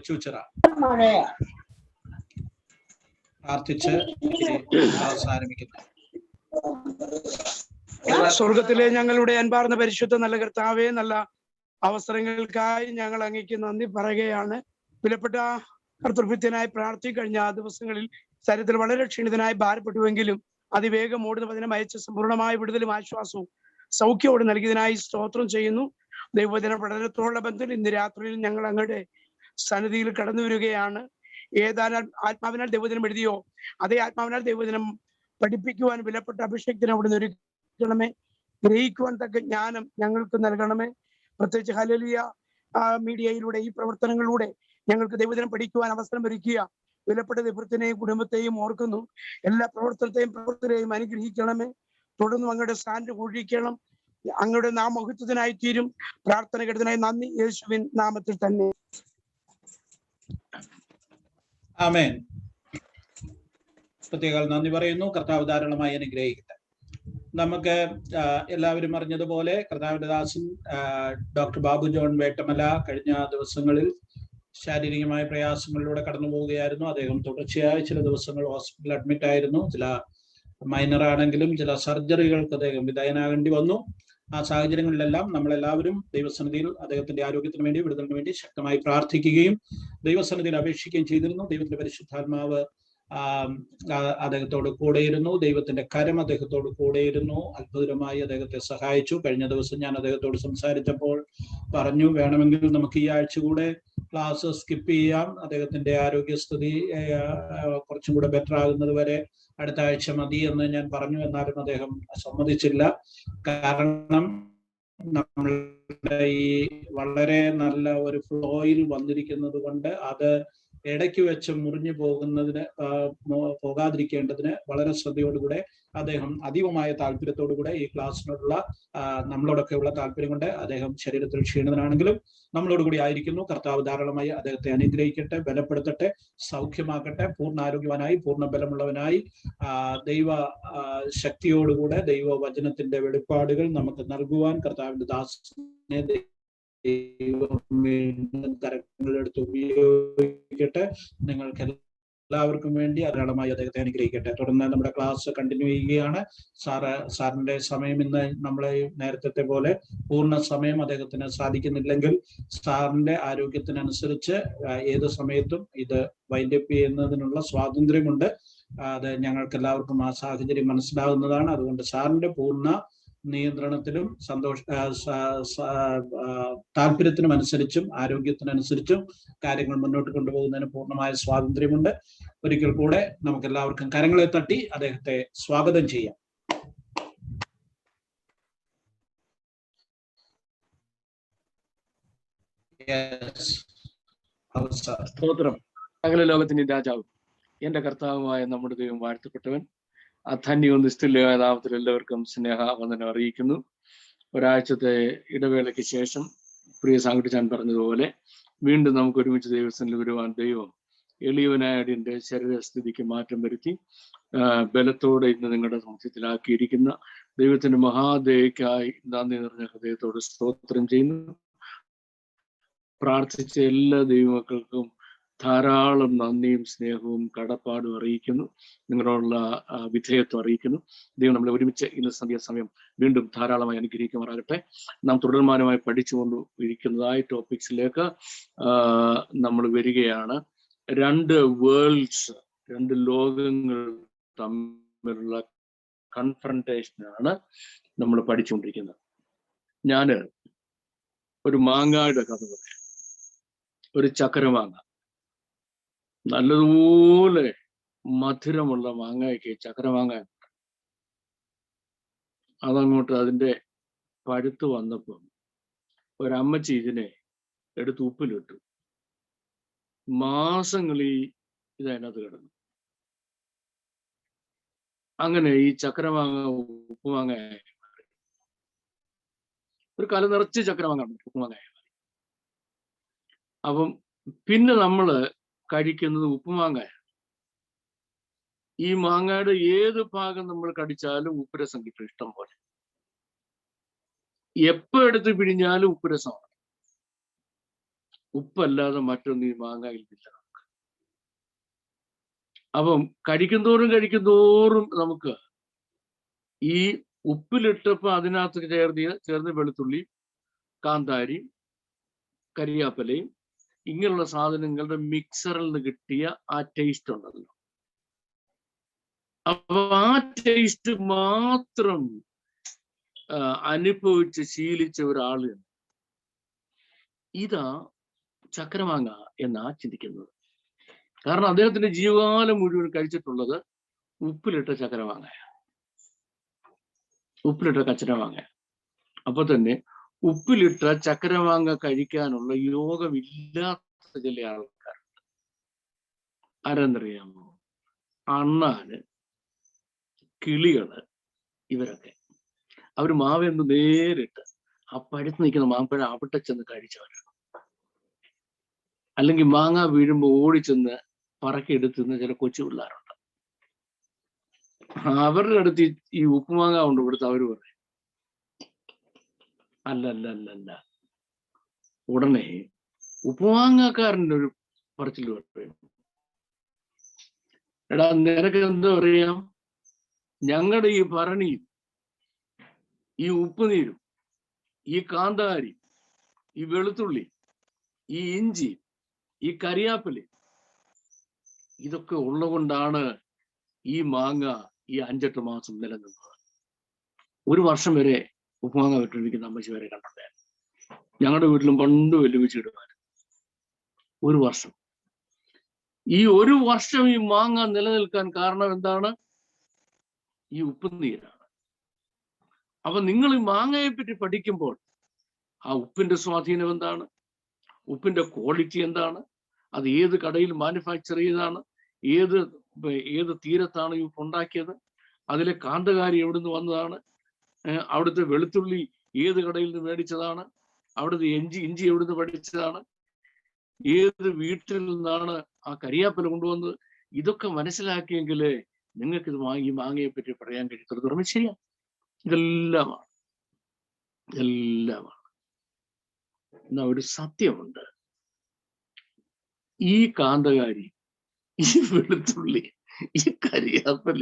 ചൂച്ചിറ പ്രാർത്ഥിച്ച് ക്ലാസ് ആരംഭിക്കുന്നു. സ്വർഗത്തിലെ ഞങ്ങളുടെ അൻപാർന്ന പരിശുദ്ധ നല്ല കർത്താവേ, നല്ല അവസരങ്ങൾക്കായി ഞങ്ങൾ അങ്ങേക്ക് നന്ദി പറയുകയാണ്. വിലപ്പെട്ട കർത്തൃഭ്യത്തിനായി കഴിഞ്ഞ ദിവസങ്ങളിൽ ശരീരത്തിൽ വളരെ ക്ഷീണിതനായി ഭാരപ്പെട്ടുവെങ്കിലും അതിവേഗം ഓടുന്ന വചനം അയച്ച് സമ്പൂർണ്ണമായ വിടുതലും ആശ്വാസവും സൗഖ്യത്തോടെ നൽകിയതിനായി സ്തോത്രം ചെയ്യുന്നു. ദൈവവചന പഠനത്തോടുള്ള ബന്ധത്തിൽ ഇന്ന് രാത്രിയിൽ ഞങ്ങൾ അങ്ങയുടെ സന്നിധിയിൽ കടന്നു വരികയാണ്. ഏതാനും ആത്മാവിനാൽ ദൈവവചനം എഴുതിയോ അതേ ആത്മാവിനാൽ ദൈവവചനം പഠിപ്പിക്കുവാൻ വിലപ്പെട്ട അഭിഷേകത്തിന് അവിടുന്ന് ഒരുക്കണമേ. ഗ്രഹിക്കുവാൻ തക്ക ജ്ഞാനം ഞങ്ങൾക്ക് നൽകണമേ. പ്രത്യേകിച്ച് ഹല്ലേലൂയ മീഡിയയിലൂടെ ഈ പ്രവർത്തനങ്ങളിലൂടെ ഞങ്ങൾക്ക് ദൈവവചനം പഠിക്കുവാൻ അവസരം ഒരുക്കിയ വിലപ്പെട്ട ദൈവത്തിനെയും കുടുംബത്തെയും ഓർക്കുന്നു. എല്ലാ പ്രവർത്തനത്തെയും അനുഗ്രഹിക്കണമേ. തുടർന്ന് അങ്ങയുടെ സ്ഥാനം ഒഴിക്കണം. അങ്ങയുടെ നാമമഹത്വത്തിനായി തീരും. പ്രാർത്ഥന കേട്ടതിനായി നന്ദി, യേശുവിൻ നാമത്തിൽ തന്നെ. ആമേൻ. പ്രത്യേക നന്ദി പറയുന്നു. കർത്താവ് ധാരാളമായി അനുഗ്രഹിക്കട്ടെ. നമുക്ക് എല്ലാവരും അറിഞ്ഞതുപോലെ കർത്താവിന്റെ ദാസൻ ഡോക്ടർ ബാബു ജോൺ വേട്ടമല കഴിഞ്ഞ ദിവസങ്ങളിൽ ശാരീരികമായ പ്രയാസങ്ങളിലൂടെ കടന്നു പോവുകയായിരുന്നു. അദ്ദേഹം തുടർച്ചയായി ചില ദിവസങ്ങൾ ഹോസ്പിറ്റലിൽ അഡ്മിറ്റ് ആയിരുന്നു. ചില മൈനർ ആണെങ്കിലും ചില സർജറികൾക്ക് അദ്ദേഹം വിധേയനാകേണ്ടി വന്നു. ആ സാഹചര്യങ്ങളിലെല്ലാം നമ്മളെല്ലാവരും ദൈവസന്നിധിയിൽ അദ്ദേഹത്തിന്റെ ആരോഗ്യത്തിന് വേണ്ടി, വിടുതലിന് വേണ്ടി ശക്തമായി പ്രാർത്ഥിക്കുകയും ദൈവസന്നിധിയിൽ അപേക്ഷിക്കുകയും ചെയ്തിരുന്നു. ദൈവത്തിന്റെ പരിശുദ്ധാത്മാവ് അദ്ദേഹത്തോട് കൂടെയിരുന്നു. ദൈവത്തിന്റെ കരം അദ്ദേഹത്തോട് കൂടെയിരുന്നു. അത്ഭുതമായി അദ്ദേഹത്തെ സഹായിച്ചു. കഴിഞ്ഞ ദിവസം ഞാൻ അദ്ദേഹത്തോട് സംസാരിച്ചപ്പോൾ പറഞ്ഞു, വേണമെങ്കിൽ നമുക്ക് ഈ ആഴ്ച കൂടെ ക്ലാസ് സ്കിപ്പ് ചെയ്യാം, അദ്ദേഹത്തിന്റെ ആരോഗ്യസ്ഥിതി കുറച്ചും കൂടെ ബെറ്റർ ആകുന്നത് വരെ അടുത്ത ആഴ്ച മതി എന്ന് ഞാൻ പറഞ്ഞു. എന്നാലും അദ്ദേഹം സമ്മതിച്ചില്ല. കാരണം നമ്മളുടെ ഈ വളരെ നല്ല ഒരു ഫ്ലോയിൽ വന്നിരിക്കുന്നത് കൊണ്ട് അത് ഇടയ്ക്ക് വെച്ച് മുറിഞ്ഞു പോകാതിരിക്കേണ്ടതിന് വളരെ ശ്രദ്ധയോടുകൂടെ അദ്ദേഹം അതീവമായ താല്പര്യത്തോടുകൂടെ ഈ ക്ലാസ്സിനോടുള്ള നമ്മളോടൊക്കെയുള്ള താല്പര്യം കൊണ്ട് അദ്ദേഹം ശരീരത്തിൽ ക്ഷീണിതനാണെങ്കിലും നമ്മളോടുകൂടി ആയിരിക്കുന്നു. കർത്താവ് ധാരാളമായി അദ്ദേഹത്തെ അനുഗ്രഹിക്കട്ടെ, ബലപ്പെടുത്തട്ടെ, സൗഖ്യമാക്കട്ടെ. പൂർണ്ണ ആരോഗ്യവാനായി, പൂർണ്ണ ബലമുള്ളവനായി ദൈവ ശക്തിയോടുകൂടെ ദൈവവചനത്തിന്റെ വെളിപ്പാടുകൾ നമുക്ക് നൽകുവാൻ കർത്താവിന്റെ ദാസനെ കരങ്ങളെടുത്ത് ഉപയോഗിക്കട്ടെ. നിങ്ങൾക്ക് എല്ലാവർക്കും വേണ്ടി ധാരാളമായി അദ്ദേഹത്തെ അനുഗ്രഹിക്കട്ടെ. തുടർന്ന് നമ്മുടെ ക്ലാസ് കണ്ടിന്യൂ ചെയ്യുകയാണ്. സാറിന്റെ സമയം ഇന്ന് നമ്മളെ നേരത്തെ പോലെ പൂർണ്ണ സമയം അദ്ദേഹത്തിന് സാധിക്കുന്നില്ലെങ്കിൽ സാറിന്റെ ആരോഗ്യത്തിനനുസരിച്ച് ഏത് സമയത്തും ഇത് വൈൻഡപ്പ് ചെയ്യുന്നതിനുള്ള സ്വാതന്ത്ര്യമുണ്ട്. അത് ഞങ്ങൾക്ക് എല്ലാവർക്കും ആ സാഹചര്യം മനസ്സിലാകുന്നതാണ്. അതുകൊണ്ട് സാറിന്റെ പൂർണ്ണ നിയന്ത്രണത്തിലും താല്പര്യത്തിനും അനുസരിച്ചും ആരോഗ്യത്തിനനുസരിച്ചും കാര്യങ്ങൾ മുന്നോട്ട് കൊണ്ടുപോകുന്നതിന് പൂർണ്ണമായ സ്വാതന്ത്ര്യമുണ്ട്. ഒരിക്കൽ കൂടെ നമുക്ക് എല്ലാവർക്കും കരങ്ങളെ തട്ടി അദ്ദേഹത്തെ സ്വാഗതം ചെയ്യാം. സ്തോത്രം. സകല ലോകത്തിന്റെ രാജാവ്, എന്റെ കർത്താവുമായ നമ്മുടെ ദൈവം വാഴ്ത്തപ്പെട്ടവൻ. ധന്യവും നിസ്തുല്യമായ നാമത്തിൽ എല്ലാവർക്കും സ്നേഹവന്ദനം അറിയിക്കുന്നു. ഒരാഴ്ചത്തെ ഇടവേളയ്ക്ക് ശേഷം പ്രിയ സാങ്കുട്ടിച്ചാൻ പറഞ്ഞതുപോലെ വീണ്ടും നമുക്ക് ഒരുമിച്ച് ദൈവസ്ഥനിൽ വരുവാൻ ദൈവം എളിയവനായ അടിയന്റെ ശരീരസ്ഥിതിക്ക് മാറ്റം വരുത്തി ബലത്തോടെ ഇന്ന് നിങ്ങളുടെ മധ്യത്തിലാക്കിയിരിക്കുന്ന ദൈവത്തിന്റെ മഹാദയക്കായി നന്ദി നിറഞ്ഞ ഹൃദയത്തോട് സ്തോത്രം ചെയ്യുന്നു. പ്രാർത്ഥിച്ച എല്ലാ ദൈവമക്കൾക്കും ധാരാളം നന്ദിയും സ്നേഹവും കടപ്പാടും അറിയിക്കുന്നു. നിങ്ങളോടുള്ള വിധേയത്വം അറിയിക്കുന്നു. ദൈവം നമ്മളെ ഒരുമിച്ച് ഇന്ന് സമയം വീണ്ടും ധാരാളമായി അനുഗ്രഹിക്കുമാറാകട്ടെ. നാം തുടർമാനമായി പഠിച്ചുകൊണ്ട് ഇരിക്കുന്നതായ ടോപ്പിക്സിലേക്ക് നമ്മൾ വരികയാണ്. രണ്ട് വേൾഡ്സ്, രണ്ട് ലോകങ്ങൾ തമ്മിലുള്ള കൺഫ്രണ്ടേഷനാണ് നമ്മൾ പഠിച്ചുകൊണ്ടിരിക്കുന്നത്. ഞാന് ഒരു മാങ്ങയുടെ കഥ പറയാം. ഒരു ചക്കരമാങ്ങ, നല്ലതുപോലെ മധുരമുള്ള മാങ്ങയ്ക്ക് ചക്കരമാങ്ങ അതങ്ങോട്ട് അതിൻ്റെ പഴുത്ത് വന്നപ്പം ഒരമ്മച്ചി ഇതിനെ എടുത്ത് ഉപ്പിലിട്ടു. മാസങ്ങളിൽ ഇതതിനകത്ത് കിടന്നു. അങ്ങനെ ഈ ചക്കരമാങ്ങ ഉപ്പുമാങ്ങ ഒരു കല നിറച്ച് ചക്കരമാങ്ങ ഉപ്പുമാങ്ങ. അപ്പം പിന്നെ നമ്മള് കഴിക്കുന്നത് ഉപ്പുമാങ്ങ. ഈ മാങ്ങയുടെ ഏത് ഭാഗം നമ്മൾ കടിച്ചാലും ഉപ്പുരസം കിട്ടും ഇഷ്ടം പോലെ. എപ്പോ എടുത്ത് പിഴിഞ്ഞാലും ഉപ്പുരസമാണ്. ഉപ്പല്ലാതെ മറ്റൊന്നും ഈ മാങ്ങയിലില്ല. അപ്പം കഴിക്കുന്തോറും നമുക്ക് ഈ ഉപ്പിലിട്ടപ്പോ അതിനകത്ത് ചേർന്ന് വെളുത്തുള്ളി, കാന്താരി, കരിയാപ്പലയും ഇങ്ങനെയുള്ള സാധനങ്ങളുടെ മിക്സറിൽ നിന്ന് കിട്ടിയ ആ ടേസ്റ്റ് ഉണ്ടല്ലോ. അപ്പൊ ആ ടേസ്റ്റ് മാത്രം അനുഭവിച്ച് ശീലിച്ച ഒരാള് ഇതാ ചക്രമാങ്ങ എന്നാ ചിന്തിക്കുന്നത്. കാരണം അദ്ദേഹത്തിന്റെ ജീവകാലം മുഴുവൻ കഴിച്ചിട്ടുള്ളത് ഉപ്പിലിട്ട ചക്രമാങ്ങ, ഉപ്പിലിട്ട കച്ചരമാങ്ങ. അപ്പൊ തന്നെ ഉപ്പിലിട്ട ചക്രമാങ്ങ കഴിക്കാനുള്ള യോഗമില്ലാത്ത ചില ആൾക്കാരുണ്ട്. ആരെന്നറിയാമോ? അണ്ണാന്, കിളികള്, ഇവരൊക്കെ. അവര് മാവെന്ന് നേരിട്ട് ആ പഴുത്ത് നിൽക്കുന്ന മാമ്പഴം അവിടെ ചെന്ന് കഴിച്ചവരാണ്. അല്ലെങ്കിൽ മാങ്ങ വീഴുമ്പോ ഓടിച്ചെന്ന് പറക്കിയെടുത്തുന്ന ചില കൊച്ചു പിള്ളേരുണ്ട്. അവരുടെ അടുത്ത് ഈ ഉപ്പുമാങ്ങ കൊണ്ട് കൊടുത്ത് അവര് പറയും അല്ല. ഉടനെ ഉപ്പുമാങ്ങാക്കാരൻ്റെ ഒരു പറച്ചിൽ പറയും, എടാ നിനക്ക് എന്താ പറയാം, ഞങ്ങളുടെ ഈ ഭരണിയും ഈ ഉപ്പുനീരും ഈ കാന്താരി, ഈ വെളുത്തുള്ളി, ഈ ഇഞ്ചി, ഈ കരിയാപ്പലി, ഇതൊക്കെ ഉള്ളതുകൊണ്ടാണ് ഈ മാങ്ങ ഈ 5-8 മാസം നിലനിന്നത്. 1 വർഷം വരെ ഉപ്പുമാങ്ങ വിട്ടുപിടിക്കുന്ന അമ്മച്ചി വരെ കണ്ടിട്ടുണ്ടായിരുന്നു. ഞങ്ങളുടെ വീട്ടിലും പണ്ട് വെല്ലുവിളിച്ചിടുമായിരുന്നു. 1 വർഷം. ഈ 1 വർഷം ഈ മാങ്ങ നിലനിൽക്കാൻ കാരണം എന്താണ്? ഈ ഉപ്പുനീരാണ്. അപ്പൊ നിങ്ങൾ ഈ മാങ്ങയെ പറ്റി പഠിക്കുമ്പോൾ ആ ഉപ്പിന്റെ സ്വാധീനം എന്താണ്, ഉപ്പിന്റെ ക്വാളിറ്റി എന്താണ്, അത് ഏത് കടയിൽ മാനുഫാക്ചർ ചെയ്തതാണ്, ഏത് തീരത്താണ് ഈ ഉപ്പ് ഉണ്ടാക്കിയത്, അതിലെ കാന്തകാരി എവിടുന്ന് വന്നതാണ്, അവിടുത്തെ വെളുത്തുള്ളി ഏത് കടയിൽ നിന്ന് മേടിച്ചതാണ്, അവിടുത്തെ ഇഞ്ചി എവിടുന്ന് പഠിച്ചതാണ്, ഏത് വീട്ടിൽ നിന്നാണ് ആ കരിയാപ്പല കൊണ്ടുവന്നത്, ഇതൊക്കെ മനസ്സിലാക്കിയെങ്കിലേ നിങ്ങൾക്ക് ഇത് ഈ മാങ്ങയെ പറ്റി പറയാൻ കഴിയത്തുള്ളൂ. തുറന്ന് ശരിയാ, ഇതെല്ലാമാണ്. എന്നാ ഒരു സത്യമുണ്ട്, ഈ കാന്തകാരി, ഈ വെളുത്തുള്ളി, ഈ കരിയാപ്പല,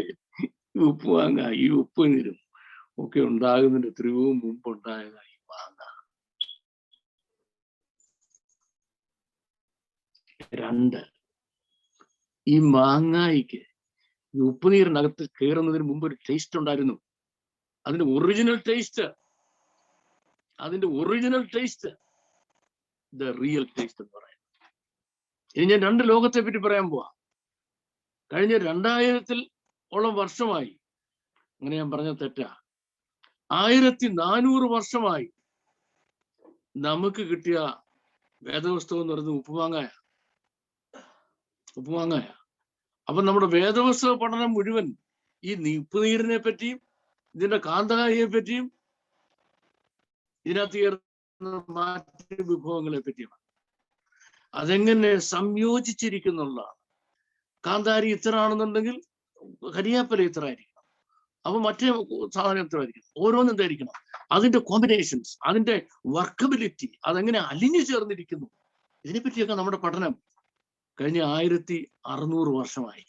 ഈ ഉപ്പുമാങ്ങ, ഈ ഉപ്പുനീരും ഒക്കെ ഉണ്ടാകുന്നതിന് എത്രയോ മുമ്പുണ്ടായതായി മാങ്ങ. 2, ഈ മാങ്ങായിക്ക് ഈ ഉപ്പുനീരിനകത്ത് കയറുന്നതിന് മുമ്പ് ഒരു ടേസ്റ്റ് ഉണ്ടായിരുന്നു. അതിന്റെ original taste, the real taste എന്ന് പറയുന്നത്. ഇനി ഞാൻ 2 ലോകത്തെ പറ്റി പറയാൻ പോവാ. കഴിഞ്ഞ 2000 വർഷമായി, അങ്ങനെ ഞാൻ പറഞ്ഞ തെറ്റാ, 1400 വർഷമായി നമുക്ക് കിട്ടിയ വേദപുസ്തകം എന്ന് പറയുന്നത് ഉപ്പുമാങ്ങായ. അപ്പൊ നമ്മുടെ വേദപുസ്തക പഠനം മുഴുവൻ ഈ ഉപ്പുനീരിനെ പറ്റിയും ഇതിന്റെ കാന്തകാരിയെ പറ്റിയും ഇതിനകത്ത് ചേർന്ന മറ്റ് വിഭവങ്ങളെ പറ്റിയുമാണ്. അതെങ്ങനെ സംയോജിച്ചിരിക്കുന്നുള്ളതാണ്. കാന്താരി ഇത്ര ആണെന്നുണ്ടെങ്കിൽ കരിയാപ്പല ഇത്ര ആയിരിക്കണം, അപ്പൊ മറ്റേ സാധനം ഇത്ര ആയിരിക്കണം, ഓരോന്നും എന്തായിരിക്കണം, അതിന്റെ കോമ്പിനേഷൻസ്, അതിന്റെ വർക്കബിലിറ്റി, അതെങ്ങനെ അലിഞ്ഞു ചേർന്നിരിക്കുന്നു, ഇതിനെപ്പറ്റിയൊക്കെ നമ്മുടെ പഠനം കഴിഞ്ഞ 1600 വർഷമായി.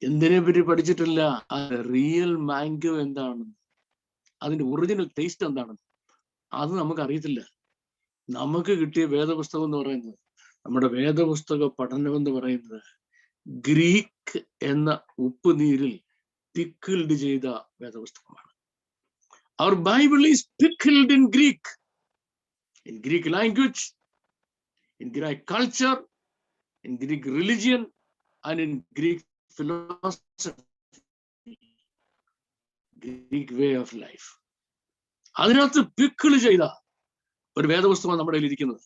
എന്തിനെ പറ്റി പഠിച്ചിട്ടില്ല? റിയൽ മാംഗോ എന്താണ്, അതിന്റെ ഒറിജിനൽ ടേസ്റ്റ് എന്താണ്, അത് നമുക്ക് അറിയത്തില്ല. നമുക്ക് കിട്ടിയ വേദപുസ്തകം എന്ന് പറയുന്നത്, നമ്മുടെ വേദപുസ്തക പഠനം എന്ന് പറയുന്നത് ഗ്രീക്ക് എന്ന ഉപ്പുനീരിൽ പിക്കിൾഡ് ചെയ്ത വേദപുസ്തകമാണ്. Our Bible is pickled in Greek language, in Greek culture, in Greek religion, and in Greek philosophy, Greek way of life. അതിനകത്ത് പിക്കിൾ ചെയ്ത ഒരു വേദപുസ്തകം നമ്മുടെ കയ്യിൽ ഇരിക്കുന്നത്.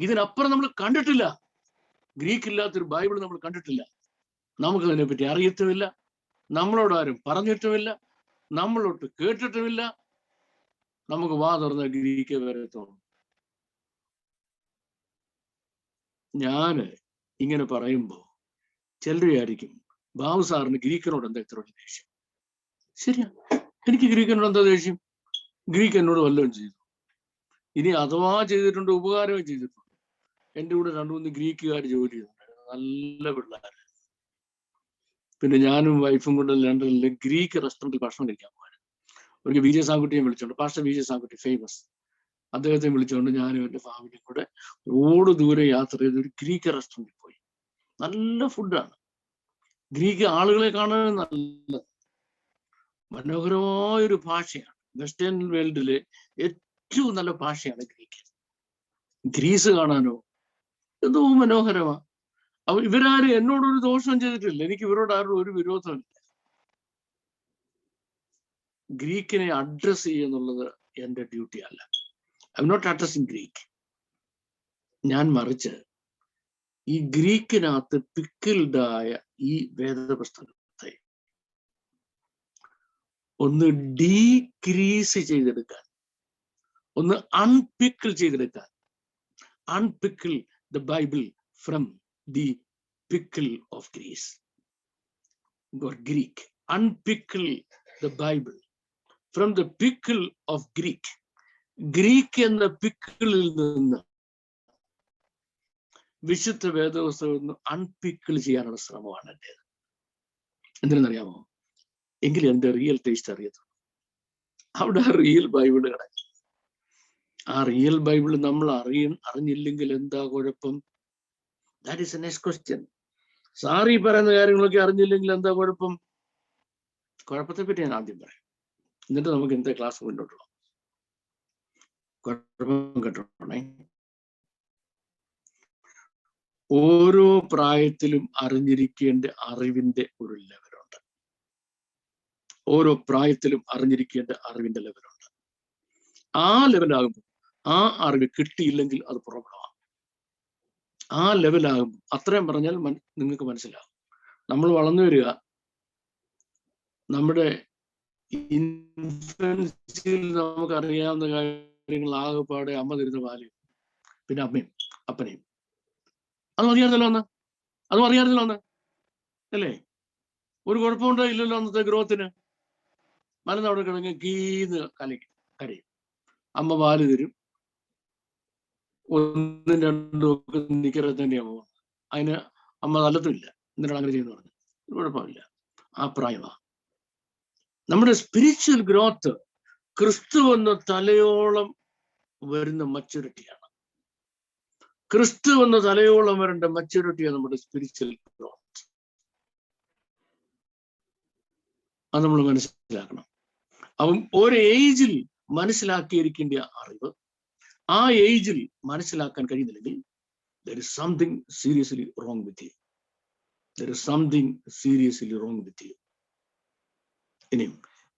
ഇതിനപ്പുറം നമ്മൾ കണ്ടിട്ടില്ല. ഗ്രീക്ക് ഇല്ലാത്തൊരു ബൈബിൾ നമ്മൾ കണ്ടിട്ടില്ല. നമുക്ക് അതിനെപ്പറ്റി അറിയത്തുമില്ല, നമ്മളോട് ആരും പറഞ്ഞിട്ടുമില്ല, നമ്മളോട്ട് കേട്ടിട്ടുമില്ല. നമുക്ക് വാ തുറന്ന ഗ്രീക്ക് വരത്തുള്ളൂ. ഞാന് ഇങ്ങനെ പറയുമ്പോ ചിലർ വിചാരിക്കും, ബാബു സാറിന് ഗ്രീക്കിനോട് എന്താ ഇത്ര ദേഷ്യം? ശരിയാ, എനിക്ക് ഗ്രീക്കിനോട് എന്താ ദേഷ്യം? ഗ്രീക്ക് എന്നോട് വല്ലതും ചെയ്തു? ഇനി അഥവാ ചെയ്തിട്ടുണ്ട്, ഉപകാരമേ ചെയ്തിട്ടുണ്ട്. എൻ്റെ കൂടെ 2-3 ഗ്രീക്കുകാർ ജോലി ചെയ്തിട്ടുണ്ടായിരുന്നു, നല്ല പിള്ളേർ. പിന്നെ ഞാനും വൈഫും കൂടെ ലണ്ടനിൽ ഗ്രീക്ക് റെസ്റ്റോറൻറ്റിൽ ഭക്ഷണം കഴിക്കാൻ പോകാൻ ഒരു വിജയ സാങ്കുട്ടിയെ വിളിച്ചോണ്ട്, പാസ്റ്റർ വിജയ സാങ്കുട്ടി ഫേമസ്, അദ്ദേഹത്തെ വിളിച്ചുകൊണ്ട് ഞാനും എൻ്റെ ഫാമിലിയും കൂടെ റോഡ് ദൂരെ യാത്ര ചെയ്ത് ഒരു ഗ്രീക്ക് റെസ്റ്റോറൻറ്റിൽ പോയി. നല്ല ഫുഡാണ്, ഗ്രീക്ക് ആളുകളെ കാണാൻ നല്ല മനോഹരമായൊരു ഭാഷയാണ്. വെസ്റ്റേൺ വേൾഡിലെ ഏറ്റവും നല്ല ഭാഷയാണ് ഗ്രീക്ക്. ഗ്രീസ് കാണാനോ എന്തോ മനോഹരമാണ്. അപ്പൊ ഇവരാരും എന്നോടൊരു ദോഷം ചെയ്തിട്ടില്ല, എനിക്ക് ഇവരോട് ആരും ഒരു വിരോധമില്ല. ഗ്രീക്കിനെ അഡ്രസ് ചെയ്യുന്നുള്ളത് എൻ്റെ ഡ്യൂട്ടി അല്ല. I'm not addressing Greek. ഞാൻ മറിച്ച് ഈ ഗ്രീക്കിനകത്ത് പിക്കിൾഡായ ഈ വേദപുസ്തകത്തെ ഒന്ന് ഡീക്രീസ് ചെയ്തെടുക്കാൻ, ഒന്ന് അൺപിക്കിൾ ചെയ്തെടുക്കാൻ. Unpickle the Bible from the pickle of Greece or Greek. Unpickle the Bible from the pickle of Greek. Greek എന്ന പിക്കിളിൽ നിന്ന് വിശുദ്ധ വേദപുസ്തകം അൺപിക്കിൾ ചെയ്യാനുള്ള ശ്രമമാണ് എൻ്റേത്. എന്തിനെന്നറിയാമോ? എങ്കിലും എൻ്റെ റിയൽ ടേസ്റ്റ് അറിയത്തുള്ളൂ. അവിടെ ആ റിയൽ ബൈബിൾ കിടക്കും. ആ റിയൽ ബൈബിൾ നമ്മൾ അറിഞ്ഞില്ലെങ്കിൽ എന്താ കുഴപ്പം? That is a next question. സാറി പറയുന്ന കാര്യങ്ങളൊക്കെ അറിഞ്ഞില്ലെങ്കിൽ എന്താ കുഴപ്പം? കുഴപ്പത്തെ പറ്റി ഞാൻ ആദ്യം പറയാം, എന്നിട്ട് നമുക്ക് ഇന്നത്തെ ക്ലാസ് മുന്നോട്ട് പോകാം. കുഴപ്പം കേട്ടോണേ. ഓരോ പ്രായത്തിലും അറിഞ്ഞിരിക്കേണ്ട അറിവിന്റെ ഒരു ലെവലുണ്ട്. ഓരോ പ്രായത്തിലും അറിഞ്ഞിരിക്കേണ്ട അറിവിന്റെ ലെവലുണ്ട്. ആ ലെവലാകുമ്പോൾ ആ അറിവ് കിട്ടിയില്ലെങ്കിൽ അത് പ്രോബ്ലമാണ്. ആ ലെവലാകുമ്പോൾ അത്രയും പറഞ്ഞാൽ നിങ്ങൾക്ക് മനസ്സിലാവും. നമ്മൾ വളർന്നു വരിക, നമ്മുടെ ഇൻഫൻസിൽ നമുക്കറിയാവുന്ന കാര്യങ്ങൾ ആകെപ്പാടെ അമ്മ തരുന്ന പാലും പിന്നെ അമ്മയും അപ്പനെയും. അതും അറിയാറില്ല അന്ന് അല്ലേ? ഒരു കുഴപ്പമുണ്ടോ ഇല്ലല്ലോ അന്നത്തെ ഗ്രോത്തിന്. മലന്ന് അവിടെ കിടങ്ങി കീന്ന് കരയും. അമ്മ പാല് തരും, 1, 2 ഒക്കെ നിക്കറെ തന്നെയാണ് പോകുന്നത്. അതിന് അമ്മ തല്ലത്തുമില്ല, എന്തിനാണ് അങ്ങനെ ചെയ്യുന്ന പറഞ്ഞു, കുഴപ്പമില്ല. ആ പ്രായമാണ് നമ്മുടെ സ്പിരിച്വൽ ഗ്രോത്ത്. ക്രിസ്തു എന്ന തലയോളം വരുന്ന മച്യൂരിറ്റിയാണ്. ക്രിസ്തു എന്ന തലയോളം വരേണ്ട മച്യൂരിറ്റിയാണ് നമ്മുടെ സ്പിരിച്വൽ ഗ്രോത്ത്. അത് നമ്മൾ മനസ്സിലാക്കണം. അപ്പം ഒരു ഏജിൽ മനസ്സിലാക്കിയിരിക്കേണ്ട അറിവ് ആ ഏജിൽ മനസ്സിലാക്കാൻ കഴിയുന്നില്ലെങ്കിൽ there is something seriously wrong with you. There is something seriously wrong with you. ഇനി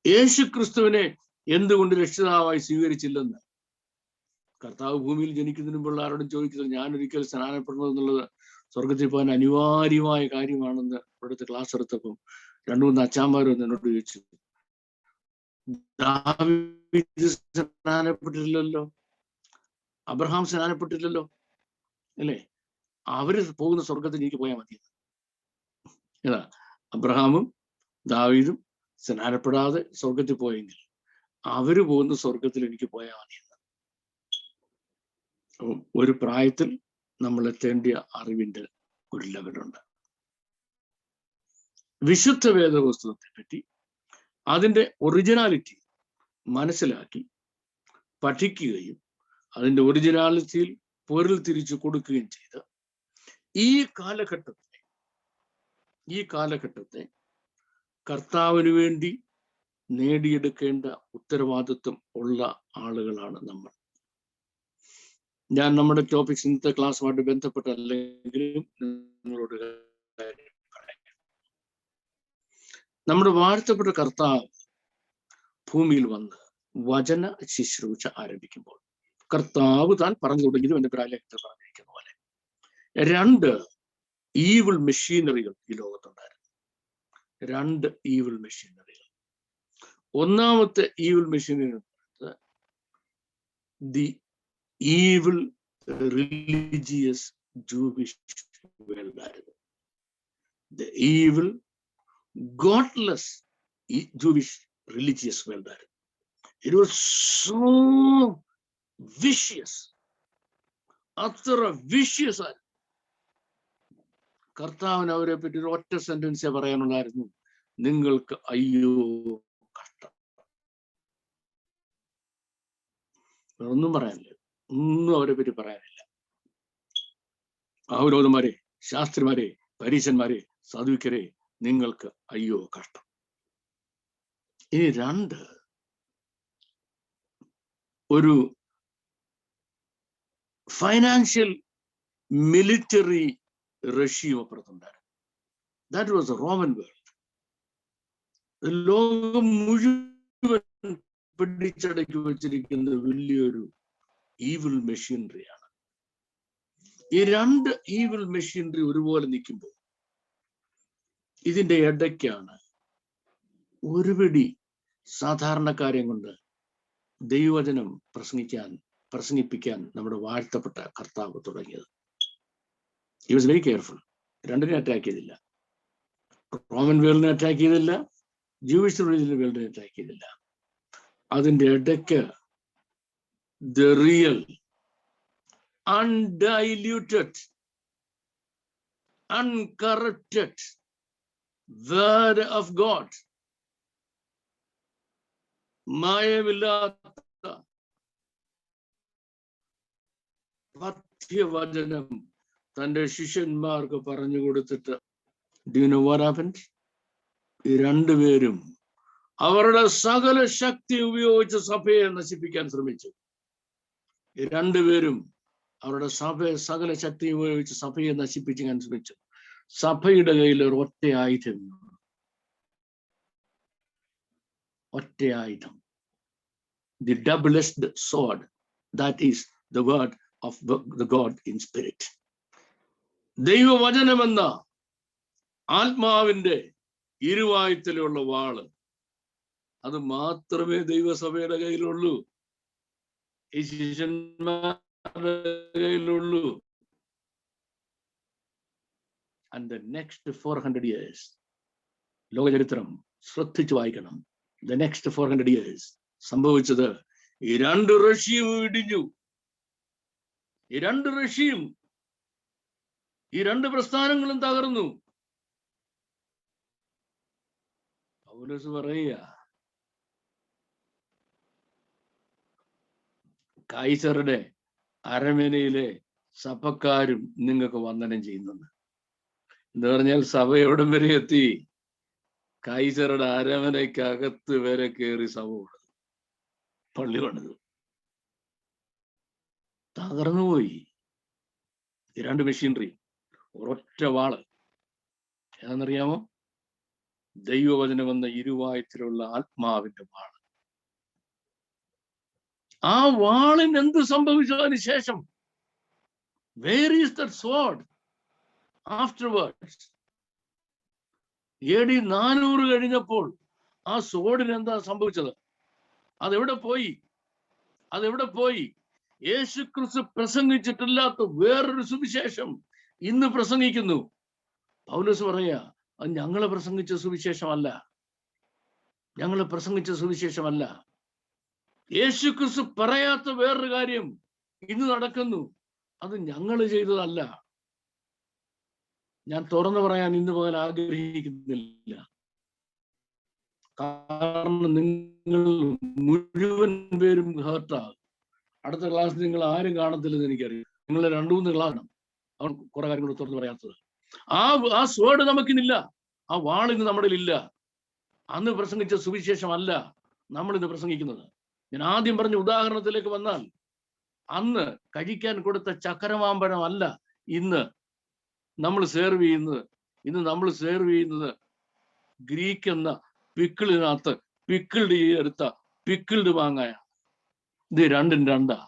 യേശു ക്രിസ്തുവിനെ എന്തുകൊണ്ട് രക്ഷിതാവായി സ്വീകരിച്ചില്ലെന്ന് കർത്താവ് ഭൂമിയിൽ ജനിക്കുന്നതിന് മുമ്പുള്ള ആരോടും ചോദിക്കുന്നത്, ഞാനൊരിക്കൽ സ്നാനപ്പെടണം എന്നുള്ളത് സ്വർഗത്തിൽ പോകാൻ അനിവാര്യമായ കാര്യമാണെന്ന് ഇവിടുത്തെ ക്ലാസ് എടുത്തപ്പം 2-3 അച്ചാന്മാരും എന്നോട് ചോദിച്ചു. ദാവീദ് സ്നാനപ്പെട്ടില്ലല്ലോ, അബ്രഹാം സ്നാനപ്പെട്ടില്ലല്ലോ അല്ലേ? അവര് പോകുന്ന സ്വർഗത്തിൽ എനിക്ക് പോയാൽ മതി. ഏതാ? അബ്രഹാമും ദാവീദും സ്നാനപ്പെടാതെ സ്വർഗത്തിൽ പോയെങ്കിൽ അവര് പോകുന്ന സ്വർഗത്തിൽ എനിക്ക് പോയാൽ മതി. ഒരു പ്രായത്തിൽ നമ്മൾ എത്തേണ്ട അറിവിന്റെ ഒരു ലെവലുണ്ട്. വിശുദ്ധ വേദപുസ്തകത്തെ പറ്റി അതിൻ്റെ ഒറിജിനാലിറ്റി മനസ്സിലാക്കി പഠിക്കുകയും അതിൻ്റെ ഒറിജിനാലിറ്റിയിൽ പൊരുൾ തിരിച്ചു കൊടുക്കുകയും ചെയ്ത് ഈ കാലഘട്ടത്തെ കർത്താവിന് വേണ്ടി നേടിയെടുക്കേണ്ട ഉത്തരവാദിത്വം ഉള്ള ആളുകളാണ് നമ്മൾ. ഞാൻ നമ്മുടെ ടോപ്പിക്സ് ഇന്നത്തെ ക്ലാസ്സുമായിട്ട് ബന്ധപ്പെട്ടല്ലെങ്കിലും നിങ്ങളോട് പറയാം. നമ്മുടെ വാഴ്ത്തപ്പെട്ട കർത്താവ് ഭൂമിയിൽ വന്ന് വചന ശുശ്രൂഷ ആരംഭിക്കുമ്പോൾ കർത്താവ് താൻ പറഞ്ഞു തുടങ്ങിയതും എൻ്റെ പ്രായത്തിൽ പറഞ്ഞിരിക്കുന്ന പോലെ 2 ഈവിൾ മെഷീനറികൾ ഈ ലോകത്തുണ്ടായിരുന്നു. 2 ഈവിൾ മെഷീനറികൾ. ഒന്നാമത്തെ evil machinery the evil religious Jewish world ആയിരുന്നു. The evil godless Jewish religious world ആയിരുന്നു. It was so വിഷ്യസ്, അത്ര വിഷ്യസ് ആയിരുന്നു. കർത്താവിന് അവരെ പറ്റി ഒരു ഒറ്റ സെന്റൻസേ പറയാനുള്ളായിരുന്നു, നിങ്ങൾക്ക് അയ്യോ കഷ്ടം. ഒന്നും പറയാനില്ല, ഒന്നും അവരെ പറ്റി പറയാനില്ല. അവരോധന്മാരെ, ശാസ്ത്രിമാരെ, പരീശന്മാരെ, സദൂക്യരെ, നിങ്ങൾക്ക് അയ്യോ കഷ്ടം. ഇനി രണ്ട്, ഒരു ഫൈനാൻഷ്യൽ മിലിറ്ററി റഷ്യം അപ്പുറത്തുണ്ടായിരുന്നു. That was a Roman world. ലോകം മുഴുവൻ പിടിച്ചടക്കി വെച്ചിരിക്കുന്ന വലിയൊരു ഈവിൾ മെഷീനറിയാണ്. ഈ രണ്ട് ഈവിൾ മെഷീനറി ഒരുപോലെ നിൽക്കുമ്പോൾ ഇതിന്റെ ഇടയ്ക്കാണ് ഒരു പിടി സാധാരണക്കാരെ കൊണ്ട് ദൈവവചനം പ്രസംഗിപ്പിക്കാൻ നമ്മുടെ വാഴ്ത്തപ്പെട്ട കർത്താവ് തുടങ്ങിയത്. He was very careful. രണ്ടിനെ അറ്റാക്ക് ചെയ്തില്ല. റോമൻ വേൾഡിനെ അറ്റാക്ക് ചെയ്തില്ല, ജൂയിഷ് റിലീജിയൻ വേൾഡിനെ അറ്റാക്ക് ചെയ്തില്ല. അതിന്റെ ഇടയ്ക്ക് the real undiluted uncorrupted word of God, മായമില്ലാത്ത പഥ്യവചനം തന്റെ ശിഷ്യന്മാർക്ക് പറഞ്ഞു കൊടുത്തിട്ട്, do you know what happened? ഈ രണ്ടുപേരും അവരുടെ സകല ശക്തി ഉപയോഗിച്ച് സഭയെ നശിപ്പിക്കാൻ ശ്രമിച്ചു. ഈ രണ്ടുപേരും അവരുടെ സകല ശക്തി ഉപയോഗിച്ച് സഭയെ നശിപ്പിക്കാൻ ശ്രമിച്ചു. സഭയുടെ കയ്യിൽ ഒരു ഒറ്റ ആയുധം, the double-edged sword, that is the word of the God in spirit. ദൈവവചനമെന്ന ആത്മാവിന്റെ ഇരുവായുത്തിലുള്ള വാള്, അത് മാത്രമേ ദൈവസഭയുടെ കയ്യിലുള്ളൂ, ഈ ശിഷ്യന്മാരുടെ കയ്യിലുള്ളൂ. And the next 400 years, ലോകചരിത്രം ശ്രദ്ധിച്ചു വായിക്കണം. The next 400 years സംഭവിച്ചത്, ഈ രണ്ട് റഷ്യയും ഇടിഞ്ഞു. ഈ രണ്ട് റഷ്യയും, ഈ രണ്ട് പ്രസ്ഥാനങ്ങളും തകർന്നു. പൗലോസ് പറയുക, കൈസറുടെ അരമനയിലെ സഭക്കാരും നിങ്ങൾക്ക് വന്ദനം ചെയ്യുന്നെന്ന്. എന്ന് പറഞ്ഞാൽ സഭ എവിടം വരെ എത്തി? കൈസറുടെ അരമനയ്ക്കകത്ത് വരെ കയറി സഭ പണിതു, പള്ളി പണിതു. തകർന്നുപോയി. ഈ രണ്ട് മെഷീനറി, ഒരൊറ്റ വാള്. ഏതാണെന്നറിയാമോ? ദൈവവചനമെന്ന ഇരുവായത്തിലുള്ള ആത്മാവിന്റെ വാള്. ആ വാളിന് എന്ത് സംഭവിച്ചതിന് ശേഷം? Where is that sword afterwards? AD 400 കഴിഞ്ഞപ്പോൾ ആ സോഡിന് എന്താ സംഭവിച്ചത്? അതെവിടെ പോയി? യേശുക്രിസ്തു പ്രസംഗിച്ചിട്ടില്ലാത്ത വേറൊരു സുവിശേഷം ഇന്ന് പ്രസംഗിക്കുന്നു. പൗലോസ് പറയാ, അത് ഞങ്ങളെ പ്രസംഗിച്ച സുവിശേഷമല്ല. യേശുക്രിസ്തു പറയാത്ത വേറൊരു കാര്യം ഇന്ന് നടക്കുന്നു, അത് ഞങ്ങൾ ചെയ്തതല്ല. ഞാൻ തുറന്നു പറയാൻ ഇന്ന് പോകാൻ ആഗ്രഹിക്കുന്നില്ല. കാരണം നിങ്ങൾ മുഴുവൻ പേരും ഹേർട്ടാകും. അടുത്ത ക്ലാസ് നിങ്ങൾ ആരും കാണത്തില്ലെന്ന് എനിക്കറിയാം. നിങ്ങൾ 2-3 ക്ലാസ് അവൻ കുറെ കാര്യങ്ങൾ തുറന്നു പറയാത്തത്. ആ സ്വേഡ് നമുക്കിന്നില്ല, ആ വാളിന്ന് നമ്മുടെ ഇല്ല. അന്ന് പ്രസംഗിച്ച സുവിശേഷമല്ല നമ്മളിന്ന് പ്രസംഗിക്കുന്നത്. ഞാൻ ആദ്യം പറഞ്ഞ ഉദാഹരണത്തിലേക്ക് വന്നാൽ, അന്ന് കഴിക്കാൻ കൊടുത്ത ചക്കരമാമ്പഴമല്ല ഇന്ന് നമ്മൾ സെർവ് ചെയ്യുന്നത്. ഇന്ന് നമ്മൾ സെർവ് ചെയ്യുന്നത് ഗ്രീക്ക് എന്ന പിക്കിളിനകത്ത് പിക്കിൾഡ് മാങ്ങയാണ്. ഇത് രണ്ടും രണ്ടാ.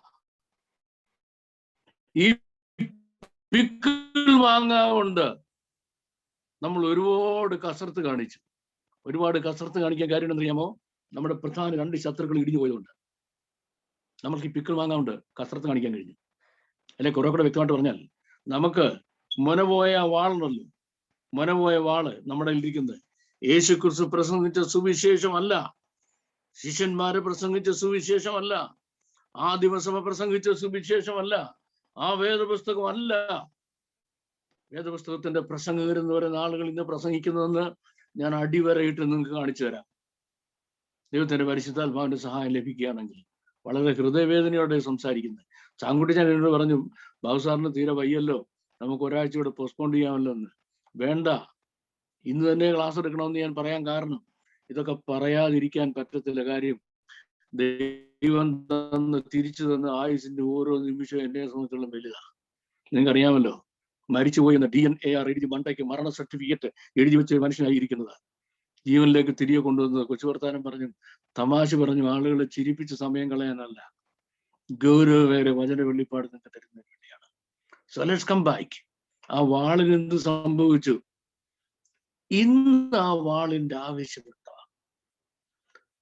ഈ പിക്കിൾ മാങ്ങ കൊണ്ട് നമ്മൾ ഒരുപാട് കസർത്ത് കാണിച്ചു. കാണിക്കാൻ കാര്യം എന്നറിയാമോ? നമ്മുടെ പ്രധാന 2 ശത്രുക്കൾ ഇടിഞ്ഞു പോയതുകൊണ്ട് നമുക്ക് ഈ പിക്കിൾ മാങ്ങ കൊണ്ട് കസർത്ത് കാണിക്കാൻ കഴിഞ്ഞു. അല്ലെ, കുറെ കൂടെ വ്യക്തമായിട്ട് പറഞ്ഞാൽ, നമുക്ക് മുനപോയ വാളുണ്ടല്ലോ, മുനപോയ വാള് നമ്മുടെ ഇരിക്കുന്നത് യേശുക്രിസ്തു പ്രസംഗിച്ച സുവിശേഷമല്ല, ശിഷ്യന്മാരെ പ്രസംഗിച്ച സുവിശേഷമല്ല, ആദിമസഭ പ്രസംഗിച്ച സുവിശേഷമല്ല, ആ വേദപുസ്തകമല്ല. വേദപുസ്തകത്തിന്റെ പ്രസംഗകർ എന്ന് പറയുന്ന ആളുകൾ ഇന്ന് പ്രസംഗിക്കുന്നതെന്ന് ഞാൻ അടിവരയിട്ട് നിങ്ങൾക്ക് കാണിച്ചു തരാം. ദൈവത്തിന്റെ പരിശുദ്ധാത്മാവിന്റെ സഹായം ലഭിക്കുകയാണെങ്കിൽ. വളരെ ഹൃദയവേദനയോടെ സംസാരിക്കുന്നത്. ചാങ്കുട്ടി ഞാൻ എന്നോട് പറഞ്ഞു, ബാബു സാറിന് തീരെ വയ്യല്ലോ, നമുക്ക് ഒരാഴ്ച കൂടെ പോസ്റ്റ്പോൺ ചെയ്യാമല്ലോ എന്ന്. വേണ്ട, ഇന്ന് തന്നെ ക്ലാസ് എടുക്കണമെന്ന് ഞാൻ പറയാൻ കാരണം, ഇതൊക്കെ പറയാതിരിക്കാൻ പറ്റത്തില്ല. കാര്യം ദൈവം തന്ന് തിരിച്ചു തന്ന ആയുസിന്റെ ഓരോ നിമിഷവും എന്നെ സംബന്ധിച്ചോളം വലുതാണ്. നിങ്ങൾക്കറിയാമല്ലോ, മരിച്ചുപോയി എന്ന DNAR എഴുതി മണ്ടയ്ക്ക് മരണ സർട്ടിഫിക്കറ്റ് എഴുതി വെച്ച മനുഷ്യനായിരിക്കുന്നത്. ജീവനിലേക്ക് തിരികെ കൊണ്ടുവന്നത് കൊച്ചു വർത്താനം പറഞ്ഞും തമാശ പറഞ്ഞും ആളുകളെ ചിരിപ്പിച്ച് സമയം കളയാനല്ല, ഗൗരവവേറെ വചന വെളിപ്പാട് നിങ്ങൾക്ക് തരുന്നതിന് വേണ്ടിയാണ്. So let's come back. ആ വാളിന് എന്ത് സംഭവിച്ചു? ഇന്ന് ആ വാളിന്റെ ആവശ്യമുണ്ടോ?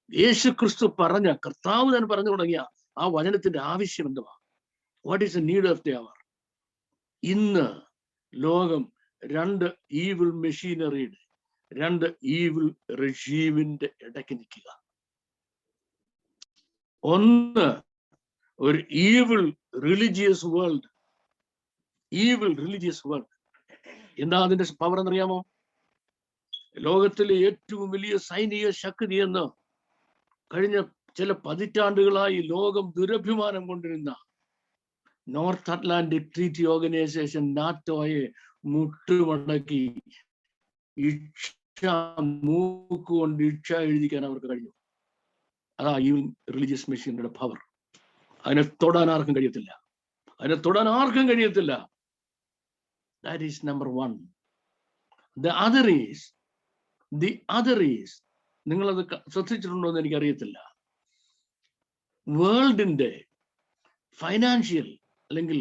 യേശു ക്രിസ്തു പറഞ്ഞ, കർത്താവ് തന്നെ പറഞ്ഞു തുടങ്ങിയ ആ വചനത്തിന്റെ ആവശ്യം എന്തുവാ? What is the need of the അവർ? ഇന്ന് ലോകം രണ്ട് ഈവിൾ മെഷീനറിയുടെ, രണ്ട് ഈവിൾ റെജീമിന്റെ ഇടയ്ക്ക് നിൽക്കുക. ഒന്ന് ഒരു evil religious world. Evil religious world എന്താ അതിന്റെ പവർ എന്നറിയാമോ? ലോകത്തിലെ ഏറ്റവും വലിയ സൈനിക ശക്തി എന്ന് കഴിഞ്ഞ ചില പതിറ്റാണ്ടുകളായി ലോകം ദുരഭിമാനം കൊണ്ടിരുന്ന നോർത്ത് അറ്റ്ലാന്റിക് ട്രീറ്റി ഓർഗനൈസേഷൻ നാറ്റോയെ മുട്ടുമടക്കി മൂക്കുകൊണ്ട് ഇച്ഛ എഴുതിക്കാൻ അവർക്ക് കഴിഞ്ഞു. അതാ ഈ റിലീജിയസ് മെഷീനറിയുടെ പവർ. അതിനെ തൊടാൻ ആർക്കും കഴിയത്തില്ല. അതിനെ തൊടാൻ ആർക്കും കഴിയത്തില്ല. That is number one. The other is നിങ്ങളത് ശ്രദ്ധിച്ചിട്ടുണ്ടോ എന്ന് എനിക്കറിയത്തില്ല. വേൾഡിന്റെ ഫൈനാൻഷ്യൽ അല്ലെങ്കിൽ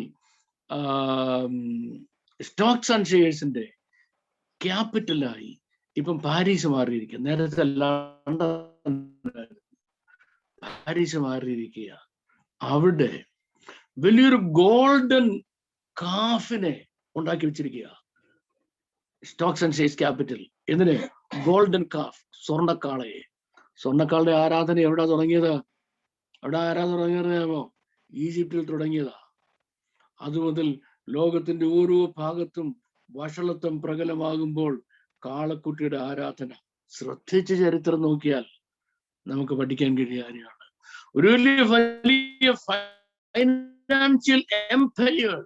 സ്റ്റോക്സ് ആൻഡ് ഷെയർസിന്റെ ക്യാപിറ്റലായി ഇപ്പം പാരീസ് മാറിയിരിക്കുക. നേരത്തെ ലണ്ടൻ, പാരീസ് മാറിയിരിക്കുക. അവിടെ വലിയൊരു ഗോൾഡൻ കാഫിനെ ഉണ്ടാക്കി വെച്ചിരിക്കുക. Stocks and shares capital. എന്തിന്? ഗോൾഡൻ കാഫ്, സ്വർണ്ണക്കാളയെ. സ്വർണ്ണക്കാളുടെ ആരാധന എവിടെ തുടങ്ങിയത്? തുടങ്ങിയതോ ഈജിപ്തിൽ തുടങ്ങിയതാ. അതുമുതൽ ലോകത്തിന്റെ ഓരോ ഭാഗത്തും വഷളത്വം പ്രകലമാകുമ്പോൾ കാളക്കുട്ടിയുടെ ആരാധന. ശ്രദ്ധിച്ച് ചരിത്രം നോക്കിയാൽ നമുക്ക് പഠിക്കാൻ കഴിയുന്ന കാര്യമാണ്. ഒരു വലിയ financial empire,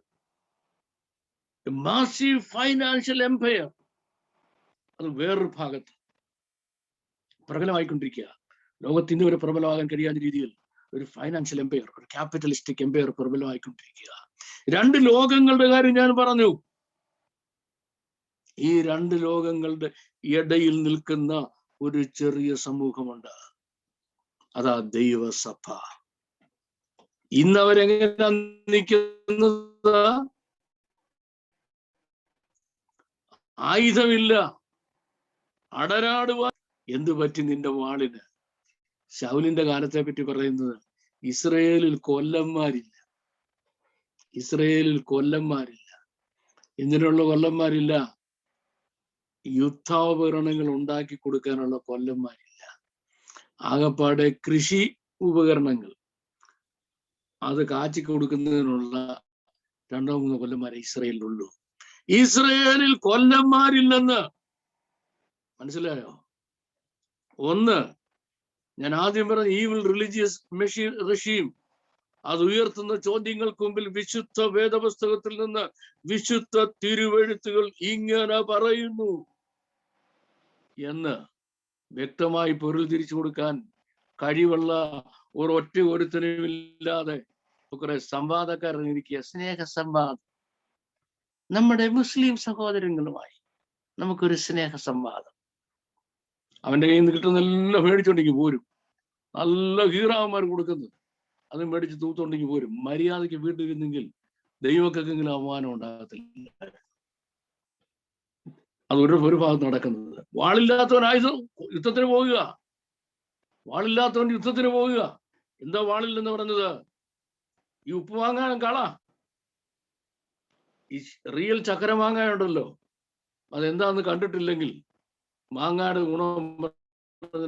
massive financial empire, അത് വേറൊരു ഭാഗത്ത് പ്രബലമായിക്കൊണ്ടിരിക്കുക. ലോകത്ത് ഇന്ന് വരെ പ്രബലമാകാൻ കഴിയാത്ത രീതിയിൽ ഒരു ഫൈനാൻഷ്യൽ എംപയർ, ഒരു ക്യാപിറ്റലിസ്റ്റിക് എംപയർ പ്രബലമായിക്കൊണ്ടിരിക്കുക. രണ്ട് ലോകങ്ങളുടെ കാര്യം ഞാൻ പറഞ്ഞു. ഈ രണ്ട് ലോകങ്ങളുടെ ഇടയിൽ നിൽക്കുന്ന ഒരു ചെറിയ സമൂഹമുണ്ട്. അതാ ദൈവസഭ. ഇന്ന് അവരെങ്ങനെ നിൽക്കുന്നത്? ആയുധമില്ല, അടരാടുവാൻ. എന്തു പറ്റി നിന്റെ വാളിന്? ശൗലിന്റെ കാലത്തെ പറ്റി പറയുന്നത്, ഇസ്രയേലിൽ കൊല്ലന്മാരില്ല. ഇസ്രയേലിൽ കൊല്ലന്മാരില്ല. എന്തിനുള്ള കൊല്ലന്മാരില്ല? യുദ്ധാപകരണങ്ങൾ ഉണ്ടാക്കി കൊടുക്കാനുള്ള കൊല്ലന്മാരില്ല. ആകപ്പാടെ കൃഷി ഉപകരണങ്ങൾ അത് കാച്ചി കൊടുക്കുന്നതിനുള്ള 2-3 കൊല്ലന്മാരെ ഇസ്രയേലിലുള്ളൂ. ഇസ്രയേലിൽ കൊല്ലന്മാരില്ലെന്ന് മനസ്സിലായോ? ഒന്ന്, ഞാൻ ആദ്യം പറഞ്ഞ ഈവിൾ റിലീജിയസ് റെഷീം, അത് ഉയർത്തുന്ന ചോദ്യങ്ങൾക്ക് മുമ്പിൽ വിശുദ്ധ വേദപുസ്തകത്തിൽ നിന്ന് വിശുദ്ധ തിരുവെഴുത്തുകൾ ഇങ്ങനെ പറയുന്നു എന്ന് വ്യക്തമായി പൊരുൾ തിരിച്ചു കൊടുക്കാൻ കഴിവുള്ള ഒരൊറ്റ ഒരുത്തനുമില്ലാതെ കുറെ സംവാദക്കാരിരിക്കുക. സ്നേഹ സംവാദം. നമ്മുടെ മുസ്ലിം സഹോദരങ്ങളുമായി നമുക്കൊരു സ്നേഹ സംവാദം. അവന്റെ കയ്യിൽ നിന്ന് കിട്ടുന്നെല്ലാം മേടിച്ചോണ്ടെങ്കിൽ പോരും. നല്ല ഹീറാവന്മാർ കൊടുക്കുന്നത് അത് മേടിച്ച് തൂത്തോണ്ടെങ്കിൽ പോരും. മര്യാദയ്ക്ക് വീട്ടിലിരുന്നെങ്കിൽ ദൈവക്കെങ്കിലും അവമാനം ഉണ്ടാകത്തില്ല. അത് ഒരു ഭാഗത്ത് നടക്കുന്നത്. വാളില്ലാത്തവൻ ആയുധം യുദ്ധത്തിന് പോവുക. വാളില്ലാത്തവൻ യുദ്ധത്തിന് പോവുക. എന്താ വാളില്ലെന്ന് പറഞ്ഞത്? ഈ ഉപ്പ് വാങ്ങാനും കള. ഈ റിയൽ ചക്കര മാങ്ങായുണ്ടല്ലോ, അതെന്താന്ന് കണ്ടിട്ടില്ലെങ്കിൽ മാങ്ങാട് ഗുണം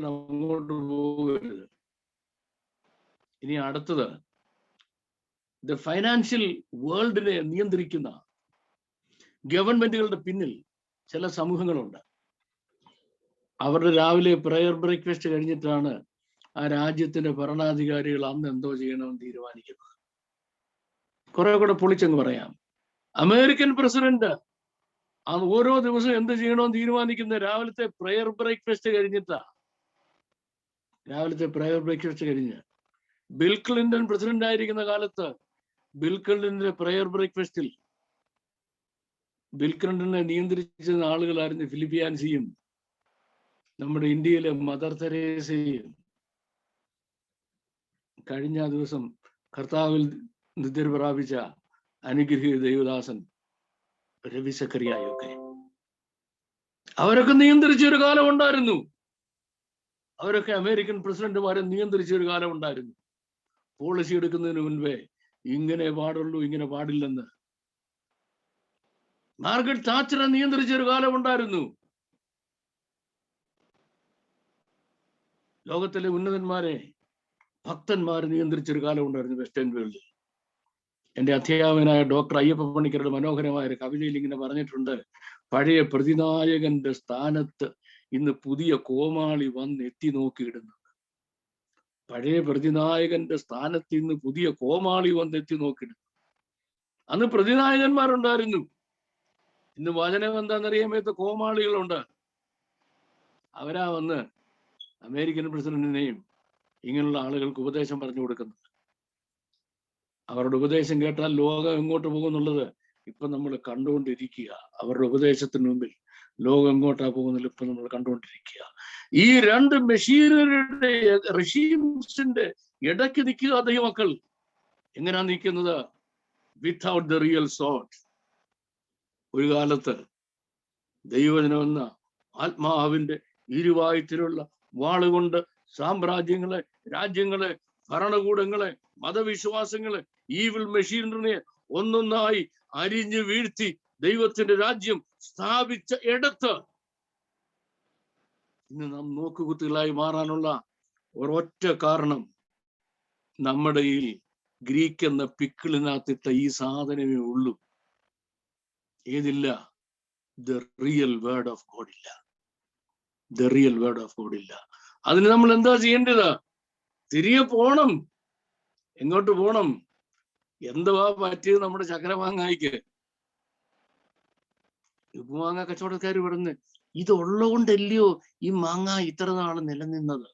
അങ്ങോട്ട് പോകരുത്. ഇനി അടുത്തത്, ഫൈനാൻഷ്യൽ വേൾഡിനെ നിയന്ത്രിക്കുന്ന ഗവൺമെന്റുകളുടെ പിന്നിൽ ചില സമൂഹങ്ങളുണ്ട്. അവരുടെ രാവിലെ പ്രയർ ബ്രേക്ക്ഫാസ്റ്റ് കഴിഞ്ഞിട്ടാണ് ആ രാജ്യത്തിന്റെ ഭരണാധികാരികൾ അന്ന് എന്തോ ചെയ്യണമെന്ന് തീരുമാനിക്കുന്നത്. കുറെ കൂടെ പൊളിച്ചെന്ന് പറയാം, അമേരിക്കൻ പ്രസിഡന്റ് ഓരോ ദിവസവും എന്ത് ചെയ്യണമെന്ന് തീരുമാനിക്കുന്ന രാവിലത്തെ പ്രയർ ബ്രേക്ക്ഫാസ്റ്റ് കഴിഞ്ഞിട്ടാ. രാവിലത്തെ പ്രയർ ബ്രേക്ക്ഫാസ്റ്റ് കഴിഞ്ഞ് ബിൽ ക്ലിന്റൺ പ്രസിഡന്റ് ആയിരിക്കുന്ന കാലത്ത് ബിൽ ക്ലിന്റന്റെ പ്രയർ ബ്രേക്ക്ഫാസ്റ്റിൽ ബിൽ ക്ലിന്റനെ നിയന്ത്രിച്ചിരുന്ന ആളുകളായിരുന്നു ഫിലിപ്പിയാൻസിയും നമ്മുടെ ഇന്ത്യയിലെ മദർ തെരേസയും. കഴിഞ്ഞ ദിവസം കർത്താവിൽ നിദ്ര പ്രാപിച്ച അനുഗ്രഹീത ദൈവദാസൻ രവി സക്കറിയായൊക്കെ അവരൊക്കെ നിയന്ത്രിച്ചൊരു കാലം ഉണ്ടായിരുന്നു. അവരൊക്കെ അമേരിക്കൻ പ്രസിഡന്റുമാരെ നിയന്ത്രിച്ചൊരു കാലം ഉണ്ടായിരുന്നു. പോളിസി എടുക്കുന്നതിന് മുൻപേ ഇങ്ങനെ പാടുള്ളൂ, ഇങ്ങനെ പാടില്ലെന്ന്. മാർഗരറ്റ് താച്ചറെ നിയന്ത്രിച്ചൊരു കാലം ഉണ്ടായിരുന്നു. ലോകത്തിലെ ഉന്നതന്മാരെ ഭക്തന്മാരെ നിയന്ത്രിച്ചൊരു കാലം ഉണ്ടായിരുന്നു വെസ്റ്റേൺ വേൾഡിൽ. എൻ്റെ അധ്യാപകനായ ഡോക്ടർ അയ്യപ്പ പണിക്കരുടെ മനോഹരമായ ഒരു കവിതയിൽ ഇങ്ങനെ പറഞ്ഞിട്ടുണ്ട്, പഴയ പ്രതിനായകന്റെ സ്ഥാനത്ത് ഇന്ന് പുതിയ കോമാളി വന്ന് എത്തി നോക്കിയിടുന്നു. പഴയ പ്രതിനായകന്റെ സ്ഥാനത്ത് ഇന്ന് പുതിയ കോമാളി വന്ന് എത്തി നോക്കിയിടുന്നു. അന്ന് പ്രതിനായകന്മാരുണ്ടായിരുന്നു. ഇന്ന് വചനം എന്താണെന്നറിയാമേത്ത കോമാളികളുണ്ട്. അവരാ വന്ന് അമേരിക്കൻ പ്രസിഡന്റിനെയും ഇങ്ങനെയുള്ള ആളുകൾക്ക് ഉപദേശം പറഞ്ഞു കൊടുക്കുന്നത്. അവരുടെ ഉപദേശം കേട്ടാൽ ലോകം എങ്ങോട്ട് പോകുന്നുള്ളത് ഇപ്പൊ നമ്മൾ കണ്ടുകൊണ്ടിരിക്കുക. അവരുടെ ഉപദേശത്തിന് മുമ്പിൽ ലോകം എങ്ങോട്ടാ പോകുന്നില്ല ഇപ്പൊ നമ്മൾ കണ്ടുകൊണ്ടിരിക്കുക. ഈ രണ്ട് മെഷീനറിയുടെ റെഷീംസിന്റെ ഇടയ്ക്ക് നിൽക്കുക ദൈവമക്കൾ. എങ്ങനെയാ നിൽക്കുന്നത്? Without the real sort. ഒരു കാലത്ത് ദൈവജനമെന്ന ആത്മാവിന്റെ ഇരുവായത്തിലുള്ള വാളുകൊണ്ട് സാമ്രാജ്യങ്ങളെ, രാജ്യങ്ങളെ, ഭരണകൂടങ്ങളെ, മതവിശ്വാസങ്ങളെ, ഈവിൽ മെഷീനറിനെ ഒന്നൊന്നായി അരിഞ്ഞു വീഴ്ത്തി ദൈവത്തിന്റെ രാജ്യം സ്ഥാപിച്ച ഇടത്ത് ഇന്ന് നാം നോക്കുകുത്തികളായി മാറാനുള്ള ഒരൊറ്റ കാരണം നമ്മുടെ ഈ ഗ്രീക്ക് എന്ന പിക്കിളിനകത്തിട്ട ഈ സാധനമേ ഉള്ളൂ. ഏതില്ല? The real word of God ഇല്ല. The real word of God ഇല്ല. അതിന് നമ്മൾ എന്താ ചെയ്യേണ്ടത്? തിരികെ പോണം. എങ്ങോട്ട് പോണം? എന്തുവാ പറ്റിയത് നമ്മുടെ ചക്രമാങ്ങായിക്ക്? ഉപ്പുമാങ്ങ കച്ചവടക്കാർ പറയുന്നത് ഇതുള്ളതുകൊണ്ടല്ലയോ ഈ മാങ്ങ ഇത്ര നാൾ നിലനിന്നത്.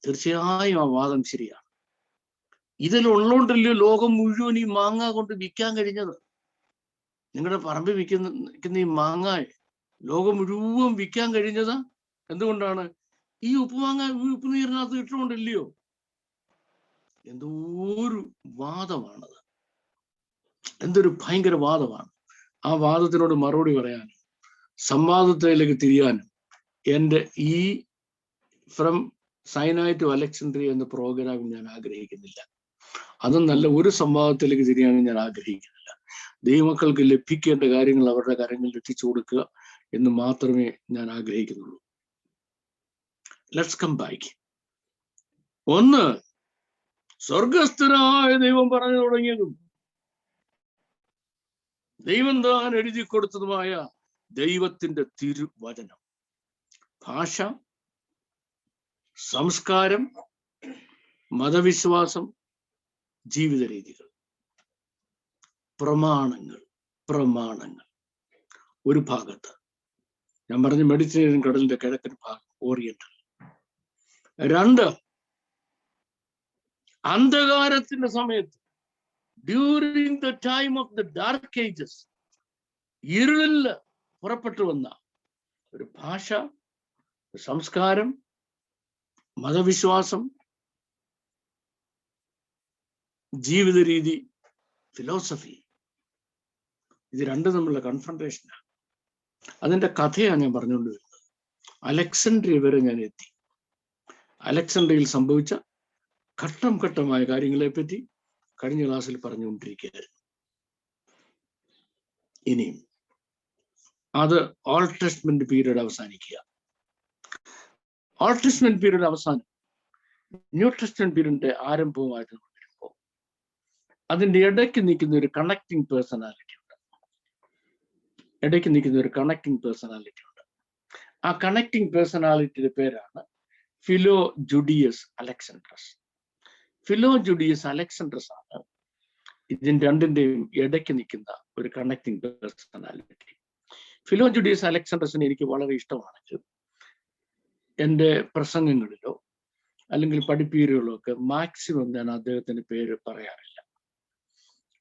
തീർച്ചയായും ആ വാദം ശരിയാണ്. ഇതിലുള്ളതുകൊണ്ടല്ലയോ ലോകം മുഴുവൻ ഈ മാങ്ങ കൊണ്ട് വിൽക്കാൻ കഴിഞ്ഞത്. നിങ്ങളുടെ പറമ്പിൽ വിൽക്കുന്ന ഈ മാങ്ങ ലോകം മുഴുവൻ വിൽക്കാൻ കഴിഞ്ഞത് എന്തുകൊണ്ടാണ്? ഈ ഉപ്പുമാങ്ങ ഉപ്പുനീരിനകത്ത് ഇട്ടുകൊണ്ടില്ലയോ? എന്തോ ഒരു വാദമാണത്. എന്തൊരു ഭയങ്കര വാദമാണ്. ആ വാദത്തിനോട് മറുപടി പറയാനും സംവാദത്തിലേക്ക് തിരിയാനും എൻ്റെ ഈ ഫ്രം സൈനായി ടു അലക്സാൻഡ്രിയ എന്ന പ്രോഗ്രാം ഞാൻ ആഗ്രഹിക്കുന്നില്ല. അതും നല്ല ഒരു സംവാദത്തിലേക്ക് തിരിയാനും ഞാൻ ആഗ്രഹിക്കുന്നില്ല. ദൈവമക്കൾക്ക് ലഭിക്കേണ്ട കാര്യങ്ങൾ അവരുടെ കാര്യങ്ങളിൽ എത്തിച്ചു കൊടുക്കുക എന്ന് മാത്രമേ ഞാൻ ആഗ്രഹിക്കുന്നുള്ളൂ. Let's come back. ഒന്ന്, സ്വർഗസ്ഥനായ ദൈവം പറഞ്ഞു തുടങ്ങിയതും ദൈവം താൻ എഴുതി കൊടുത്തതുമായ ദൈവത്തിന്റെ തിരുവചനം, ഭാഷ, സംസ്കാരം, മതവിശ്വാസം, ജീവിത രീതികൾ, പ്രമാണങ്ങൾ ഒരു ഭാഗത്ത്. ഞാൻ പറഞ്ഞ മെഡിറ്ററേനിയൻ കടലിന്റെ കിഴക്കൻ ഭാഗം, ഓറിയന്റൽ. രണ്ട്, അന്ധകാരത്തിന്റെ സമയത്ത്, during the time of the dark ages, ഇരുളിൽ പുറപ്പെട്ടു വന്ന ഒരു ഭാഷ, സംസ്കാരം, മതവിശ്വാസം, ജീവിത രീതി, ഫിലോസഫി. ഇത് രണ്ടും തമ്മിലുള്ള കൺഫ്രണ്ടേഷനാണ്. അതിന്റെ കഥയാണ് ഞാൻ പറഞ്ഞുകൊണ്ട് വരുന്നത്. അലക്സാൻഡ്രിയ വരെ ഞാൻ എത്തി. അലക്സാൻഡ്രിയയിൽ സംഭവിച്ച ഘട്ടം ഘട്ടമായ കാര്യങ്ങളെ പറ്റി കഴിഞ്ഞ ക്ലാസ്സിൽ പറഞ്ഞുകൊണ്ടിരിക്കുകയായിരുന്നു. ഇനിയും അത് ഓൾഡ് ടെസ്റ്റ്മെന്റ് പീരീഡ് അവസാനിക്കുക. ഓൾഡ് ടെസ്റ്റ്മെന്റ് പീരീഡ് അവസാനം ന്യൂ ടെസ്റ്റ്മെന്റ് പീരീഡിന്റെ ആരംഭവുമായിട്ട് വരുമ്പോൾ അതിൻ്റെ ഇടയ്ക്ക് നിൽക്കുന്ന ഒരു കണക്റ്റിംഗ് പേഴ്സണാലിറ്റി ഉണ്ട്. ഇടയ്ക്ക് നിൽക്കുന്ന ഒരു കണക്റ്റിംഗ് പേഴ്സണാലിറ്റി ഉണ്ട്. ആ കണക്റ്റിംഗ് പേഴ്സണാലിറ്റിയുടെ പേരാണ് ഫിലോ ജുഡിയസ് അലക്സാൻഡ്രസ്. ഫിലോ ജുഡിയസ് അലക്സാൻഡ്രസ് ആണ് ഇതിന് രണ്ടിന്റെയും ഇടയ്ക്ക് നിൽക്കുന്ന ഒരു കണക്റ്റിംഗ് പേഴ്സണാലിറ്റി. ഫിലോ ജുഡിയസ് അലക്സാൻഡ്രസിനെ എനിക്ക് വളരെ ഇഷ്ടമാണെങ്കിൽ എൻ്റെ പ്രസംഗങ്ങളിലോ അല്ലെങ്കിൽ പഠിപ്പീരുകളിലോ ഒക്കെ മാക്സിമം ഞാൻ അദ്ദേഹത്തിന്റെ പേര് പറയാറില്ല.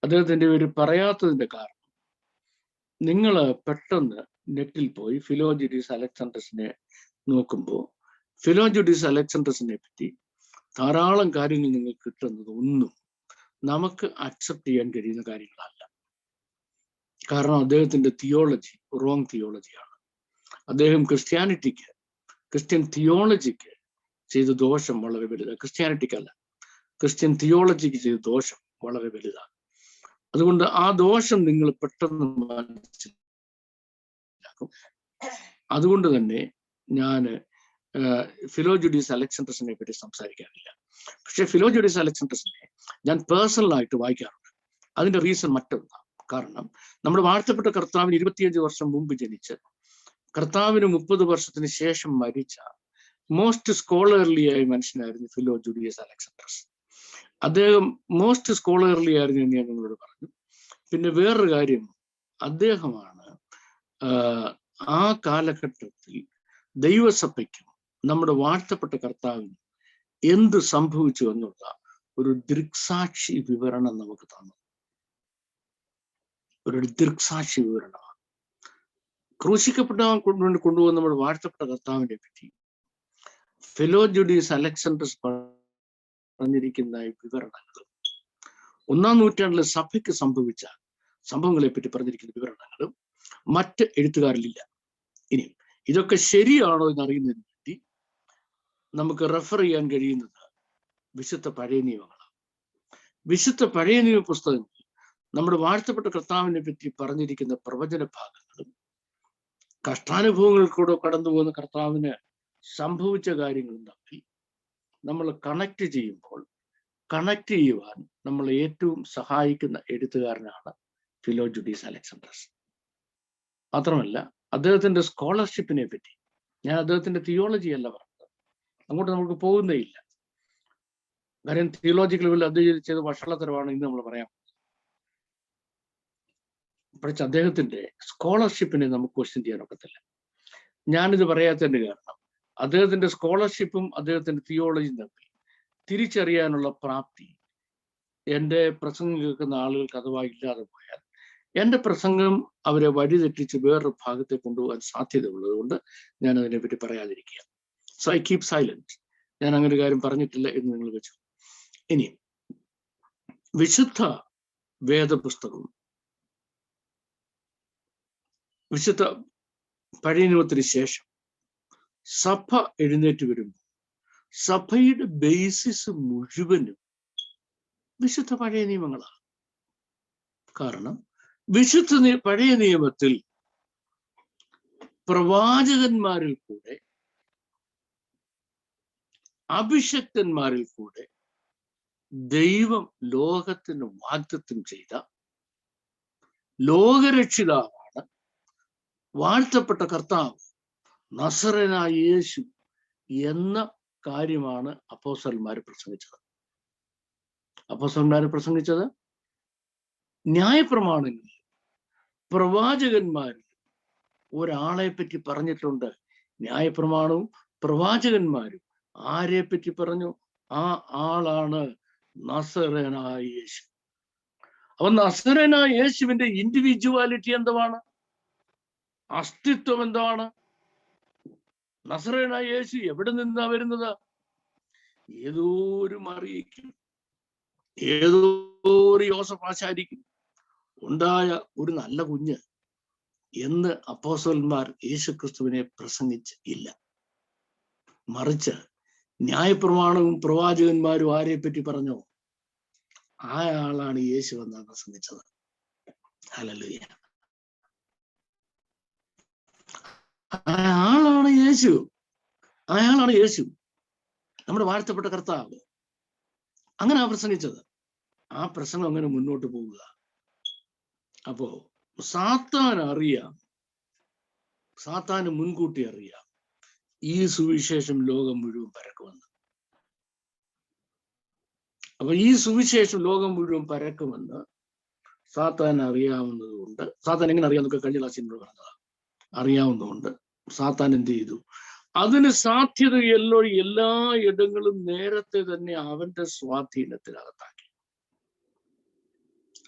അദ്ദേഹത്തിന്റെ പേര് പറയാത്തതിന്റെ കാരണം, നിങ്ങൾ പെട്ടെന്ന് നെറ്റിൽ പോയി ഫിലോ ജുഡിയസ് അലക്സാൻഡ്രസിനെ നോക്കുമ്പോൾ ഫിലോ ജുഡിയസ് അലക്സാൻഡ്രസിനെ പറ്റി ധാരാളം കാര്യങ്ങൾ നിങ്ങൾക്ക് കിട്ടുന്നത് ഒന്നും നമുക്ക് അക്സെപ്റ്റ് ചെയ്യാൻ കഴിയുന്ന കാര്യങ്ങളല്ല. കാരണം അദ്ദേഹത്തിന്റെ തിയോളജി റോങ് തിയോളജിയാണ്. അദ്ദേഹം ക്രിസ്ത്യൻ തിയോളജിക്ക് ചെയ്ത ദോഷം വളരെ വലുതാണ്. ക്രിസ്ത്യാനിറ്റിക്കല്ല, ക്രിസ്ത്യൻ തിയോളജിക്ക് ചെയ്ത ദോഷം വളരെ വലുതാണ്. അതുകൊണ്ട് ആ ദോഷം നിങ്ങൾ പെട്ടെന്ന് മനസ്സിലാക്കും. അതുകൊണ്ട് തന്നെ ഞാൻ ഫിലോ ജുഡിയസ് അലക്സാൻഡ്രസിനെ പറ്റി സംസാരിക്കാറില്ല. പക്ഷെ ഫിലോ ജുഡിയസ് അലക്സാൻഡ്രസിനെ ഞാൻ പേഴ്സണലായിട്ട് വായിക്കാറുണ്ട്. അതിന്റെ റീസൺ മറ്റൊന്നാണ്. കാരണം നമ്മുടെ വാഴ്ത്തപ്പെട്ട കർത്താവിന് 25 വർഷം മുമ്പ് ജനിച്ച് കർത്താവിന് 30 വർഷത്തിന് ശേഷം മരിച്ച മോസ്റ്റ് സ്കോളർലി ആയ മനുഷ്യനായിരുന്നു ഫിലോ ജുഡിയസ് അലക്സാൻഡ്രസ്. അദ്ദേഹം മോസ്റ്റ് സ്കോളർലി ആയിരുന്നു എന്ന് ഞാൻ നിങ്ങളോട് പറഞ്ഞു. പിന്നെ വേറൊരു കാര്യം, അദ്ദേഹമാണ് ആ കാലഘട്ടത്തിൽ ദൈവസഭയ്ക്കും നമ്മുടെ വാഴ്ത്തപ്പെട്ട കർത്താവിനും എന്ത് സംഭവിച്ചു എന്നുള്ള ഒരു ദൃക്സാക്ഷി വിവരണം നമുക്ക് തന്നു. ഒരു ദൃക്സാക്ഷി വിവരണമാണ്. ക്രൂശിക്കപ്പെട്ട കൊണ്ടുപോകുന്ന നമ്മുടെ വാഴ്ത്തപ്പെട്ട കർത്താവിനെ പറ്റി ഫിലോ ജുഡിയസ് അലക്സാൻഡ്രസ് പറഞ്ഞിരിക്കുന്ന വിവരണങ്ങളും 1-ാം നൂറ്റാണ്ടിലെ സഭയ്ക്ക് സംഭവിച്ച സംഭവങ്ങളെ പറ്റി പറഞ്ഞിരിക്കുന്ന വിവരണങ്ങളും മറ്റ് എഴുത്തുകാരിലില്ല. ഇനി ഇതൊക്കെ ശരിയാണോ എന്നറിയുന്നതിന് വേണ്ടി നമുക്ക് റെഫർ ചെയ്യാൻ കഴിയുന്നത് വിശുദ്ധ പഴയ നിയമങ്ങളാണ്. വിശുദ്ധ പഴയ നിയമ പുസ്തകങ്ങൾ നമ്മുടെ വാഴ്ത്തപ്പെട്ട കർത്താവിനെ പറ്റി പറഞ്ഞിരിക്കുന്ന പ്രവചന ഭാഗങ്ങളും കഷ്ടാനുഭവങ്ങളിൽ കൂടെ കടന്നു പോകുന്ന കർത്താവിന് സംഭവിച്ച കാര്യങ്ങളും തമ്മിൽ നമ്മൾ കണക്ട് ചെയ്യുവാൻ നമ്മളെ ഏറ്റവും സഹായിക്കുന്ന എഴുത്തുകാരനാണ് ഫിലോ ജുഡിയസ് അലക്സാൻഡ്രസ്. മാത്രമല്ല അദ്ദേഹത്തിന്റെ സ്കോളർഷിപ്പിനെ പറ്റി, ഞാൻ അദ്ദേഹത്തിന്റെ തിയോളജി അല്ല പറഞ്ഞത്, അങ്ങോട്ട് നമുക്ക് പോകുന്നേ ഇല്ല. കാര്യം തിയോളജിക്കൽ ലെവലിൽ അദ്ദേഹം ചെയ്ത് വഷളത്തരമാണ് ഇന്ന് നമ്മൾ പറയാം. പക്ഷെ അദ്ദേഹത്തിന്റെ സ്കോളർഷിപ്പിനെ നമുക്ക് ക്വസ്റ്റ്യൻ ചെയ്യാൻ ഒക്കത്തില്ല. ഞാനിത് പറയാത്തതിന്റെ കാരണം അദ്ദേഹത്തിന്റെ സ്കോളർഷിപ്പും അദ്ദേഹത്തിന്റെ തിയോളജിയും തമ്മിൽ തിരിച്ചറിയാനുള്ള പ്രാപ്തി എൻ്റെ പ്രസംഗം കേൾക്കുന്ന ആളുകൾക്ക് അഥവാ ഇല്ലാതെ പോയാൽ എൻ്റെ പ്രസംഗം അവരെ വഴിതെറ്റിച്ച് വേറൊരു ഭാഗത്തെ കൊണ്ടുപോകാൻ സാധ്യത ഉള്ളത് കൊണ്ട് ഞാൻ അതിനെപ്പറ്റി പറയാതിരിക്കുക. So I keep silent. ഞാൻ അങ്ങനെ ഒരു കാര്യം പറഞ്ഞിട്ടില്ല എന്ന് നിങ്ങൾ വെച്ചു. ഇനി വിശുദ്ധ വേദപുസ്തകവും വിശുദ്ധ പഴയ നിയമത്തിന് ശേഷം സഭ എഴുന്നേറ്റ് വരുമ്പോൾ സഭയുടെ ബേസിസ് മുഴുവനും വിശുദ്ധ പഴയ നിയമങ്ങളാണ്. കാരണം വിശുദ്ധ പഴയ നിയമത്തിൽ പ്രവാചകന്മാരിൽ കൂടെ അഭിഷക്തന്മാരിൽ കൂടെ ദൈവം ലോകത്തിന് വാഗ്ദത്തം ചെയ്ത ലോകരക്ഷിതാവാണ് വാഴ്ത്തപ്പെട്ട കർത്താവ് നസറേനായ യേശു എന്ന കാര്യമാണ് അപ്പോസ്തലന്മാർ പ്രസംഗിച്ചത്. അപ്പോസ്തലന്മാർ പ്രസംഗിച്ചത് ന്യായപ്രമാണങ്ങളിൽ പ്രവാചകന്മാരിൽ ഒരാളെ പറ്റി പറഞ്ഞിട്ടുണ്ട്. ന്യായപ്രമാണവും പ്രവാചകന്മാരും ആരെ പറ്റി പറഞ്ഞു? ആ ആളാണ് നസറേനായ യേശു. അപ്പൊ നസറേനായ യേശുവിന്റെ ഇൻഡിവിജ്വാലിറ്റി എന്താണ്? അസ്തിത്വം എന്താണ്? നസറേനായ യേശു എവിടെ നിന്നാ വരുന്നത്? ഏതോ ഒരു മറിയയ്ക്കും ഏതോ ഒരു യോസഫ് ആശാരിക്കും ഉണ്ടായ ഒരു നല്ല കുഞ്ഞ് എന്ന് അപ്പോസ്തലന്മാർ യേശുക്രിസ്തുവിനെ പ്രസംഗിച്ച് ഇല്ല. മറിച്ച് ന്യായപ്രമാണവും പ്രവാചകന്മാരും ആരെ പറ്റി പറഞ്ഞോ? ആ ആളാണ് യേശു എന്നാണ് പ്രസംഗിച്ചത്. ഹല്ലേലൂയ. അയാളാണ് യേശു. അയാളാണ് യേശു, നമ്മുടെ വാഴ്ത്തപ്പെട്ട കർത്താവ്. അങ്ങനെ പ്രസംഗിച്ചത്. ആ പ്രശ്നം അങ്ങനെ മുന്നോട്ട് പോവുക. അപ്പോ സാത്താൻ അറിയാം, സാത്താന് മുൻകൂട്ടി അറിയാം ഈ സുവിശേഷം ലോകം മുഴുവൻ പരക്കുമെന്ന്. അപ്പൊ ഈ സുവിശേഷം ലോകം മുഴുവൻ പരക്കുമെന്ന് സാത്താൻ അറിയാവുന്നതുകൊണ്ട്, സാത്താൻ എങ്ങനെ അറിയാമെന്നൊക്കെ കഴിഞ്ഞ ക്ലാസ്സിൽ പറഞ്ഞതാണ്, അറിയാവുന്നതുകൊണ്ട് സാത്താൻ എന്ത് ചെയ്തു? അതിന് സാധ്യതയല്ലോ എല്ലാ ഇടങ്ങളും നേരത്തെ തന്നെ അവന്റെ സ്വാധീനത്തിനകത്താക്കി.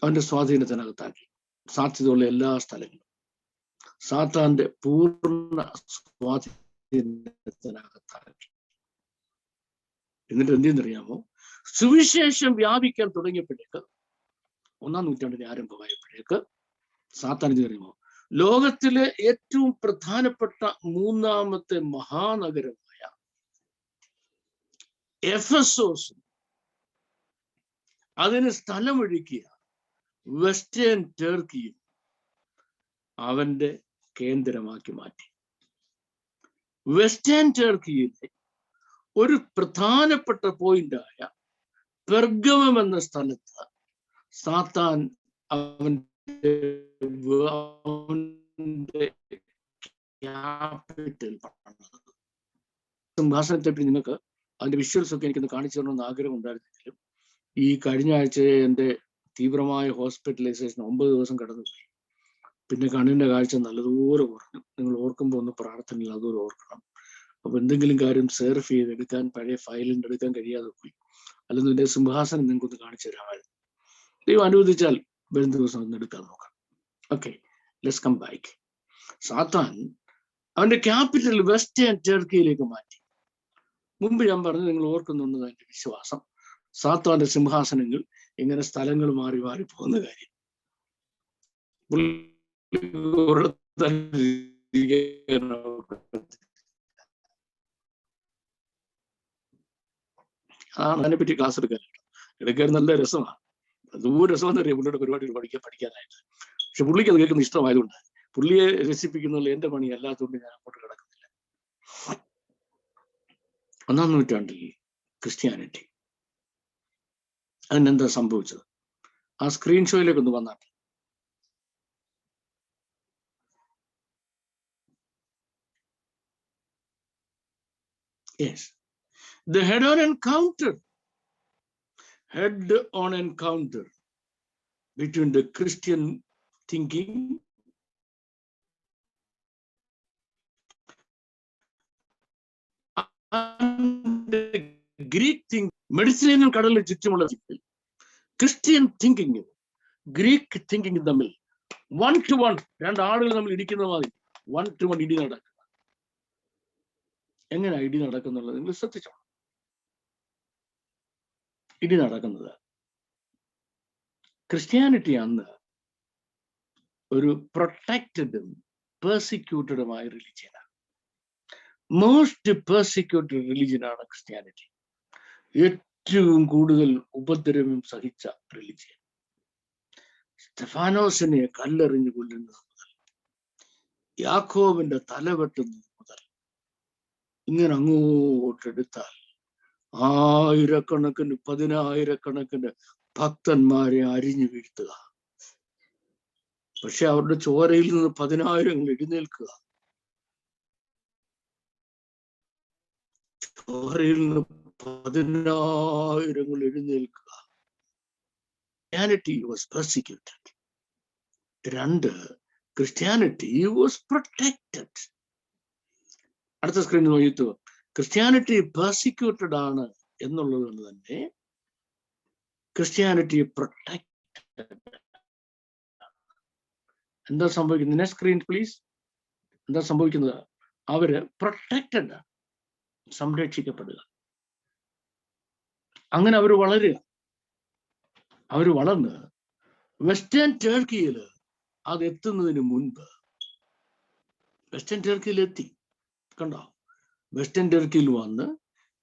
അവന്റെ സ്വാധീനത്തിനകത്താക്കി സാധ്യതയുള്ള എല്ലാ സ്ഥലങ്ങളും സാത്താന്റെ പൂർണ്ണ സ്വാധീനത്തിനകത്താക്കി. എന്നിട്ട് എന്തെന്നറിയാമോ? സുവിശേഷം വ്യാപിക്കാൻ തുടങ്ങിയപ്പോഴേക്ക്, 1-ാം നൂറ്റാണ്ടിന്റെ ആരംഭമായപ്പോഴേക്ക് സാത്താൻ എന്ത് അറിയുമോ? ലോകത്തിലെ ഏറ്റവും പ്രധാനപ്പെട്ട 3ാമത്തെ മഹാനഗരമായ എഫെസോസും അതിന് സ്ഥലമൊരുക്കിയ വെസ്റ്റേൺ ടർക്കിയും അവന്റെ കേന്ദ്രമാക്കി മാറ്റി. വെസ്റ്റേൺ ടർക്കിയിലെ ഒരു പ്രധാനപ്പെട്ട പോയിന്റായ പെർഗമം എന്ന സ്ഥലത്ത് സാത്താൻ അവന്റെ ക്യാപിറ്റൽ പണിത്. സിംഹാസനത്തെപ്പറ്റി നിങ്ങൾക്ക് അതിന്റെ വിഷ്വൽസ് ഒക്കെ എനിക്കൊന്ന് കാണിച്ചു തരണമെന്ന് ആഗ്രഹം ഉണ്ടായിരുന്നെങ്കിലും ഈ കഴിഞ്ഞ ആഴ്ച എൻ്റെ തീവ്രമായ ഹോസ്പിറ്റലൈസേഷൻ 9 ദിവസം കടന്നുപോയി. പിന്നെ കണ്ണിന്റെ കാഴ്ച നല്ലതുപോലെ കുറഞ്ഞു. നിങ്ങൾ ഓർക്കുമ്പോൾ ഒന്ന് പ്രാർത്ഥനയിൽ അതുപോലെ ഓർക്കണം. അപ്പൊ എന്തെങ്കിലും കാര്യം സേർഫ് ചെയ്തെടുക്കാൻ പഴയ ഫയലിൻ്റെ എടുക്കാൻ കഴിയാതെ പോയി. അല്ലെങ്കിൽ എൻ്റെ സിംഹാസനം നിങ്ങൾക്കൊന്ന് കാണിച്ചു തരാമായിരുന്നു. ദൈവം അനുവദിച്ചാൽ വരും ദിവസം ഒന്ന് എടുക്കാൻ നോക്കാം. Okay, let's come back. സാത്താൻ അവന്റെ ക്യാപിറ്റൽ വെസ്റ്റേൺ ടർക്കിയിലേക്ക് മാറ്റി. മുമ്പ് ഞാൻ പറഞ്ഞു, നിങ്ങൾ ഓർക്കുന്നുണ്ടെന്ന് എൻ്റെ വിശ്വാസം, സാത്താന്റെ സിംഹാസനങ്ങൾ ഇങ്ങനെ സ്ഥലങ്ങൾ മാറി മാറി പോകുന്ന കാര്യം. അതിനെപ്പറ്റി ക്ലാസ് എടുക്കാൻ നല്ല രസമാണ്. അതുപോലെ രസമെന്ന് അറിയാം പുള്ളിയുടെ പരിപാടികൾ പഠിക്കാനായിട്ട്. പക്ഷെ പുള്ളിക്ക് അത് കേൾക്കുന്ന ഇഷ്ടമായതുകൊണ്ട്, പുള്ളിയെ രസിപ്പിക്കുന്നുള്ള എൻ്റെ പണി അല്ലാത്തതുകൊണ്ട് ഞാൻ അങ്ങോട്ട് കിടക്കുന്നില്ല. 1-ാം നൂറ്റാണ്ടിൽ ക്രിസ്ത്യാനിറ്റി അതിനെന്താ സംഭവിച്ചത്? ആ സ്ക്രീൻ ഷോയിലേക്ക് ഒന്ന് വന്നാട്ടെ. Yes, the head-on encounter between the Christian thinking and the Greek thinking. മെഡിസിനേനിയൻ കടലിന് ചുറ്റുമുള്ള ക്രിസ്ത്യൻ തിങ്കിങ്ങും ഗ്രീക്ക് തിങ്കിങ്ങും തമ്മിൽ 1-to-1 രണ്ടാളുകൾ തമ്മിൽ ഇടിക്കുന്ന മാതിരി 1-to-1 ഇടി നടക്കുക. എങ്ങനെ ഇടി നടക്കുന്നുള്ളത് നിങ്ങൾ ശ്രദ്ധിച്ചോ? ഇടി നടക്കുന്നത് ക്രിസ്ത്യാനിറ്റി അന്ന് ഒരു പ്രൊട്ടക്റ്റഡും പെർസിക്യൂട്ടഡുമായ റിലിജിയനാണ്. മോസ്റ്റ് പെർസിക്യൂട്ടഡ് റിലിജിയനാണ് ക്രിസ്ത്യാനിറ്റി. ഏറ്റവും കൂടുതൽ ഉപദ്രവം സഹിച്ച റിലിജിയൻ. സ്തെഫാനോസിനെ കല്ലെറിഞ്ഞു കൊല്ലുന്നത് മുതൽ, യാക്കോബിന്റെ തല വെട്ടുന്നത് മുതൽ, ഇങ്ങനെ അങ്ങോട്ടെടുത്താൽ ആയിരക്കണക്കിന് 10,000-കണക്കിന് ഭക്തന്മാരെ അരിഞ്ഞു വീഴ്ത്തുക. പക്ഷെ അവരുടെ ചോരയിൽ നിന്ന് 10,000 എഴുന്നേൽക്കുക. ചോരയിൽ നിന്ന് 10,000 എഴുന്നേൽക്കുക. Christianity was persecuted. 2, Christianity was protected. അടുത്ത സ്ക്രീനിൽ നോക്കിയിട്ട് ക്രിസ്ത്യാനിറ്റി പെർസിക്യൂട്ടഡ് ആണ് എന്നുള്ളത് കൊണ്ട് തന്നെ ക്രിസ്ത്യാനിറ്റി പ്രൊട്ടക്റ്റഡ്. എന്താ സംഭവിക്കുന്നത്? Next screen please. എന്താ സംഭവിക്കുന്നത്? അവര് പ്രൊട്ടക്റ്റഡ്, സംരക്ഷിക്കപ്പെടുക. അങ്ങനെ അവർ വളരുക. അവർ വളർന്ന് വെസ്റ്റേൺ ടർക്കിയിൽ അത് എത്തുന്നതിന് മുൻപ് വെസ്റ്റേൺ ടർക്കിയിൽ എത്തി. കണ്ടോ? വെസ്റ്റേൺ ടർക്കിയിൽ വന്ന്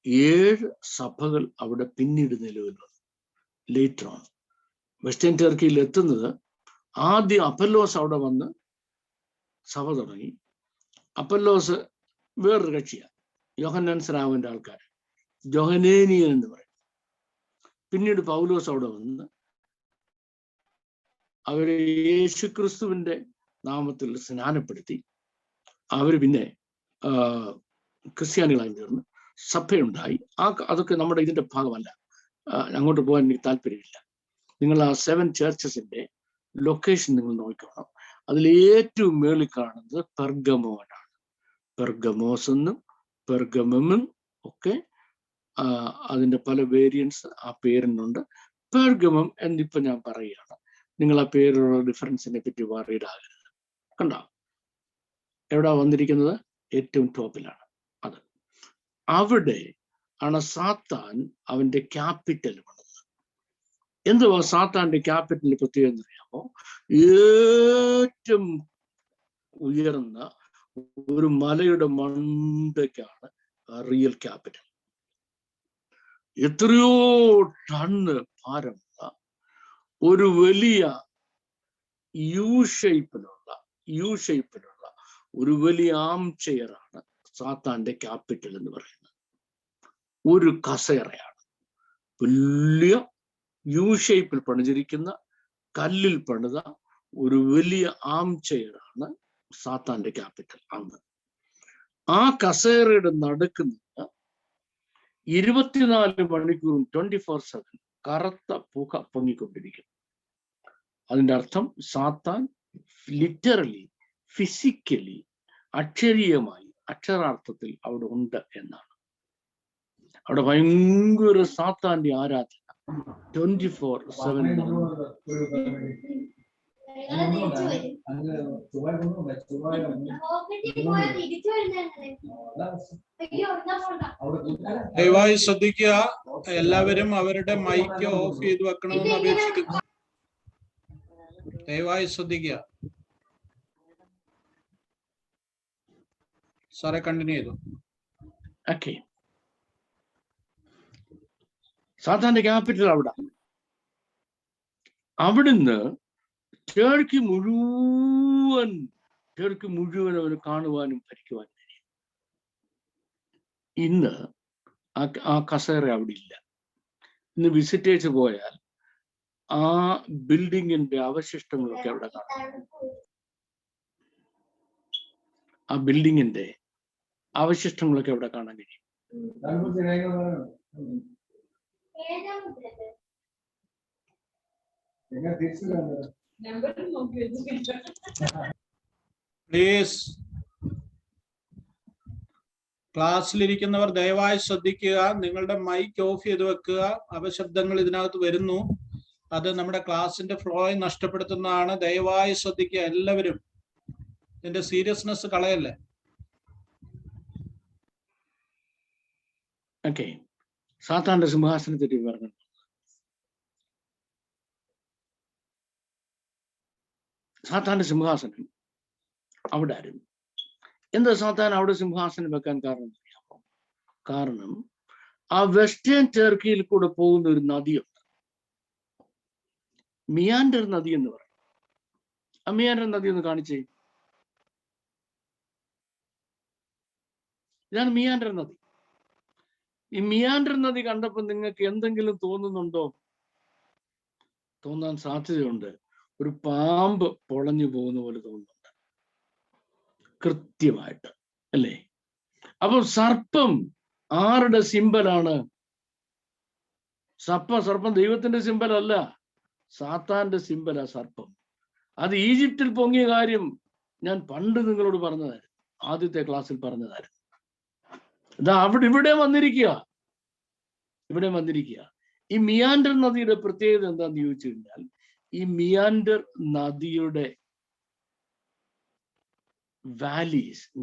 7 സഭകൾ അവിടെ പിന്നീട് നിലവിൽ വന്നു. ലേറ്റർ ഓൺ വെസ്റ്റേൺ ടർക്കിയിൽ എത്തുന്നത് ആദ്യം അപ്പല്ലോസ് അവിടെ വന്ന് സഭ തുടങ്ങി. അപ്പല്ലോസ് വേറൊരു കക്ഷിയാണ്, യോഹന്നാൻ സ്നാപകന്റെ ആൾക്കാർ, ജോഹനേനിയൻ എന്ന് പറയും. പിന്നീട് പൗലോസ് അവിടെ വന്ന് അവരെ യേശുക്രിസ്തുവിന്റെ നാമത്തിൽ സ്നാനപ്പെടുത്തി അവർ പിന്നെ ക്രിസ്ത്യാനികളായി തീർന്ന് സഭയുണ്ടായി. അതൊക്കെ നമ്മുടെ ഇതിന്റെ ഭാഗമല്ല, അങ്ങോട്ട് പോകാൻ എനിക്ക് താല്പര്യമില്ല. നിങ്ങൾ ആ 7 ചർച്ചസിന്റെ ലൊക്കേഷൻ നിങ്ങൾ നോക്കണം. അതിൽ ഏറ്റവും മേളിൽ കാണുന്നത് പെർഗമോനാണ്. പെർഗമോസ് എന്നും പെർഗമെന്നും ഒക്കെ അതിന്റെ പല വേരിയൻസ് ആ പേരിനുണ്ട്. പെർഗമം എന്നിപ്പോ ഞാൻ പറയുകയാണ്. നിങ്ങൾ ആ പേരുള്ള ഡിഫറൻസിനെ പറ്റി വറീഡ് ആകരുത്. കണ്ടോ, എവിടാ വന്നിരിക്കുന്നത്? ഏറ്റവും ടോപ്പിലാണ്. അത് അവിടെ ആണ് സാത്താൻ അവന്റെ ക്യാപിറ്റൽ പണിത്. എന്തുവാ സാത്താന്റെ ക്യാപിറ്റലിന്റെ പ്രത്യേകത എന്നറിയാമോ? ഏറ്റവും ഉയർന്ന ഒരു മലയുടെ മണ്ടയ്ക്കാണ് റിയൽ ക്യാപിറ്റൽ. എത്രയോ ടണ്ണ് ഭാരമുള്ള ഒരു വലിയ യു ഷേപ്പിലുള്ള ഒരു വലിയ ആം ചെയറാണ് സാത്താന്റെ ക്യാപിറ്റൽ എന്ന് പറയുന്നത്. ഒരു കസേരയാണ്, വലിയ യു ഷേപ്പിൽ പണിതിരിക്കുന്ന കല്ലിൽ പണിത ഒരു വലിയ ആം ചെയറാണ് സാത്താന്റെ ക്യാപിറ്റൽ അന്ന്. ആ കസേരയുടെ നടുക്കുന്ന 24 മണിക്കൂറും 24/7 കറുത്ത പുക പൊങ്ങിക്കൊണ്ടിരിക്കും. അതിന്റെ അർത്ഥം സാത്താൻ ലിറ്ററലി, ഫിസിക്കലി, അക്ഷരീയമായി, അക്ഷരാർത്ഥത്തിൽ അവിടെ ഉണ്ട് എന്നാണ്. അവിടെ ഭയങ്കര സാത്താന്റെ ആരാധന 24/7. ദയവായി ശ്രദ്ധിക്കുക, എല്ലാവരും അവരുടെ മൈക്ക് ഓഫ് ചെയ്ത് വെക്കണമെന്ന് അപേക്ഷിക്കുന്നു. ദയവായി ശ്രദ്ധിക്കുക. സാറെ കണ്ടിന്യൂ ചെയ്തു. ഓക്കെ, സാത്താന്റെ ക്യാപിറ്റൽ അവിടെ. അവിടുന്ന് ടർക്കി മുഴുവൻ അവന് കാണുവാനും ഭരിക്കുവാനും കഴിയും. ഇന്ന് ആ കസേര അവിടെ ഇല്ല. ഇന്ന് വിസിറ്റേഴ്സ് പോയാൽ ആ ബിൽഡിങ്ങിന്റെ അവശിഷ്ടങ്ങളൊക്കെ അവിടെ കാണാം. ആ ബിൽഡിങ്ങിന്റെ അവശിഷ്ടങ്ങളൊക്കെ അവിടെ കാണാൻ കഴിയും. പ്ലീസ്, ക്ലാസ്സിലിരിക്കുന്നവർ ദയവായി ശ്രദ്ധിക്കുക. നിങ്ങളുടെ മൈക്ക് ഓഫ് ചെയ്ത് വെക്കുക. അപശബ്ദങ്ങൾ ഇതിനകത്ത് വരുന്നു. അത് നമ്മുടെ ക്ലാസിന്റെ ഫ്ലോയെ നഷ്ടപ്പെടുത്തുന്നതാണ്. ദയവായി ശ്രദ്ധിക്കുക എല്ലാവരും. ഇതിന്റെ സീരിയസ്നെസ് കളയല്ലേ. ഓക്കെ, സാത്താന്റെ സിംഹാസനത്തെ പറ്റി പറഞ്ഞു. സാത്താന്റെ സിംഹാസനം അവിടെ ആയിരുന്നു. എന്താ സാത്താൻ അവിടെ സിംഹാസനം വെക്കാൻ കാരണം അറിയാമോ? കാരണം ആ വെസ്റ്റേൺ ടർക്കിയിൽ കൂടെ പോകുന്ന ഒരു നദിയുണ്ട്, മിയാൻഡർ നദി എന്ന് പറയും. ആ മിയാൻഡർ നദി ഒന്ന് കാണിച്ചേ. ഇതാണ് മിയാൻഡർ നദി. ഈ മിയാൻഡർ നദി കണ്ടപ്പോൾ നിങ്ങൾക്ക് എന്തെങ്കിലും തോന്നുന്നുണ്ടോ? തോന്നാൻ സാധ്യതയുണ്ട്. ഒരു പാമ്പ് പൊളഞ്ഞു പോകുന്ന പോലെ തോന്നുന്നുണ്ട്, കൃത്യമായിട്ട്, അല്ലേ? അപ്പൊ സർപ്പം ആരുടെ സിമ്പലാണ്? സർപ്പം ദൈവത്തിന്റെ സിമ്പൽ അല്ല, സാത്താന്റെ സിമ്പലാ സർപ്പം. അത് ഈജിപ്തിൽ പൊങ്ങിയ കാര്യം ഞാൻ പണ്ട് നിങ്ങളോട് പറഞ്ഞതായിരുന്നു, ആദ്യത്തെ ക്ലാസ്സിൽ പറഞ്ഞതായിരുന്നു. ഇതാ ഇവിടെ വന്നിരിക്കുക. ഈ മിയാൻഡർ നദിയുടെ പ്രത്യേകത എന്താന്ന് ചോദിച്ചു കഴിഞ്ഞാൽ, ഈ മിയാൻഡർ നദിയുടെ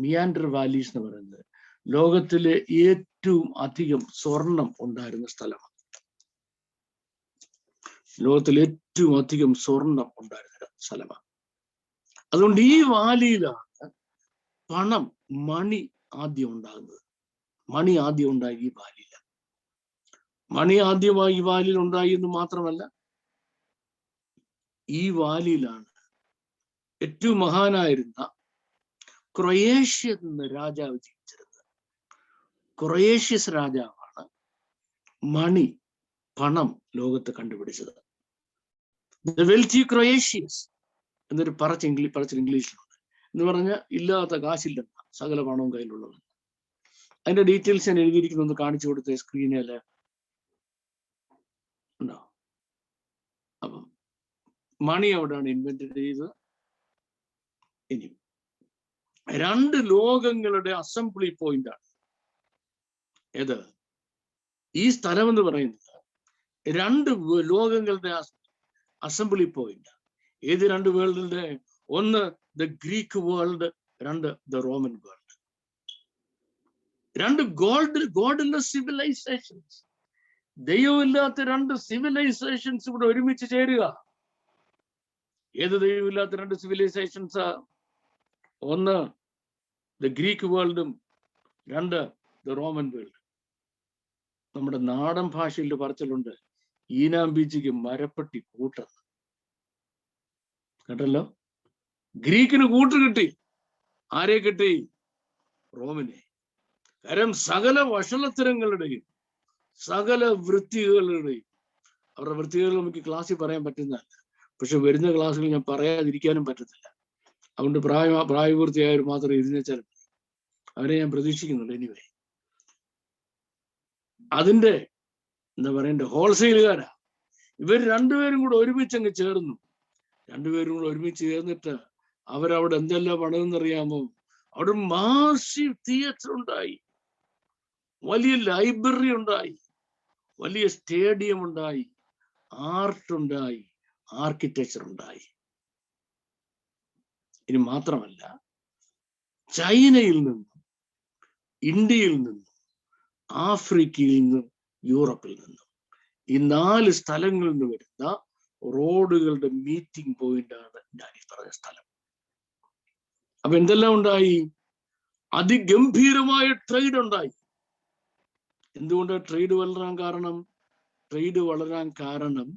മിയാൻഡർ വാലീസ് എന്ന് പറയുന്നത് ലോകത്തിലെ ഏറ്റവും അധികം സ്വർണം ഉണ്ടായിരുന്ന സ്ഥലമാണ്. അതുകൊണ്ട് ഈ വാലിയിലാണ് മണി ആദ്യം ഉണ്ടാകുന്നത്. മണി ആദ്യം ഉണ്ടായി ഈ വാലിയിലാണ്. മണി ആദ്യമായി ഈ വാലിയിൽ ഉണ്ടായി എന്ന് മാത്രമല്ല, ഈ വാലിയിലാണ് ഏറ്റവും മഹാനായിരുന്ന ക്രൊയേഷ്യ എന്ന രാജാവ് ജീവിച്ചിരുന്നത്. ക്രൊയേഷ്യസ് രാജാവാണ് പണം ലോകത്ത് കണ്ടുപിടിച്ചത്. ദ വെൽത്തി ക്രൊയേഷ്യസ് എന്നൊരു പറച്ചിൽ ഇംഗ്ലീഷിലുണ്ട്. എന്ന് പറഞ്ഞാൽ ഇല്ലാത്ത കാശില്ലെന്ന, സകല പണവും കയ്യിലുള്ളത്. അതിന്റെ ഡീറ്റെയിൽസ് ഞാൻ എഴുതിയിരിക്കുന്നു, ഒന്ന് കാണിച്ചു കൊടുത്ത സ്ക്രീനിൽ ഉണ്ടോ? അപ്പം മണി അവിടെയാണ് ഇൻവെന്റ് ചെയ്തത്. ഇനി 2 ലോകങ്ങളുടെ അസംബ്ലി പോയിന്റ് ആണ് ഏത്? ഈ സ്ഥലം എന്ന് പറയുന്നത് 2 ലോകങ്ങളുടെ അസംബ്ലി പോയിന്റ്. ഏത് 2 വേൾഡിന്റെ? ഒന്ന് the Greek world, 2 the Roman world. 2 godless civilisations, ദൈവമില്ലാത്ത 2 സിവിലൈസേഷൻസ് ഇവിടെ ഒരുമിച്ച് ചേരുക. ഏത് ദൈവമില്ലാത്ത 2 സിവിലൈസേഷൻസ്? ഒന്ന് ദ ഗ്രീക്ക് വേൾഡും 2 ദ റോമൻ വേൾഡ്. നമ്മുടെ നാടൻ ഭാഷയിൽ പറച്ചിലുണ്ട്, ഈനാമ്പീച്ചിക്ക് മരപ്പെട്ടി കൂട്ടം. കേട്ടല്ലോ? ഗ്രീക്കിന് കൂട്ട് കിട്ടി. ആരെ കിട്ടി? റോമിനെ. കാരണം സകല വഷളത്തരങ്ങളുടെയും സകല വൃത്തികളുടെയും, അവരുടെ വൃത്തികൾ നമുക്ക് ക്ലാസ്സിൽ പറയാൻ പറ്റുന്നതല്ല, പക്ഷെ വരുന്ന ക്ലാസ്സുകൾ ഞാൻ പറയാതിരിക്കാനും പറ്റത്തില്ല. അതുകൊണ്ട് പ്രായപൂർത്തിയായവർ മാത്രം ഇരുന്നേച്ചാൽ അവരെ ഞാൻ പ്രതീക്ഷിക്കുന്നുണ്ട്. എനിവേ, അതിന്റെ എന്താ പറയണ്ടേ, ഹോൾസെയിലുകാരാ ഇവർ. 2 പേരും കൂടെ ഒരുമിച്ച് അങ്ങ് ചേർന്നു. 2 പേരും കൂടെ ഒരുമിച്ച് ചേർന്നിട്ട് അവരവിടെ എന്തെല്ലാം പണിതെന്നറിയാമോ? അവിടെ മാസീവ് തിയേറ്റർ ഉണ്ടായി, വലിയ ലൈബ്രറി ഉണ്ടായി, വലിയ സ്റ്റേഡിയം ഉണ്ടായി, ആർട്ട് ഉണ്ടായി, ആർക്കിടെക്ചർ ഉണ്ടായി. ഇനി മാത്രമല്ല, ചൈനയിൽ നിന്നും, ഇന്ത്യയിൽ നിന്നും, ആഫ്രിക്കയിൽ നിന്നും, യൂറോപ്പിൽ നിന്നും, ഈ 4 സ്ഥലങ്ങളിൽ നിന്ന് വരുന്ന റോഡുകളുടെ മീറ്റിംഗ് പോയിന്റ് ആണ് ഞാൻ ഈ പറഞ്ഞ സ്ഥലം. അപ്പൊ എന്തെല്ലാം ഉണ്ടായി? അതിഗംഭീരമായ ട്രേഡ് ഉണ്ടായി. എന്തുകൊണ്ട് ട്രേഡ് വളരാൻ കാരണം? ട്രേഡ് വളരാൻ കാരണം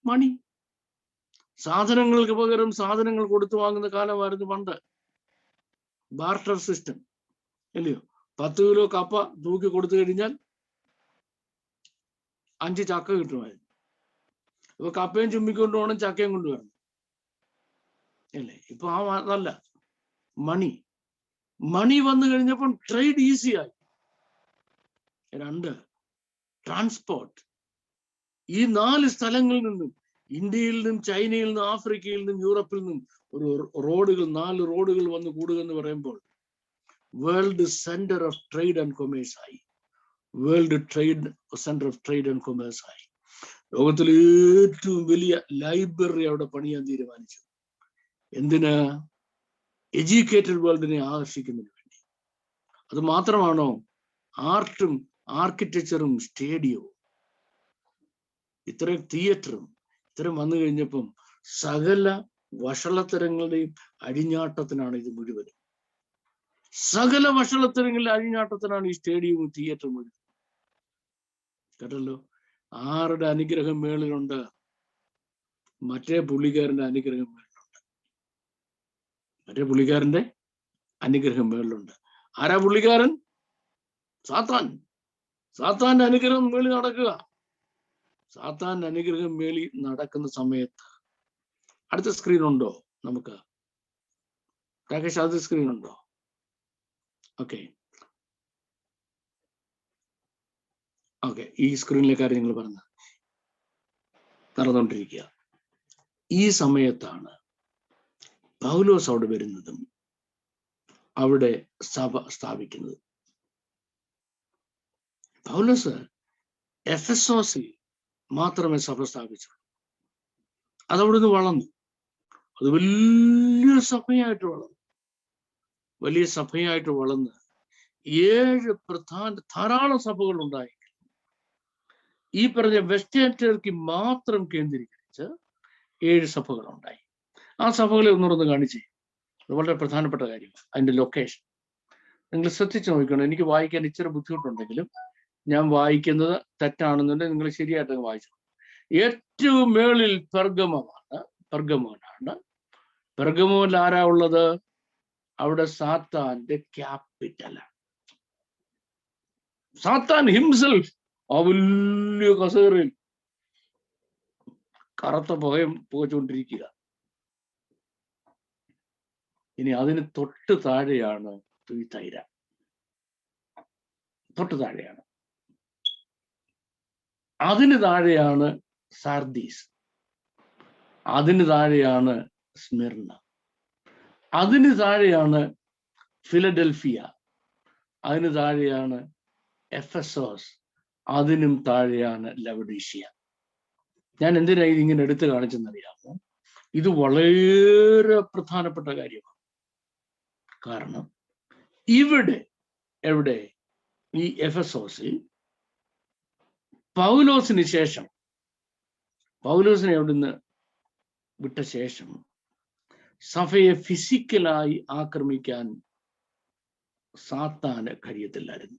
മണി. സാധനങ്ങൾക്ക് പകരം സാധനങ്ങൾ കൊടുത്തു വാങ്ങുന്ന കാലമായിരുന്നു പണ്ട്. ബാർട്ടർ സിസ്റ്റം, അല്ലയോ? 10 കിലോ കപ്പ തൂക്കി കൊടുത്തു കഴിഞ്ഞാൽ 5 ചക്ക കിട്ടുമായിരുന്നു. ഇപ്പൊ കപ്പയും ചുമ്മിക്കൊണ്ട് പോകണം, ചക്കയും കൊണ്ടുവരണം, അല്ലേ? ഇപ്പൊ അതല്ല, മണി വന്നു കഴിഞ്ഞപ്പോൾ ട്രേഡ് ഈസിയായി. 2 ട്രാൻസ്പോർട്ട്. ഈ 4 സ്ഥലങ്ങളിൽ നിന്നും, ഇന്ത്യയിൽ നിന്നും, ചൈനയിൽ നിന്നും, ആഫ്രിക്കയിൽ നിന്നും, യൂറോപ്പിൽ നിന്നും ഒരു റോഡുകൾ, 4 റോഡുകൾ വന്ന് കൂടുക എന്ന് പറയുമ്പോൾ world centre of trade and commerce ആയി. Centre of trade and commerce ആയി. ലോകത്തിലെ ഏറ്റവും വലിയ ലൈബ്രറി അവിടെ പണിയാൻ തീരുമാനിച്ചു. എന്തിന്? എഡ്യൂക്കേറ്റഡ് വേൾഡിനെ ആകർഷിക്കുന്നതിന് വേണ്ടി. അത് മാത്രമാണോ? ആർട്ടും ആർക്കിടെക്ചറും സ്റ്റേഡിയവും ഇത്രയും തിയേറ്ററും ഇത്തരം വന്നു കഴിഞ്ഞപ്പം സകല വഷളത്തരങ്ങളുടെയും അഴിഞ്ഞാട്ടത്തിനാണ് ഇത് മുഴുവനും. സകല വഷളത്തരങ്ങളുടെ അഴിഞ്ഞാട്ടത്തിനാണ് ഈ സ്റ്റേഡിയവും തിയേറ്ററും മുഴുവൻ. കേട്ടല്ലോ? ആരുടെ അനുഗ്രഹം മേളിലുണ്ട്? മറ്റേ പുള്ളിക്കാരന്റെ അനുഗ്രഹം മേളിലുണ്ട്. അനുഗ്രഹം മേളിലുണ്ട്. ആരാ പുള്ളിക്കാരൻ? സാത്താന്റെ അനുഗ്രഹം മേളി നടക്കുക. സാത്താന്റെ അനുഗ്രഹം മേളി നടക്കുന്ന സമയത്ത് അടുത്ത സ്ക്രീൻ ഉണ്ടോ? നമുക്ക് രാകേഷ്, അടുത്ത സ്ക്രീൻ ഉണ്ടോ? ഓക്കെ, ഈ സ്ക്രീനിലെ കാര്യം നിങ്ങൾ പറഞ്ഞ നടന്നുകൊണ്ടിരിക്കുക. ഈ സമയത്താണ് പൗലോസ് അവിടെ വരുന്നതും അവിടെ സഭ സ്ഥാപിക്കുന്നത്. പൗലോസ് എഫെസോസിൽ മാത്രമേ സഭ സ്ഥാപിച്ചുള്ളൂ. അതവിടുന്ന് വളർന്നു. അത് വലിയ സഭയായിട്ട് വളർന്ന് 7 ധാരാളം സഭകൾ ഉണ്ടായി. ഈ പറഞ്ഞ വെസ്റ്റേൺ ടർക്കി മാത്രം കേന്ദ്രീകരിച്ച് 7 സഭകൾ ഉണ്ടായി. ആ സഭകളെ ഒന്നുകൂടെ കാണിച്ചേ. അത് വളരെ പ്രധാനപ്പെട്ട കാര്യമാണ്. അതിന്റെ ലൊക്കേഷൻ നിങ്ങൾ ശ്രദ്ധിച്ചു നോക്കണം. എനിക്ക് വായിക്കാൻ ഇച്ചിരി ബുദ്ധിമുട്ടുണ്ടെങ്കിലും ഞാൻ വായിക്കുന്നത് തെറ്റാണെന്നുണ്ടെങ്കിൽ നിങ്ങൾ ശരിയായിട്ട് വായിച്ചു. ഏറ്റവും മേളിൽ പെർഗമോനാണ്. പെർഗമോനിൽ ആരാ ഉള്ളത്? അവിടെ സാത്താന്റെ ക്യാപിറ്റലാണ്. സാത്താൻ ഹിംസെൽഫ് ആ വലിയ കസേരയിൽ കറുത്ത പുകയും പുകച്ചുകൊണ്ടിരിക്കുക. ഇനി അതിന് തൊട്ട് താഴെയാണ് തുയ്തൈര, തൊട്ട് താഴെയാണ്. അതിന് താഴെയാണ് സാർദീസ്, അതിന് താഴെയാണ് സ്മിർന, അതിന് താഴെയാണ് ഫിലഡൽഫിയ, അതിന് താഴെയാണ് എഫെസോസ്, അതിനും താഴെയാണ് ലവഡീഷ്യ. ഞാൻ എന്തിനാ ഇതിങ്ങനെ എടുത്തു കാണിച്ചെന്നറിയാമോ? ഇത് വളരെ പ്രധാനപ്പെട്ട കാര്യമാണ്. കാരണം ഇവിടെ എവിടെ ഈ എഫെസോസിൽ പൗലോസിന് ശേഷം, പൗലോസിനെ അവിടുന്ന് വിട്ട ശേഷം സഭയെ ഫിസിക്കലായി ആക്രമിക്കാൻ സാത്താന് കഴിയത്തില്ലായിരുന്നു,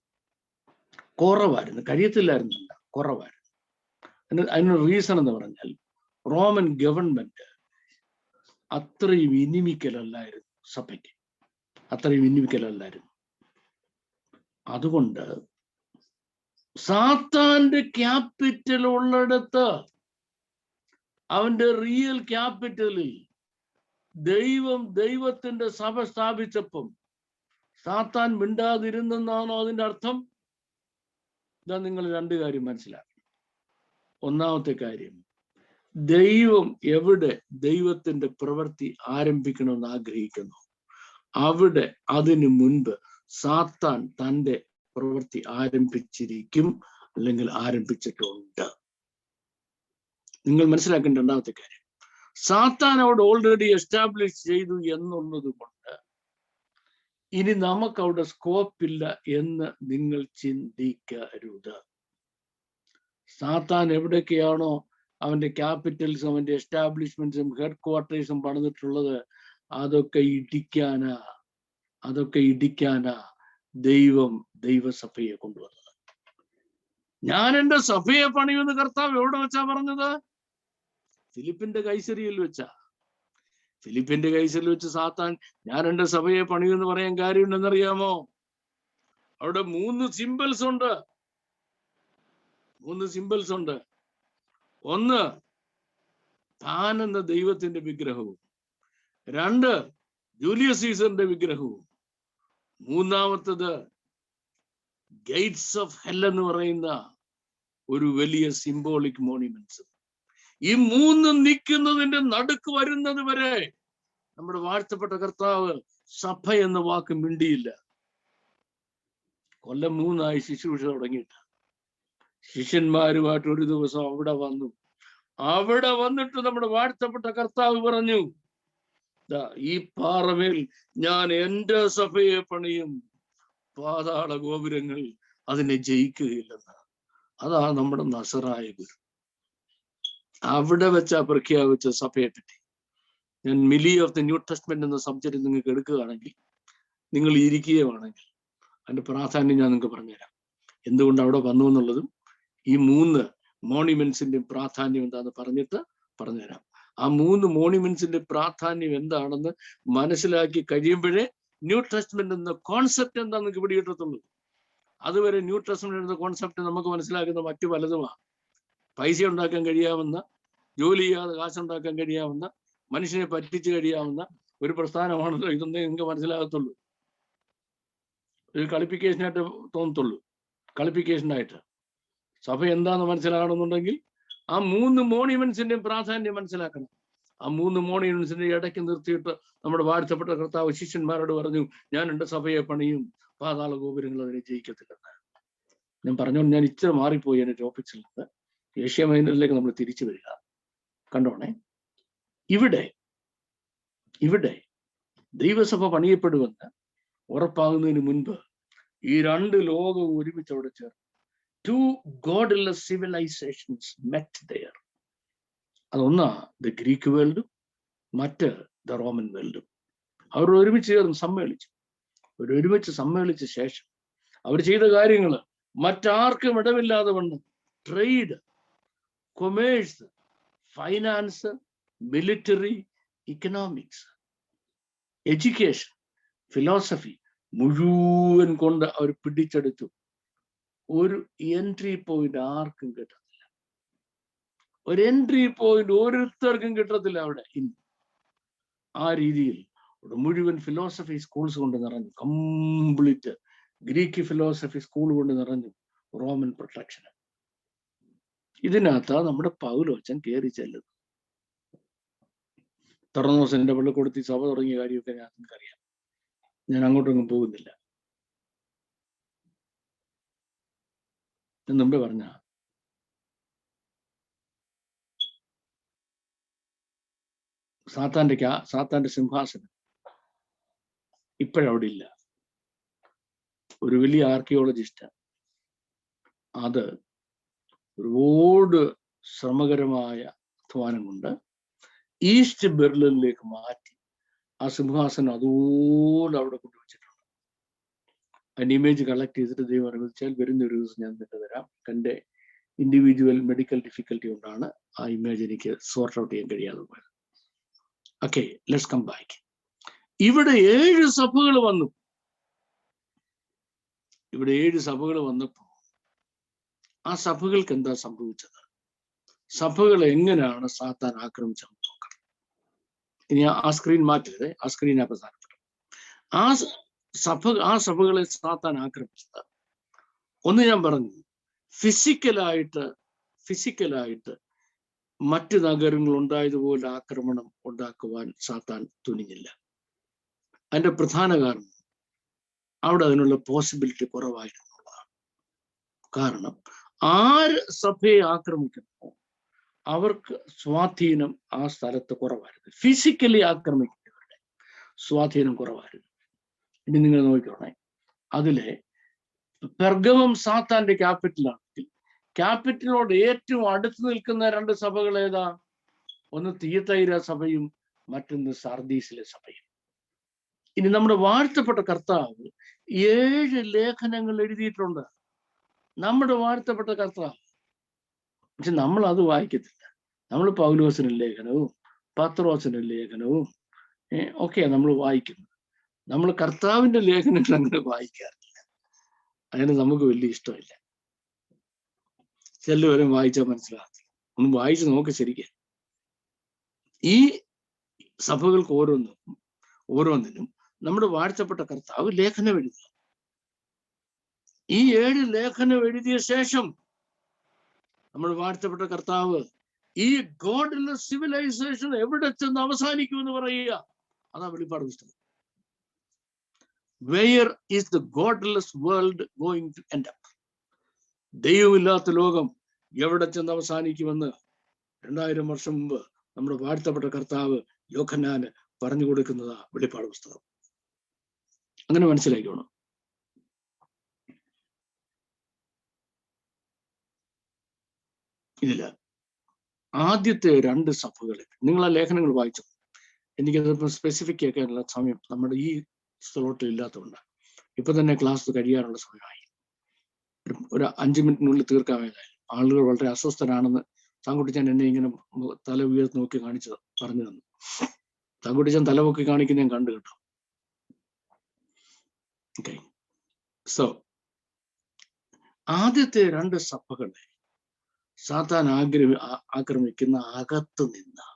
കുറവായിരുന്നു. കഴിയത്തില്ലായിരുന്നില്ല, കുറവായിരുന്നു. അതിന് റീസൺ എന്ന് പറഞ്ഞാൽ റോമൻ ഗവൺമെന്റ് അത്രയും ഇനിമിക്കലല്ലായിരുന്നു സഭയ്ക്ക്, അത്രയും ഇനിമിക്കലല്ലായിരുന്നു. അതുകൊണ്ട് സാത്താന്റെ ക്യാപിറ്റൽ ഉള്ളിടത്ത്, അവന്റെ റിയൽ ക്യാപിറ്റലിൽ ദൈവത്തിന്റെ സഭ സ്ഥാപിച്ചപ്പം സാത്താൻ മിണ്ടാതിരുന്നെന്നാണോ അതിന്റെ അർത്ഥം? ഇതാ നിങ്ങൾ രണ്ട് കാര്യം മനസ്സിലാക്കണം. ഒന്നാമത്തെ കാര്യം, ദൈവം എവിടെ ദൈവത്തിന്റെ പ്രവൃത്തി ആരംഭിക്കണമെന്ന് ആഗ്രഹിക്കുന്നു, അവിടെ അതിനു മുൻപ് സാത്താൻ തൻ്റെ പ്രവൃത്തി ആരംഭിച്ചിരിക്കും, അല്ലെങ്കിൽ ആരംഭിച്ചിട്ടുണ്ട്. നിങ്ങൾ മനസ്സിലാക്കേണ്ട രണ്ടാമത്തെ കാര്യം, സാത്താൻ അവിടെ ഓൾറെഡി എസ്റ്റാബ്ലിഷ് ചെയ്തു എന്നുള്ളത് കൊണ്ട് ഇനി നമുക്കവിടെ സ്കോപ്പില്ല എന്ന് നിങ്ങൾ ചിന്തിക്കരുത്. സാത്താൻ എവിടെയൊക്കെയാണോ അവന്റെ ക്യാപിറ്റൽസും അവന്റെ എസ്റ്റാബ്ലിഷ്മെന്റ്സും ഹെഡ് ക്വാർട്ടേഴ്സും പണിതിട്ടുള്ളത്, അതൊക്കെ ഇടിക്കാനാ ദൈവം ദൈവസഭയെ കൊണ്ടുവന്നത്. ഞാൻ എൻ്റെ സഭയെ പണിയുമെന്ന് കർത്താവ് എവിടെ വെച്ചാ പറഞ്ഞത്? ഫിലിപ്പിന്റെ കൈസരിയിൽ വെച്ചാ. ഫിലിപ്പിന്റെ കൈസരിയിൽ വെച്ച് സാത്താൻ ഞാൻ എൻ്റെ സഭയെ പണിയുമെന്ന് പറയാൻ കാര്യമുണ്ടെന്നറിയാമോ? അവിടെ 3 സിംബൽസ് ഉണ്ട്. 3 സിംബൽസ് ഉണ്ട്. ഒന്ന്, താൻ എന്ന ദൈവത്തിന്റെ വിഗ്രഹവും. 2, ജൂലിയസ് സീസറിന്റെ വിഗ്രഹവും. 3-ാമത്തത് ഗേറ്റ്സ് ഓഫ് ഹെൽ എന്ന് പറയുന്ന ഒരു വലിയ സിംബോളിക് മോണിമെന്റ്സ്. ഈ 3 നിൽക്കുന്നതിന്റെ നടുക്ക് വരുന്നത് വരെ നമ്മുടെ വാഴ്ത്തപ്പെട്ട കർത്താവ് സഭ എന്ന വാക്ക് മിണ്ടിയില്ല. കൊല്ലം 3 ശുശ്രൂഷ തുടങ്ങിയിട്ട് ശിഷ്യന്മാരുമായിട്ട് ഒരു ദിവസം അവിടെ വന്നു. അവിടെ വന്നിട്ട് നമ്മുടെ വാഴ്ത്തപ്പെട്ട കർത്താവ് പറഞ്ഞു, ഈ പാറമേൽ ഞാൻ എൻ്റെ സഭയെ പണിയും, പാതാള ഗോപുരങ്ങൾ അതിനെ ജയിക്കുകയില്ലെന്ന്. അതാണ് നമ്മുടെ നസറായ ഗുരു. അവിടെ വെച്ചാ പ്രഖ്യാപിച്ച സഭയെ പറ്റി. ഞാൻ മിലി ഓഫ് ദി ന്യൂ ടെസ്റ്റ്മെന്റ് എന്ന സബ്ജക്റ്റ് നിങ്ങൾക്ക് എടുക്കുകയാണെങ്കിൽ, നിങ്ങൾ ഇരിക്കുകയാണെങ്കിൽ അതിന്റെ പ്രാധാന്യം ഞാൻ നിങ്ങൾക്ക് പറഞ്ഞുതരാം. എന്തുകൊണ്ട് അവിടെ വന്നു എന്നുള്ളതും ഈ 3 മോണിമെന്റ്സിന്റെ പ്രാധാന്യം എന്താന്ന് പറഞ്ഞുതരാം. ആ 3 മോണിമെന്റ്സിന്റെ പ്രാധാന്യം എന്താണെന്ന് മനസ്സിലാക്കി കഴിയുമ്പോഴേ ന്യൂ ടെസ്റ്റ്മെന്റ് എന്ന കോൺസെപ്റ്റ് എന്താന്ന് നിങ്ങൾക്ക് ഇവിടെ കിട്ടത്തുള്ളൂ. അതുവരെ ന്യൂ ടെസ്റ്റ്മെന്റ് എന്ന കോൺസെപ്റ്റ് നമുക്ക് മനസ്സിലാക്കുന്ന മറ്റു പലതുമാണ്. പൈസ ഉണ്ടാക്കാൻ കഴിയാവുന്ന, ജോലി ചെയ്യാതെ കാശുണ്ടാക്കാൻ കഴിയാവുന്ന, മനുഷ്യനെ പറ്റിച്ച് കഴിയാവുന്ന ഒരു പ്രസ്ഥാനമാണല്ലോ ഇതൊന്നേ നിങ്ങൾക്ക് മനസ്സിലാകത്തുള്ളൂ. ഒരു കളിപ്പിക്കേഷനായിട്ട് തോന്നത്തുള്ളൂ. കളിപ്പിക്കേഷനായിട്ട് സഭ എന്താന്ന് മനസ്സിലാകണമെന്നുണ്ടെങ്കിൽ ആ 3 മോണിമെന്റ്സിന്റെയും പ്രാധാന്യം മനസ്സിലാക്കണം. ആ 3 മോണിമെന്റ്സിന്റെ ഇടയ്ക്ക് നിർത്തിയിട്ട് നമ്മുടെ വാഴ്ത്തപ്പെട്ട കർത്താവ് ശിഷ്യന്മാരോട് പറഞ്ഞു, ഞാൻ എൻ്റെ സഭയെ പണിയും, പാതാള ഗോപുരങ്ങൾ അതിനെ ജയിക്കത്തില്ലെന്ന്. ഞാൻ പറഞ്ഞോണ്ട് ഞാൻ ഇച്ചിരി മാറിപ്പോയി എൻ്റെ ടോപ്പിക്സിൽ നിന്ന്. ഏഷ്യ മൈനറിലേക്ക് നമ്മൾ തിരിച്ചു വരിക. കണ്ടോണേ, ഇവിടെ ദൈവസഭ പണിയപ്പെടുമെന്ന് ഉറപ്പാകുന്നതിന് മുൻപ് ഈ 2 ലോകവും ഒരുമിച്ച് അവിടെ ചേർന്നു. 2 godless civilizations met there. അതൊന്നാ ദ ഗ്രീക്ക് വേൾഡും മറ്റ് ദ റോമൻ വേൾഡും. അവർ ഒരുമിച്ച് ചേർന്ന് സമ്മേളിച്ച ശേഷം അവർ ചെയ്ത കാര്യങ്ങൾ മറ്റാർക്കും ഇടമില്ലാതെ വണ്ണം trade, commerce, finance, military, economics, education, philosophy മുഴുവൻ കൊണ്ട് അവർ പിടിച്ചെടുത്തു. ഒരു എൻട്രി പോയിന്റ് ആർക്കും കിട്ടത്തില്ല. ഒരു എൻട്രി പോയിന്റ് ഓരോരുത്തർക്കും കിട്ടത്തില്ല അവിടെ. ഇനി ആ രീതിയിൽ മുഴുവൻ ഫിലോസഫി സ്കൂൾസ് കൊണ്ട് നിറഞ്ഞു, കംപ്ലീറ്റ് ഗ്രീക്ക് ഫിലോസഫി സ്കൂൾ കൊണ്ട് നിറഞ്ഞു, റോമൻ പ്രൊട്ടക്ഷൻ. ഇതിനകത്താ നമ്മുടെ പൗലോച്ചൻ കയറി ചെല്ലുന്നത്. തർന്നോസിന്റെ പള്ളിക്കൂടത്തിൽ സഭ തുടങ്ങിയ കാര്യമൊക്കെ നിങ്ങൾക്കറിയാം. ഞാൻ അങ്ങോട്ടൊന്നും പോകുന്നില്ല. മുമ്പേ പറഞ്ഞ സാത്താന്റെ സിംഹാസനം ഇപ്പോഴവിടെ ഇല്ല. ഒരു വലിയ ആർക്കിയോളജിസ്റ്റ് അത് ഒരുപാട് ശ്രമകരമായ അധ്വാനം കൊണ്ട് ഈസ്റ്റ് ബെർലിനിലേക്ക് മാറ്റി ആ സിംഹാസനം അതുപോലെ അവിടെ കൊണ്ടുവച്ചിട്ടുണ്ട്. അതിന്റെ ഇമേജ് കളക്ട് ചെയ്തിട്ട് ദൈവം അനുവദിച്ചാൽ വരുന്ന ഒരു ദിവസം ഞാൻ തന്നെ തരാം. എൻ്റെ ഇൻഡിവിജ്വൽ മെഡിക്കൽ ഡിഫിക്കൽട്ടി കൊണ്ടാണ് ആ ഇമേജ് എനിക്ക് സോർട്ട് ഔട്ട് ചെയ്യാൻ കഴിയാതെ പോയത്. Okay, let's come back. ഇവിടെ 7 സഭകൾ വന്നു. ഇവിടെ 7 സഭകൾ വന്നപ്പോൾ ആ സഭകൾക്ക് എന്താ സംഭവിച്ചത്? സഭകൾ എങ്ങനെയാണ് സാത്താൻ ആക്രമിച്ചത് നോക്കണം. ഇനി ആ സ്ക്രീൻ മാറ്റരുത്, ആ സ്ക്രീൻ പ്രധാനപ്പെട്ടു. ആ സഭകളെ സാത്താൻ ആക്രമിച്ചത്, ഒന്ന് ഞാൻ പറഞ്ഞു, ഫിസിക്കലായിട്ട് മറ്റ് നഗരങ്ങൾ ഉണ്ടായതുപോലെ ആക്രമണം ഉണ്ടാക്കുവാൻ സാത്താൻ തുനിഞ്ഞില്ല. അതിന്റെ പ്രധാന കാരണം അവിടെ അതിനുള്ള പോസിബിലിറ്റി കുറവായിരുന്നുള്ളതാണ്. കാരണം ആര് സഭയെ ആക്രമിക്കുന്നു അവർക്ക് സ്വാധീനം ആ സ്ഥലത്ത് കുറവായിരുന്നു. ഫിസിക്കലി ആക്രമിക്കുന്നവരുടെ സ്വാധീനം കുറവായിരുന്നു. ഇനി നിങ്ങൾ നോക്കിക്കോണേ, അതിലെ പെർഗമം സാത്താന്റെ ക്യാപിറ്റലാണെങ്കിൽ ക്യാപിറ്റലോട് ഏറ്റവും അടുത്ത് നിൽക്കുന്ന 2 സഭകൾ ഏതാ? ഒന്ന് തിയതൈര സഭയും മറ്റൊന്ന് സാർദീസിലെ സഭയും. ഇനി നമ്മുടെ വാഴ്ത്തപ്പെട്ട കർത്താവ് 7 ലേഖനങ്ങൾ എഴുതിയിട്ടുണ്ട്. നമ്മുടെ വാഴ്ത്തപ്പെട്ട കർത്താവ്. പക്ഷെ നമ്മൾ അത് വായിക്കത്തില്ല. നമ്മൾ പൗലോസിന്റെ ലേഖനവും പത്രോസിന്റെ ലേഖനവും ഒക്കെ നമ്മൾ വായിക്കുന്നു. നമ്മൾ കർത്താവിന്റെ ലേഖനങ്ങൾ അങ്ങനെ വായിക്കാറില്ല. അങ്ങനെ നമുക്ക് വലിയ ഇഷ്ടമില്ല. ചിലവരും വായിച്ചാൽ മനസ്സിലാകത്തില്ല. ഒന്ന് വായിച്ച് നോക്ക് ശരിക്കും. ഈ സഭകൾക്ക് ഓരോന്നിനും നമ്മുടെ വാഴ്ത്തപ്പെട്ട കർത്താവ് ലേഖനം എഴുതി. ഈ 7 ലേഖനം എഴുതിയ ശേഷം നമ്മുടെ വാഴ്ത്തപ്പെട്ട കർത്താവ് ഈ ഗോഡ്ലെസ് സിവിലൈസേഷൻ എവിടെ ചെന്ന് അവസാനിക്കുമെന്ന് പറയുക. അതാ വെളിപ്പാട് പുസ്തകം. Where is the godless world going to end up? ദൈവമില്ലാത്ത ലോകം എവിടെ ചെന്ന് അവസാനിക്കുമെന്ന് 2000 വർഷം മുമ്പ് നമ്മുടെ വാഴ്ത്തപ്പെട്ട കർത്താവ് യോഹന്നാന് പറഞ്ഞു കൊടുക്കുന്നതാ വെളിപ്പാട് പുസ്തകം. അങ്ങനെ മനസ്സിലാക്കണം. ഇതില്ല ആദ്യത്തെ 2 സഭകളെ നിങ്ങൾ ആ ലേഖനങ്ങൾ വായിച്ചു. എനിക്കത് സ്പെസിഫിക് ആക്കാനുള്ള സമയം നമ്മുടെ ഈ സ്ലോട്ടിൽ ഇല്ലാത്തതുകൊണ്ടാണ്. ഇപ്പൊ തന്നെ ക്ലാസ് കഴിയാനുള്ള സമയമായി. ഒരു 5 മിനിറ്റിനുള്ളിൽ തീർക്കാമേതായാലും. ആളുകൾ വളരെ അസ്വസ്ഥരാണെന്ന് താങ്കുട്ടിച്ചാൻ എന്നെ ഇങ്ങനെ തല ഉയർത്തി നോക്കി പറഞ്ഞു തന്നു. താങ്കുട്ടിച്ചാൻ തലപൊക്കി കാണിക്കുന്ന ഞാൻ കണ്ടു കേട്ടോ. ഓക്കെ, സോ ആദ്യത്തെ 2 സഭകളെ സാത്താൻ ആക്രമിക്കുന്ന അകത്ത് നിന്ന്.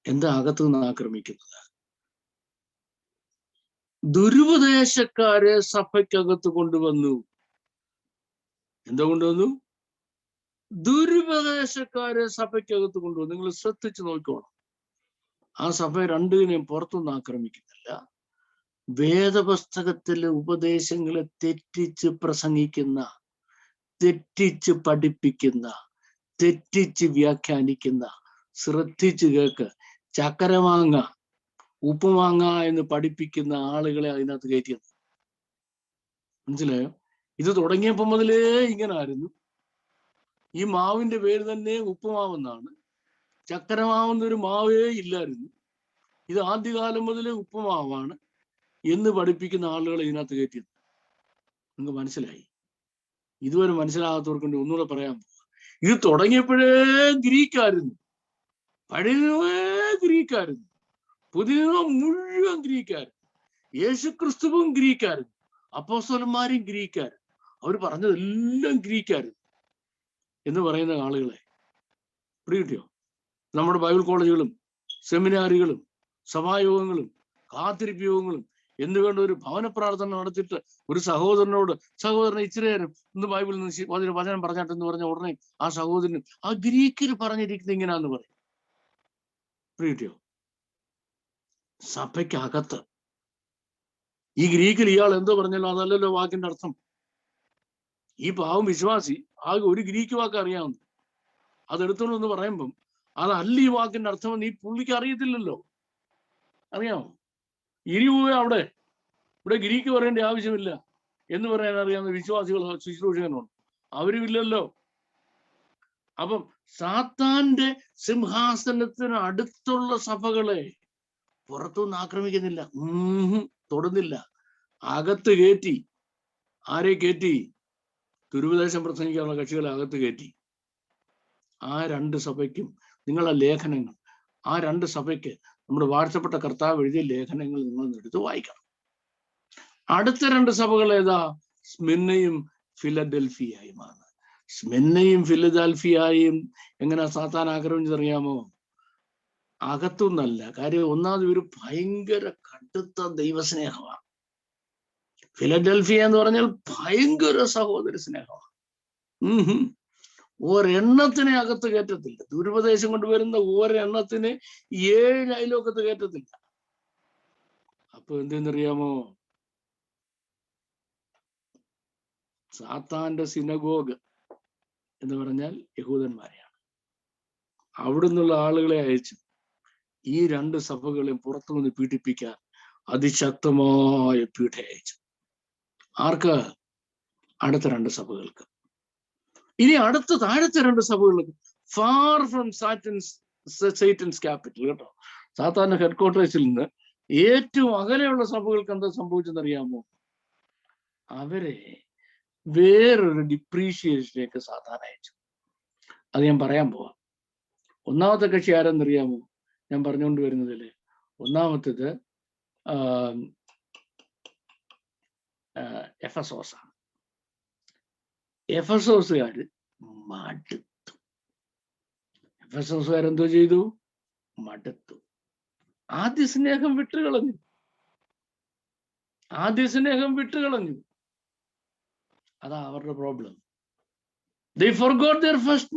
എന്താ അകത്തു നിന്ന് ആക്രമിക്കുന്നത്? ദുരുപദേശക്കാരെ സഭയ്ക്കകത്ത് കൊണ്ടുവന്നു. എന്താ കൊണ്ടുവന്നു? ദുരുപദേശക്കാരെ സഭയ്ക്കകത്ത് കൊണ്ടുവന്നു. നിങ്ങൾ ശ്രദ്ധിച്ചു നോക്കണം. ആ സഭ 2 പുറത്തുനിന്ന് ആക്രമിക്കുന്നില്ല. വേദപുസ്തകത്തിലെ ഉപദേശങ്ങളെ തെറ്റിച്ച് പ്രസംഗിക്കുന്ന, തെറ്റിച്ച് പഠിപ്പിക്കുന്ന, തെറ്റിച്ച് വ്യാഖ്യാനിക്കുന്ന, ശ്രദ്ധിച്ച് കേക്ക്, ചക്കരമാങ്ങ ഉപ്പുമാങ്ങ എന്ന് പഠിപ്പിക്കുന്ന ആളുകളെ അതിനകത്ത് കയറ്റിയത്. മനസ്സിലായോ? ഇത് തുടങ്ങിയപ്പോ മുതലേ ഇങ്ങനെ ആയിരുന്നു. ഈ മാവിന്റെ പേര് തന്നെ ഉപ്പുമാവെന്നാണ്. ചക്കരമാവെന്നൊരു മാവേ ഇല്ലായിരുന്നു. ഇത് ആദ്യകാലം മുതലേ ഉപ്പുമാവാണ് എന്ന് പഠിപ്പിക്കുന്ന ആളുകളെ ഇതിനകത്ത് കയറ്റിയത്. നിങ്ങൾക്ക് മനസ്സിലായി? ഇതുവരെ മനസ്സിലാകാത്തവർക്കൊണ്ട് ഒന്നുകൂടെ പറയാൻ പോവാ. ഇത് തുടങ്ങിയപ്പോഴേ ഗ്രീക്കായിരുന്നു. പഴയേ ഗ്രീക്കായിരുന്നു. പുതിയ മുഴുവൻ ഗ്രീക്കായിരുന്നു. യേശുക്രിസ്തുവും ഗ്രീക്കായിരുന്നു. അപ്പോസ്തലന്മാരും ഗ്രീക്കായിരുന്നു. അവർ പറഞ്ഞതെല്ലാം ഗ്രീക്കായിരുന്നു എന്ന് പറയുന്ന ആളുകളെ പിടികിട്ടിയോ? നമ്മുടെ ബൈബിൾ കോളേജുകളും സെമിനാറുകളും സഭായോഗങ്ങളും കാത്തിരിപ്പ് യോഗങ്ങളും എന്തുകൊണ്ട് ഒരു ഭവന പ്രാർത്ഥന നടത്തിയിട്ട് ഒരു സഹോദരനോട്, സഹോദരനെ ഇച്ചിരി നേരം ഇന്ന് ബൈബിളിൽ നിന്ന് വചനം പറഞ്ഞിട്ടെന്ന് പറഞ്ഞ ഉടനെ ആ സഹോദരൻ ആ ഗ്രീക്കിൽ പറഞ്ഞിരിക്കുന്നത് ഇങ്ങനെയാന്ന് പറയും. പിടികിട്ടിയോ? സഭയ്ക്കകത്ത് ഈ ഗ്രീക്കിൽ ഇയാൾ എന്തോ പറഞ്ഞല്ലോ അതല്ലല്ലോ വാക്കിന്റെ അർത്ഥം. ഈ പാവം വിശ്വാസി ആകെ ഒരു ഗ്രീക്ക് വാക്ക് അറിയാവുന്നു, അതെടുത്തോളെന്ന് പറയുമ്പം അതല്ല ഈ വാക്കിന്റെ അർത്ഥമെന്ന് ഈ പുള്ളിക്ക് അറിയത്തില്ലല്ലോ. അറിയാമോ? ഇനി അവിടെ ഇവിടെ ഗ്രീക്ക് പറയേണ്ട ആവശ്യമില്ല എന്ന് പറയാൻ അറിയാവുന്ന വിശ്വാസികൾ ശുശ്രൂഷകനുണ്ട്, അവരുമില്ലല്ലോ. അപ്പം സാത്താന്റെ സിംഹാസനത്തിന് അടുത്തുള്ള സഭകളെ പുറത്തുനിന്ന് ആക്രമിക്കുന്നില്ല, തൊടുന്നില്ല. അകത്ത് കയറ്റി. ആരെ കയറ്റി? ദുരുപദേശം പ്രസംഗിക്കാനുള്ള കക്ഷികളെ അകത്ത് കയറ്റി. ആ രണ്ട് സഭയ്ക്കും നിങ്ങളുടെ ലേഖനങ്ങൾ, ആ രണ്ട് സഭയ്ക്ക് നമ്മുടെ വാഴ്ചപ്പെട്ട കർത്താവ് എഴുതിയ ലേഖനങ്ങൾ നിങ്ങൾ എടുത്ത് വായിക്കണം. അടുത്ത രണ്ട് സഭകൾ ഏതാ? സ്മിർനയും ഫിലഡൽഫിയയുമാണ്. സ്മിർനയും ഫിലഡൽഫിയയും എങ്ങനെ സാത്താൻ ആക്രമിച്ചതറിയാമോ? അകത്തുനിന്നല്ല. കാര്യം ഒന്നാമത് ഒരു ഭയങ്കര കടുത്ത ദൈവസ്നേഹമാണ്. ഫിലഡൽഫിയ എന്ന് പറഞ്ഞാൽ ഭയങ്കര സഹോദര സ്നേഹമാണ്. ഒരെണ്ണത്തിനെ അകത്ത് കയറ്റത്തില്ല. ദുരുപദേശം കൊണ്ടുവരുന്ന ഒരെണ്ണത്തിന് 7 അയലോക്കത്ത് കയറ്റത്തില്ല. അപ്പൊ എന്തെന്നറിയാമോ? സാത്താന്റെ സിനഗോഗ് എന്ന് പറഞ്ഞാൽ യഹൂദന്മാരെയാണ്. അവിടുന്നുള്ള ആളുകളെ അയച്ചു ഈ രണ്ട് സഭകളെയും പുറത്തു നിന്ന് പീഡിപ്പിക്കാൻ അതിശക്തമായ പീഡ അയച്ചു. ആർക്ക്? അടുത്ത രണ്ട് സഭകൾക്ക്. ഇനി അടുത്ത താഴത്തെ രണ്ട് സഭകൾക്ക് ഫാർ ഫ്രം സൈറ്റൻസ് ക്യാപിറ്റൽ, കേട്ടോ, സാത്താന്റെ ഹെഡ് ക്വാർട്ടേഴ്സിൽ നിന്ന് ഏറ്റവും അകലെയുള്ള സഭകൾക്ക് എന്താ സംഭവിച്ചെന്നറിയാമോ? അവരെ വേറൊരു ഡിപ്രീഷിയേഷനിലേക്ക് സാത്താൻ അയച്ചു. അത് ഞാൻ പറയാൻ പോവാം. ഒന്നാമത്തെ കക്ഷി ആരെന്നറിയാമോ? ഞാൻ പറഞ്ഞുകൊണ്ട് വരുന്നതില് ഒന്നാമത്തേത് എഫസോസാണ്. എഫസോസുകാര് മടുത്തു. എഫസോസുകാരെന്തോ ചെയ്തു? മടുത്തു. ആദ്യ സ്നേഹം വിട്ടുകളഞ്ഞു. അതാ അവരുടെ problem. They forgot their first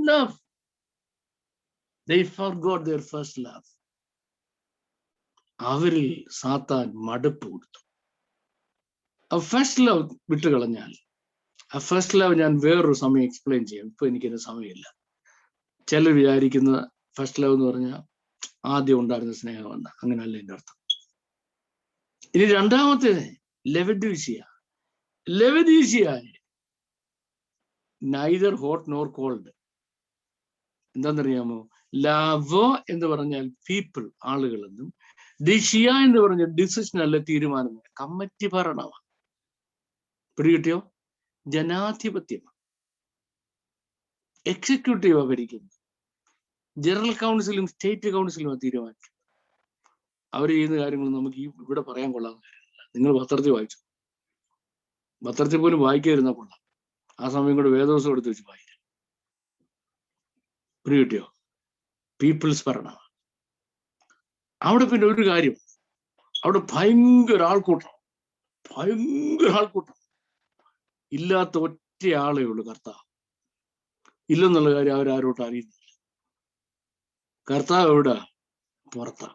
love. അവരിൽ സാത്താൻ മടുപ്പ് കൊടുത്തു. ആ ഫസ്റ്റ് ലവ് വിട്ടുകളഞ്ഞാൽ, ആ ഫസ്റ്റ് ലവ് ഞാൻ വേറൊരു സമയം എക്സ്പ്ലെയിൻ ചെയ്യാം. ഇപ്പൊ എനിക്കതിന് സമയമില്ല. ചിലർ വിചാരിക്കുന്ന ഫസ്റ്റ് ലവ് എന്ന് പറഞ്ഞാൽ ആദ്യം ഉണ്ടായിരുന്ന സ്നേഹമെന്ന. അങ്ങനെയല്ല എൻ്റെ അർത്ഥം. ഇനി രണ്ടാമത്തേത് Laodicea. Neither hot nor cold. എന്താണെന്നറിയാമോ? ലാവോ എന്ന് പറഞ്ഞാൽ പീപ്പിൾ, ആളുകളെന്നും, ഡിഷിയ എന്ന് പറഞ്ഞാൽ ഡിസിഷൻ അല്ല, തീരുമാനം, കമ്മിറ്റി ഭരണമാണ്. പിടികിട്ടിയോ? ജനാധിപത്യമാണ്. എക്സിക്യൂട്ടീവാ ഭരിക്കുന്നത്. ജനറൽ കൗൺസിലും സ്റ്റേറ്റ് കൗൺസിലും തീരുമാനിക്കും. അവർ ചെയ്യുന്ന കാര്യങ്ങൾ നമുക്ക് ഇവിടെ പറയാൻ കൊള്ളാവുന്ന കാര്യമല്ല. നിങ്ങൾ പത്രത്തിൽ വായിച്ചു. പത്രത്തിൽ പോലും വായിക്കാതിരുന്ന കൊള്ളാം. ആ സമയം കൂടെ വേദോസം എടുത്ത് വെച്ച് വായിക്കാം. പിടികിട്ടിയോ? പീപ്പിൾസ് ഭരണമാണ്. അവിടെ പിന്നെ ഒരു കാര്യം, അവിടെ ഭയങ്കര ആൾക്കൂട്ടം. ഇല്ലാത്ത ഒറ്റ ആളേ ഉള്ളൂ കർത്താവ്. ഇല്ലെന്നുള്ള കാര്യം അവരാരോട്ടും അറിയുന്നില്ല. കർത്താവ് എവിടെ? പുറത്താ.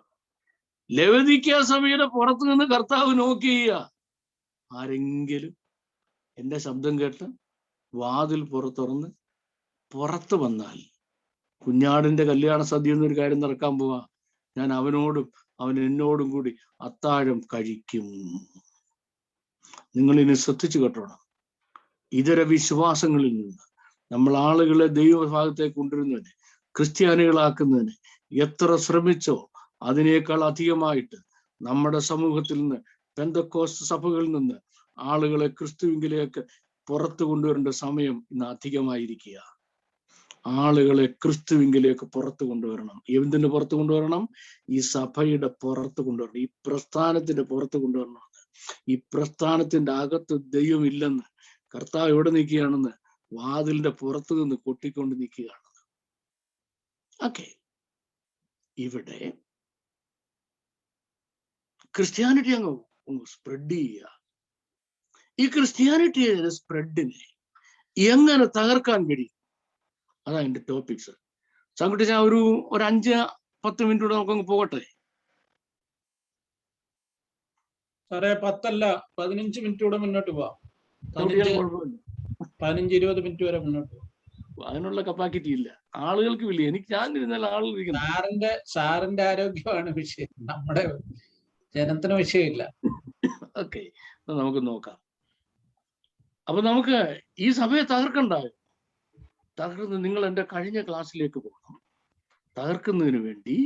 ലവദിക്ക സഭയുടെ പുറത്തു നിന്ന് കർത്താവ് നോക്കിയ ആരെങ്കിലും എന്റെ ശബ്ദം കേട്ട് വാതിൽ പുറത്തുറന്ന് പുറത്ത് വന്നാൽ, കുഞ്ഞാടിന്റെ കല്യാണ സദ്യ എന്നൊരു കാര്യം നടക്കാൻ പോവാ, ഞാൻ അവനോടും അവൻ എന്നോടും കൂടി അത്താഴം കഴിക്കും. നിങ്ങൾ ഇനി ശ്രദ്ധിച്ചു കേട്ടോണം. ഇതര വിശ്വാസങ്ങളിൽ നിന്ന് നമ്മൾ ആളുകളെ ദൈവഭാഗത്തേക്ക് കൊണ്ടുവരുന്നതിന്, ക്രിസ്ത്യാനികളാക്കുന്നതിന് എത്ര ശ്രമിച്ചോ അതിനേക്കാൾ അധികമായിട്ട് നമ്മുടെ സമൂഹത്തിൽ നിന്ന്, പെന്തക്കോസ്ത് സഭകളിൽ നിന്ന് ആളുകളെ ക്രിസ്തുവിലേക്ക് പുറത്തു കൊണ്ടുവരേണ്ട സമയം ഇന്ന് അധികമായിരിക്കുക. ആളുകളെ ക്രിസ്തുവിലേക്ക് പുറത്തു കൊണ്ടുവരണം. എന്തിന് പുറത്തു കൊണ്ടുവരണം? ഈ സഭയുടെ പുറത്ത് കൊണ്ടുവരണം. ഈ പ്രസ്ഥാനത്തിന്റെ പുറത്ത് കൊണ്ടുവരണം. ഈ പ്രസ്ഥാനത്തിന്റെ അകത്ത് ദൈവമില്ലെന്ന് കർത്താവ് എവിടെ നിൽക്കുകയാണെന്ന് വാതിലിന്റെ പുറത്തു നിന്ന് കൊട്ടിക്കൊണ്ട് നിൽക്കുകയാണ്. ഓക്കെ, ഇവിടെ ക്രിസ്ത്യാനിറ്റി അങ്ങ് സ്പ്രെഡ് ചെയ്യുക. ഈ ക്രിസ്ത്യാനിറ്റി സ്പ്രെഡിനെ എങ്ങനെ തകർക്കാൻ കഴിയും? അതാ എന്റെ ടോപ്പിക്സ്. ചങ്കുട്ടി, ഞാൻ ഒരു 5-10 മിനിറ്റ് കൂടെ നമുക്കങ്ങ് പോകട്ടെ. സാറേ 10 അല്ല 15 മിനിറ്റ് കൂടെ മുന്നോട്ട് പോവാം. 15-20 മിനിറ്റ് വരെ മുന്നോട്ട് പോവാം. അതിനുള്ള കപ്പാസിറ്റി ഇല്ല, ആളുകൾക്ക് ഇല്ല. ഞാൻ ഇരുന്നാൽ ആളുകൾ സാറിന്റെ ആരോഗ്യമാണ് വിഷയം, നമ്മുടെ ജനത്തിന് വിഷയമില്ല. ഓക്കെ, നമുക്ക് നോക്കാം. അപ്പൊ നമുക്ക് ഈ സഭയെ തകർക്കണ്ടായോ? തകർന്ന് നിങ്ങൾ എൻ്റെ കഴിഞ്ഞ ക്ലാസ്സിലേക്ക് പോകണം. തകർക്കുന്നതിന് വേണ്ടി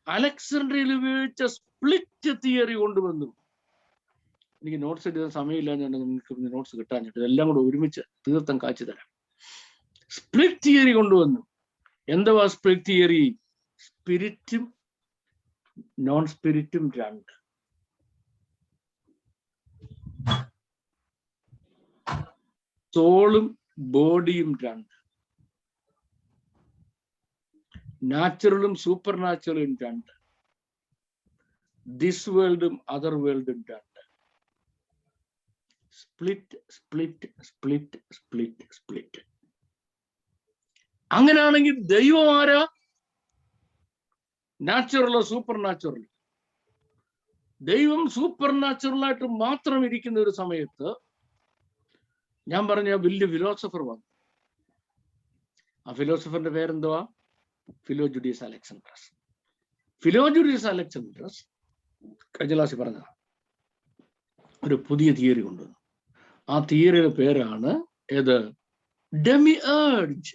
അലക്സാണ്ട്രിയയിൽ ഉപയോഗിച്ച സ്പ്ലിറ്റ് തിയറി കൊണ്ടുവന്നു. എനിക്ക് നോട്ട്സ് എടുക്കാൻ സമയമില്ല, നിങ്ങൾക്ക് നോട്ട്സ് കിട്ടാഞ്ഞിട്ട് എല്ലാം കൂടെ ഒരുമിച്ച് തീർത്ഥം കാച്ചു തരാം. സ്പ്ലിറ്റ് തിയറി കൊണ്ടുവന്നു. എന്തുവാ സ്പ്ലിറ്റ് തിയറി? സ്പിരിറ്റും നോൺ സ്പിരിറ്റും 2, സോളും ബോഡിയും 2, നാച്ചുറലും സൂപ്പർ നാച്ചുറലും 2, ദിസ് വേൾഡും അതർ വേൾഡും 2. Split split split split split. അങ്ങനെയാണെങ്കിൽ ദൈവം ആരാ? നാച്ചുറലോ സൂപ്പർ നാച്ചുറൽ? ദൈവം സൂപ്പർ നാച്ചുറലായിട്ട് മാത്രം ഇരിക്കുന്ന ഒരു സമയത്ത് ഞാൻ പറഞ്ഞ വലിയ ഫിലോസഫർ വന്നു. ആ ഫിലോസഫറിന്റെ പേരെന്തുവാ? ഫിലോജുഡിയസ് അലക്സാൻഡ്രസ്. ഫിലോജുഡിയസ് അലക്സാൻഡ്രസ് കഴിഞ്ഞ ക്ലാസ്സിൽ പറഞ്ഞ ഒരു പുതിയ തിയറി കൊണ്ടുവന്നു. ആ തിയറിയുടെ പേരാണ് ഏത്? ഡെമിയേർജ്.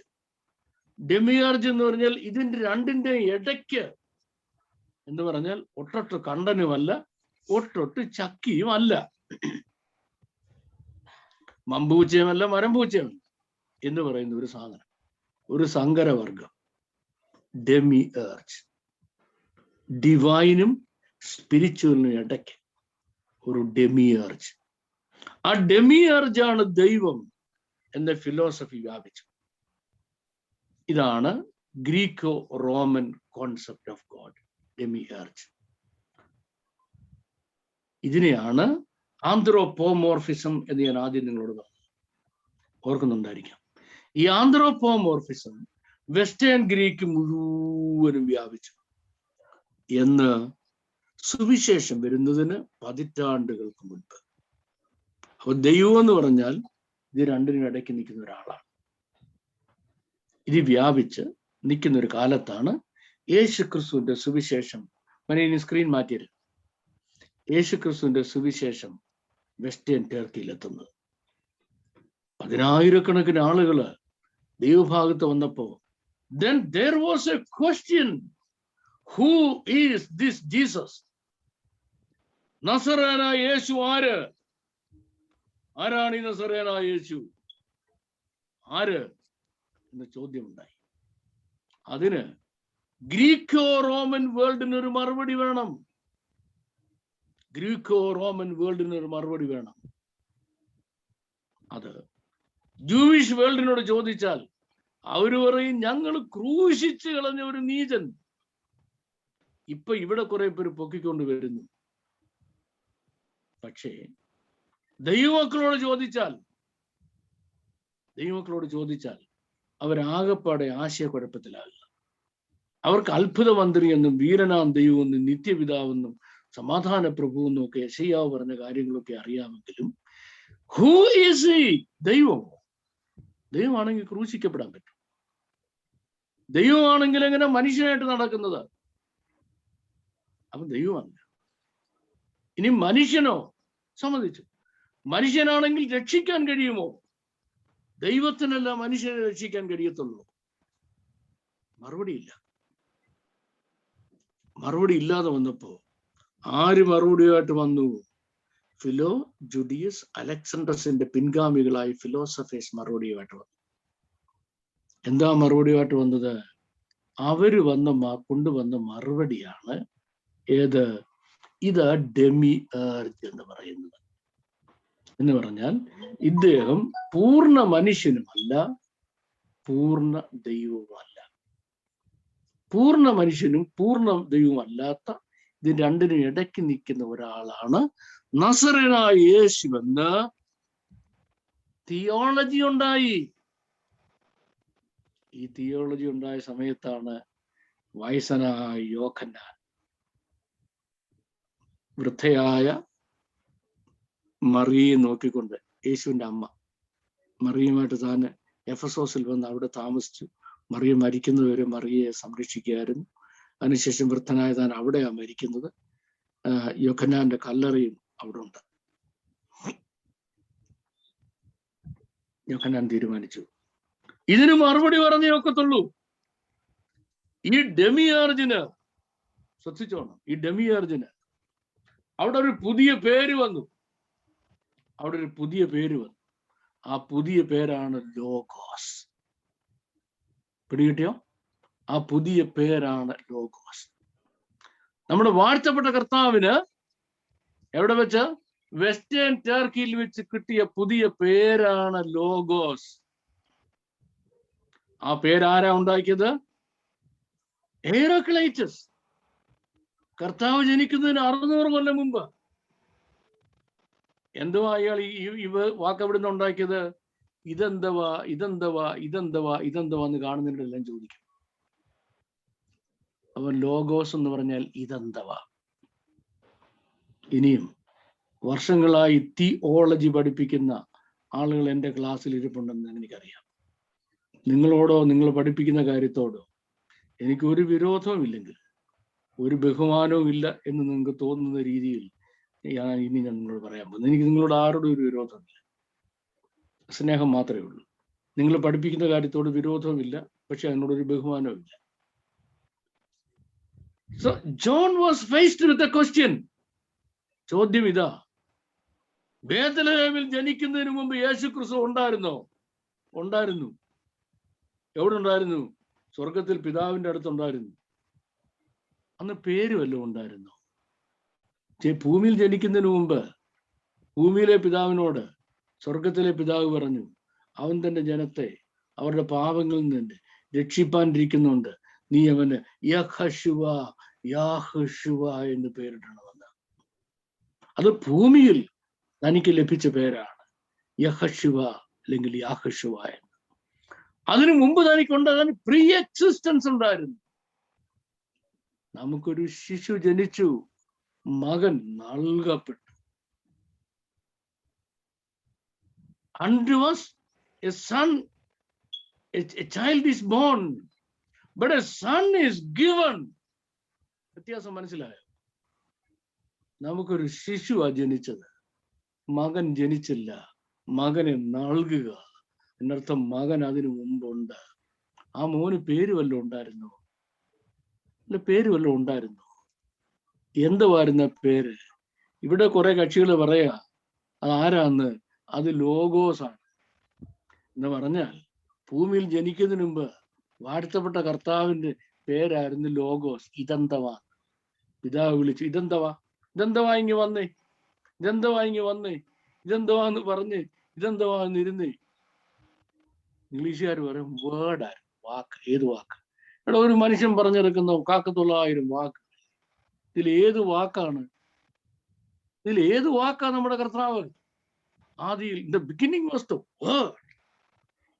ഡെമിയേർജ് എന്ന് പറഞ്ഞാൽ ഇതിന്റെ രണ്ടിന്റെ ഇടയ്ക്ക് എന്ന് പറഞ്ഞാൽ ഒട്ടൊട്ട് കണ്ടനുമല്ല, ഒട്ടൊട്ട് ചക്കിയുമല്ല, മമ്പൂച്ചയുമല്ല, മരംപൂച്ചയുമല്ല എന്ന് പറയുന്ന ഒരു സാധനം, ഒരു സങ്കരവർഗം. ഡെമിയേർജ്. ഡിവൈനും സ്പിരിച്വലിനും ഇടയ്ക്ക് ഒരു ഡെമിയേർജ്. ആ ഡെമിയേർജ് ആണ് ദൈവം എന്ന ഫിലോസഫി വ്യാപിച്ചു. ഇതാണ് Greco Roman concept of God, demiurge. ഇതിനെയാണ് ആന്ത്രോപോമോർഫിസം എന്ന് ഞാൻ ആദ്യം നിങ്ങളോട് പറഞ്ഞു, ഓർക്കുന്നുണ്ടായിരിക്കാം. ഈ ആന്ത്രോപോമോർഫിസം വെസ്റ്റേൺ ഗ്രീക്ക് മുഴുവനും വ്യാപിച്ചു എന്ന് സുവിശേഷം വരുന്നതിന് 10 പതിറ്റാണ്ടുകൾക്ക് മുൻപ്. അപ്പൊ ദൈവം എന്ന് പറഞ്ഞാൽ ഇത് രണ്ടിനും ഇടയ്ക്ക് നിൽക്കുന്ന ഒരാളാണ്. ഇത് വ്യാപിച്ച് നിൽക്കുന്ന ഒരു കാലത്താണ് യേശു ക്രിസ്തുവിന്റെ സുവിശേഷം, ഇനി സ്ക്രീൻ മാറ്റിയത്, യേശു ക്രിസ്തുവിന്റെ സുവിശേഷം വെസ്റ്റേൺ ടർക്കിയിലെത്തുന്നത്. 10,000-കണക്കിന് ആളുകള് ദൈവഭാഗത്ത് വന്നപ്പോ then there was a question, who is this Jesus? നസറേനായ യേശു ആര്? ആരാണ് ഈ നസറേനായ യേശു? ആര് എന്ന ചോദ്യമുണ്ടായി. അതിന് ഗ്രീക്കോ റോമൻ വേൾഡിന് ഒരു മറുപടി വേണം. ഗ്രീക്കോ റോമൻ വേൾഡിന് ഒരു മറുപടി വേണം. അത് ജൂയിഷ് വേൾഡിനോട് ചോദിച്ചാൽ അവര് പറയും, ഞങ്ങൾ ക്രൂശിച്ച് കളഞ്ഞ ഒരു നീചൻ ഇപ്പൊ ഇവിടെ കുറെ പേര് പൊക്കിക്കൊണ്ട് വരുന്നു. പക്ഷേ ദൈവമക്കളോട് ചോദിച്ചാൽ അവരാകപ്പാടെ ആശയക്കുഴപ്പത്തിലാകില്ല. അവർക്ക് അത്ഭുത മന്ത്രി എന്നും വീരനാം ദൈവമെന്നും നിത്യപിതാവെന്നും സമാധാന പ്രഭു എന്നും ഒക്കെ യെശയ്യാവ് പറഞ്ഞ കാര്യങ്ങളൊക്കെ അറിയാമെങ്കിലും ഹൂ ഈസ് ഹി? ദൈവമോ? ദൈവമാണെങ്കിൽ ക്രൂശിക്കപ്പെടാൻ പറ്റും. ദൈവമാണെങ്കിൽ എങ്ങനെ മനുഷ്യനായിട്ട് നടക്കുന്നത്? അപ്പൊ ദൈവമല്ല. ഇനി മനുഷ്യനോ? സമ്മതിച്ചു. മനുഷ്യനാണെങ്കിൽ രക്ഷിക്കാൻ കഴിയുമോ? ദൈവത്തിനല്ല മനുഷ്യനെ രക്ഷിക്കാൻ കഴിയത്തുള്ളൂ. മറുപടിയില്ല. മറുപടി ഇല്ലാതെ വന്നപ്പോ ആര് മറുപടിയായിട്ട് വന്നു? ഫിലോജുഡിയസ് അലക്സാൻഡ്രസിന്റെ പിൻഗാമികളായി ഫിലോസഫേഴ്സ് മറുപടിയുമായിട്ട് വന്നു. എന്താ മറുപടിയായിട്ട് വന്നത്? അവര് കൊണ്ടുവന്ന മറുപടിയാണ് ഏത്? ഇത് ഡെമിയേർജ് എന്ന് പറയുന്നത്. എന്ന് പറഞ്ഞാൽ ഇദ്ദേഹം പൂർണ്ണ മനുഷ്യനുമല്ല, പൂർണ്ണ ദൈവവുമല്ല. പൂർണ്ണ മനുഷ്യനും പൂർണ്ണ ദൈവവും അല്ലാത്ത ഇത് രണ്ടിനും ഇടയ്ക്ക് നിൽക്കുന്ന ഒരാളാണ് നസറേനായ യേശുവെന്ന് തിയോളജി ഉണ്ടായി. ഈ തിയോളജി ഉണ്ടായ സമയത്താണ് വയസ്സനായ യോഹന്നാൻ വൃദ്ധയായ മറിയെ നോക്കിക്കൊണ്ട്, യേശുവിന്റെ അമ്മ മറിയുമായിട്ട് താൻ എഫസോസിൽ വന്ന് അവിടെ താമസിച്ചു. മറിയ മരിക്കുന്നതുവരെ മറിയെ സംരക്ഷിക്കുകയായിരുന്നു. അതിനുശേഷം വൃദ്ധനായ താൻ അവിടെയാണ് മരിക്കുന്നത്. യോഹന്നാന്റെ കല്ലറയും അവിടെ ഉണ്ട്. യോഹന്നാൻ തീരുമാനിച്ചു, ഇതിന് മറുപടി പറഞ്ഞേ ഒക്കത്തുള്ളൂ. ഈ ഡെമിയാർജിന്, ശ്രദ്ധിച്ചോണം, ഈ ഡെമിയാർജിന് അവിടെ ഒരു പുതിയ പേര് വന്നു. അവിടെ ഒരു പുതിയ പേര് വന്നു. ആ പുതിയ പേരാണ് ലോഗോസ്. പിടികിട്ടിയോ? ആ പുതിയ പേരാണ് ലോഗോസ്. നമ്മുടെ വാഴ്ത്തപ്പെട്ട കർത്താവിന് എവിടെ വെച്ച്? വെസ്റ്റേൺ ടർക്കിയിൽ വെച്ച് കിട്ടിയ പുതിയ പേരാണ് ലോഗോസ്. ആ പേരാരാ ഉണ്ടാക്കിയത്? ഹെറാക്ലൈറ്റസ്. കർത്താവ് ജനിക്കുന്നതിന് 600 കൊല്ലം മുമ്പ്. എന്തുവാ അയാൾ ഈ വാക്ക് എവിടുന്ന് ഉണ്ടാക്കിയത്? ഇതെന്തവാ ഇതെന്തവാ ഇതെന്തവാ ഇതെന്തവാ എന്ന് കാണുന്നതിനെല്ലാം ചോദിക്കും. അവൻ ലോഗോസ് എന്ന് പറഞ്ഞാൽ ഇതെന്തവാ. ഇനിയും വർഷങ്ങളായി തിയോളജി പഠിപ്പിക്കുന്ന ആളുകൾ എൻ്റെ ക്ലാസ്സിൽ ഇരിപ്പുണ്ടെന്ന് എനിക്കറിയാം. നിങ്ങളോടോ നിങ്ങൾ പഠിപ്പിക്കുന്ന കാര്യത്തോടോ എനിക്ക് ഒരു വിരോധവും ഇല്ലെങ്കിൽ, ഒരു ബഹുമാനവും ഇല്ല എന്ന് നിങ്ങൾക്ക് തോന്നുന്ന രീതിയിൽ ഇനി ഞാൻ നിങ്ങളോട് പറയാൻ പോകുന്നത്. എനിക്ക് നിങ്ങളോട് ആരോടും ഒരു വിരോധമില്ല, സ്നേഹം മാത്രമേ ഉള്ളൂ. നിങ്ങൾ പഠിപ്പിക്കുന്ന കാര്യത്തോട് വിരോധവുമില്ല, പക്ഷെ അതിനോടൊരു ബഹുമാനവും ഇല്ല. So John was faced with a question. ചോദ്യം ഇതാ, ബേത്ലഹേമിൽ ജനിക്കുന്നതിന് മുമ്പ് യേശുക്രിസ്തു ഉണ്ടായിരുന്നോ? ഉണ്ടായിരുന്നു. എവിടെ ഉണ്ടായിരുന്നു? സ്വർഗത്തിൽ പിതാവിന്റെ അടുത്തുണ്ടായിരുന്നു. അന്ന് പേര് വല്ലതും ഉണ്ടായിരുന്നു? ഭൂമിയിൽ ജനിക്കുന്നതിന് മുമ്പ് ഭൂമിയിലെ പിതാവിനോട് സ്വർഗത്തിലെ പിതാവ് പറഞ്ഞു, അവൻ തന്റെ ജനത്തെ അവരുടെ പാപങ്ങളിൽ നിന്ന് രക്ഷിപ്പാനിരിക്കുന്നുണ്ട്, നീ അവന് യഹോശുവ യാഹോശുവ എന്ന് പേരിടണമെന്ന്. അത് ഭൂമിയിൽ തനിക്ക് ലഭിച്ച പേരാണ്, യഹോശുവ അല്ലെങ്കിൽ യാഹോശുവ എന്ന്. അതിനു മുമ്പ് തനിക്കുണ്ട്, അതിന് പ്രീ എക്സിസ്റ്റൻസ് ഉണ്ടായിരുന്നു. നമുക്കൊരു ശിശു ജനിച്ചു, മകൻ നൽകപ്പെട്ടു. Unto us a son, a child is born, but a son is given. വ്യത്യാസം മനസ്സിലായോ? നമുക്കൊരു ശിശുവാ ജനിച്ചത്, മകൻ ജനിച്ചില്ല. മകനെ നൽകുക എന്നർത്ഥം മകൻ അതിനു മുമ്പുണ്ട്. ആ മോന് പേര് വല്ലതും ഉണ്ടായിരുന്നോ? അല്ല, പേര് വല്ലതും ഉണ്ടായിരുന്നോ? എന്തുവായിരുന്ന പേര്? ഇവിടെ കുറെ കക്ഷികൾ പറയാ അത് ആരാന്ന്, അത് ലോഗോസ് ആണ് എന്ന് പറഞ്ഞാൽ ഭൂമിയിൽ ജനിക്കുന്നതിന് മുമ്പ് വാഴ്ത്തപ്പെട്ട കർത്താവിന്റെ പേരായിരുന്നു ലോഗോസ്. ഇതെന്തവാ? പിതാവ് വിളിച്ചു, ഇതെന്തവാ ഇതെന്തവാ ഇങ്ങ് വന്നേ, ഇതെന്തവാ ഇങ്ങ് വന്നേ, ഇതെന്തവാന്ന് പറഞ്ഞ് ഇതെന്തവാ എന്നിരുന്നേ. ഇംഗ്ലീഷുകാർ പറയും വേർഡായിരുന്നു, വാക്ക്. ഏത് വാക്ക്? ഇവിടെ ഒരു മനുഷ്യൻ പറഞ്ഞെടുക്കുന്ന 1,900 വാക്ക്. ഇതിൽ ഏത് വാക്കാണ്? ഇതിൽ ഏത് വാക്കാ നമ്മുടെ കർത്താവ്? ആദിയിൽ in the beginning was the word.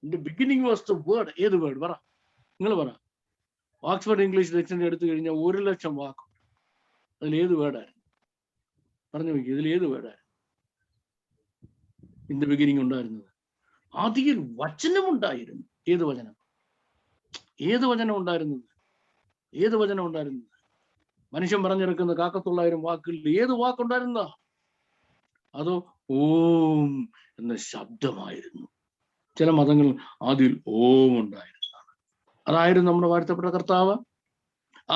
In the beginning was the word. ഏത് വേർഡ്? പറ, നിങ്ങൾ പറ. ഓക്സ്ഫോർഡ് ഇംഗ്ലീഷ് ഡിക്ഷണറി എടുത്തു കഴിഞ്ഞാൽ 1,00,000 വാക്കുണ്ട്. അതിൽ ഏത് വേർഡായിരുന്നു? പറഞ്ഞു നോക്കി, ഇതിൽ ഏത് വേർഡായിരുന്നു ഇൻ ദ ബിഗിനിങ് ഉണ്ടായിരുന്നത്? ആദിയിൽ വചനമുണ്ടായിരുന്നു. ഏത് വചനം? ഏത് വചനം ഉണ്ടായിരുന്നത്? ഏത് വചനം ഉണ്ടായിരുന്നത്? മനുഷ്യൻ പറഞ്ഞെടുക്കുന്ന 1,900 വാക്കുകളിൽ ഏത് വാക്കുണ്ടായിരുന്ന? അതോ ഓം എന്ന ശബ്ദമായിരുന്നു? ചില മതങ്ങൾ അതിൽ ഓം ഉണ്ടായിരുന്നതാണ്. അതായിരുന്നു നമ്മുടെ വാഴ്ത്തപ്പെട്ട കർത്താവ്.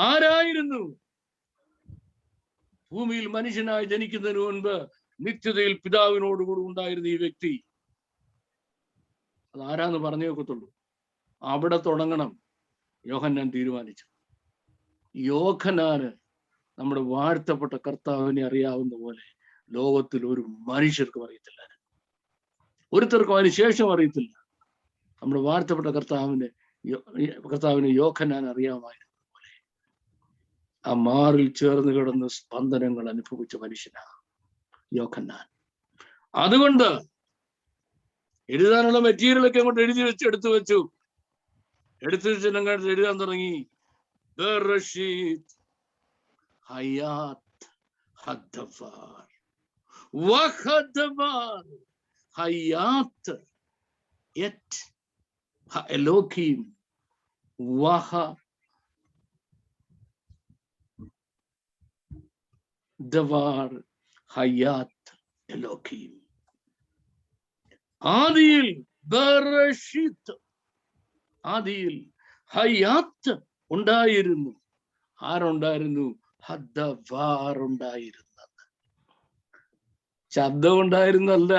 ആരായിരുന്നു? ഭൂമിയിൽ മനുഷ്യനായി ജനിക്കുന്നതിന് മുൻപ് നിത്യതയിൽ പിതാവിനോടുകൂടി ഉണ്ടായിരുന്ന ഈ വ്യക്തി. അതാരാന്ന് പറഞ്ഞേ ഒക്കത്തുള്ളൂ. അവിടെ തുടങ്ങണം യോഹന്നാൻ തീരുമാനിച്ചു. യോഹന്നാന് നമ്മുടെ വാഴ്ത്തപ്പെട്ട കർത്താവിനെ അറിയാവുന്ന പോലെ ലോകത്തിൽ ഒരു മനുഷ്യർക്കും അറിയത്തില്ല, ഒരുത്തർക്കും അതിന് ശേഷം അറിയത്തില്ല. നമ്മുടെ വാഴ്ത്തപ്പെട്ട കർത്താവിനെ യോഹന്നാൻ അറിയാമായിരുന്ന പോലെ ആ മാറിൽ ചേർന്ന് കിടന്ന് സ്പന്ദനങ്ങൾ അനുഭവിച്ച മനുഷ്യനാണ് യോഹന്നാൻ. അതുകൊണ്ട് എഴുതാനുള്ള മെറ്റീരിയലൊക്കെ അങ്ങോട്ട് എടുത്തു വെച്ചു അങ്ങോട്ട് എഴുതാൻ തുടങ്ങി. ബെറശീത്ത് ഹയാത്ത് ഹദ്ദവാർ വഹദ്ദവാർ ഹയാത്ത് യത് എലോകീം വഹ ദവാർ ഹയാത്ത് എലോകീം. ആദിയിൽ ബെറശീത്ത്, ആദിയിൽ ഹയാത്ത് ഉണ്ടായിരുന്നു. ആരുണ്ടായിരുന്നു? ഹദ്ദവാർ ഉണ്ടായിരുന്നത്. ശബ്ദം ഉണ്ടായിരുന്നല്ല,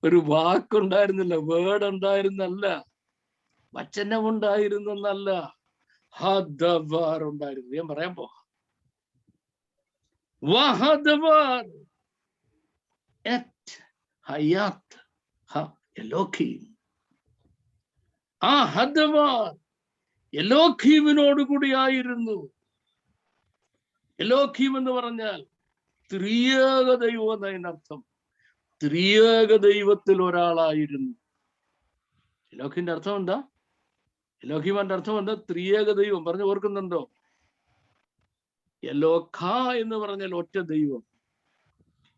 ഒരു വാക്കുണ്ടായിരുന്നില്ല, വേർഡ് ഉണ്ടായിരുന്നല്ല, വചനം ഉണ്ടായിരുന്നല്ല, ഹദ്ദവാർ ഉണ്ടായിരുന്നു. ഞാൻ പറയാൻ പോവാം. വഹദ്ദവാർ യത് ഹയാത്ത് എലോകീം. ആ ഹദ്ദവാർ എലോകീമിനോട് കൂടിയായിരുന്നു. എലോകീം എന്ന് പറഞ്ഞാൽ ത്രിയേക ദൈവം എന്നതിനർത്ഥം. ത്രിയേക ദൈവത്തിൽ ഒരാളായിരുന്നു. എലോകീമിന്റെ അർത്ഥം എന്താ? എലോകീമിന്റെ അർത്ഥം എന്താ? ത്രിയേക ദൈവം. പറഞ്ഞു ഓർക്കുന്നുണ്ടോ? എലോഖ എന്ന് പറഞ്ഞാൽ ഒറ്റ ദൈവം.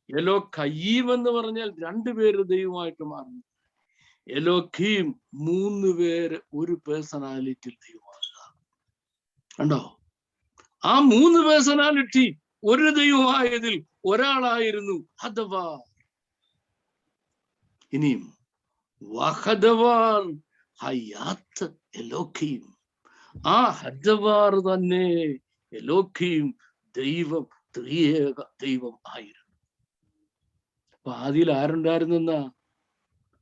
എലോഖയീം എന്ന് പറഞ്ഞാൽ രണ്ടുപേര് ദൈവമായിട്ട് മാറുന്നു. എലോകീം മൂന്ന് പേര് ഒരു പേഴ്സണാലിറ്റി ദൈവമാകുക. കണ്ടോ? ആ മൂന്ന് പേഴ്സണാലിറ്റി ഒരു ദൈവമായതിൽ ഒരാളായിരുന്നു ഹദ്ദവാർ. ഇനിയും വഹദ്ദവാർ ഹയാത്ത് എലോകീം. ആ ഹദ്ദവാർ തന്നെ എലോകീം ദൈവം, ത്രിയേക ദൈവം ആയിരുന്നു. അപ്പൊ ആദിയിൽ ആരുണ്ടായിരുന്ന?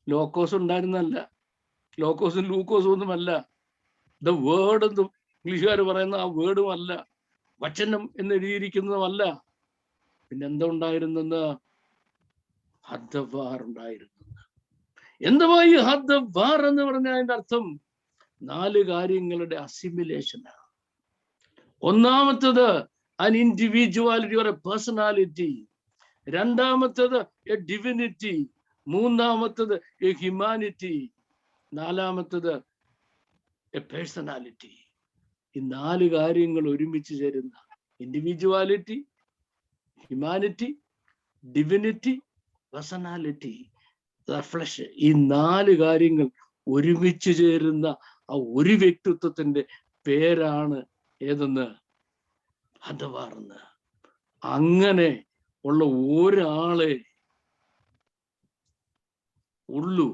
ലോക്കോസ് ഉണ്ടായിരുന്നല്ല, ലോക്കോസും ലൂക്കോസും ഒന്നുമല്ല. ദ വേർഡ് എന്നും ഇംഗ്ലീഷുകാർ പറയുന്ന ആ വേർഡും അല്ല, വചനം എന്ന് എഴുതിയിരിക്കുന്നതുമല്ല. പിന്നെന്താ ഉണ്ടായിരുന്നെന്ന്? ഹദ്ദവാർ ഉണ്ടായിരുന്നു. എന്തുവാ ഈ ഹദ്ദവാർ എന്ന് പറഞ്ഞാൽ അതിന്റെ അർത്ഥം? 4 കാര്യങ്ങളുടെ അസിമിലേഷനാണ്. ഒന്നാമത്തത് an individuality or a personality. രണ്ടാമത്തത് എ ഡിവിനിറ്റി. മൂന്നാമത്തത് എ ഹ്യൂമാനിറ്റി. നാലാമത്തത് എ പേഴ്സണാലിറ്റി. ഈ 4 കാര്യങ്ങൾ ഒരുമിച്ച് ചേരുന്ന individuality, humanity, divinity, personality, flush. ഈ 4 കാര്യങ്ങൾ ഒരുമിച്ച് ചേരുന്ന ആ ഒരു വ്യക്തിത്വത്തിന്റെ പേരാണ് ഏതെന്ന്? ഹദ്ദവാർ എന്ന്. അങ്ങനെ ഉള്ള ഒരാളെ ഉള്ളൂ.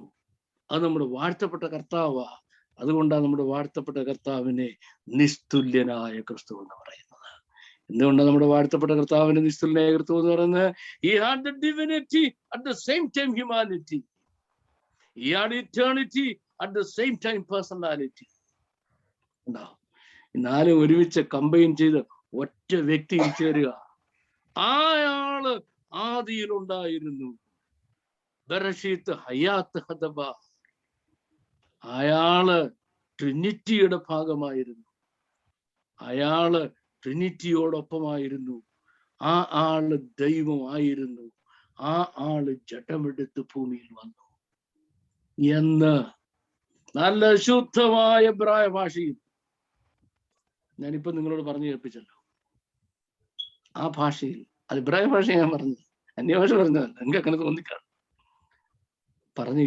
അത് നമ്മുടെ വാഴ്ത്തപ്പെട്ട കർത്താവാ. അതുകൊണ്ടാണ് നമ്മുടെ വാഴ്ത്തപ്പെട്ട കർത്താവിനെ നിസ്തുല്യനായ ക്രിസ്തു എന്ന് പറയുന്നത്. എന്തുകൊണ്ടാണ് നമ്മുടെ വാഴ്ത്തപ്പെട്ട കർത്താവിനെ നിസ്തുല്യനായ ക്രിസ്തു എന്ന് പറയുന്നത്? He had the divinity at the same time humanity. He had eternity at the same time personality. ഉണ്ടാവും. ഈ 4 ഒരുമിച്ച് കമ്പൈൻ ചെയ്ത് ഒറ്റ വ്യക്തിയിൽ ചേരുക. ആള് ആദിയിൽ ഉണ്ടായിരുന്നു. ബെറശീത്ത് ഹയാത്ത് ഹദ്ദവാർ. അയാള് ട്രിനിറ്റിയുടെ ഭാഗമായിരുന്നു. അയാള് ട്രിനിറ്റിയോടൊപ്പമായിരുന്നു. ആ ആള് ദൈവമായിരുന്നു. ആ ആള് ജഡമെടുത്ത് ഭൂമിയിൽ വന്നു എന്ന് നല്ല ശുദ്ധമായ എബ്രായ ഭാഷയിൽ ഞാനിപ്പോ നിങ്ങളോട് പറഞ്ഞു കേൾപ്പിച്ചല്ലോ. ആ ഭാഷയിൽ, അത് എബ്രായ ഭാഷ ഞാൻ പറഞ്ഞത്, അന്യഭാഷ പറഞ്ഞതല്ല. നിങ്ങൾക്ക് അങ്ങനെ തോന്നിക്കാണ്. പറഞ്ഞു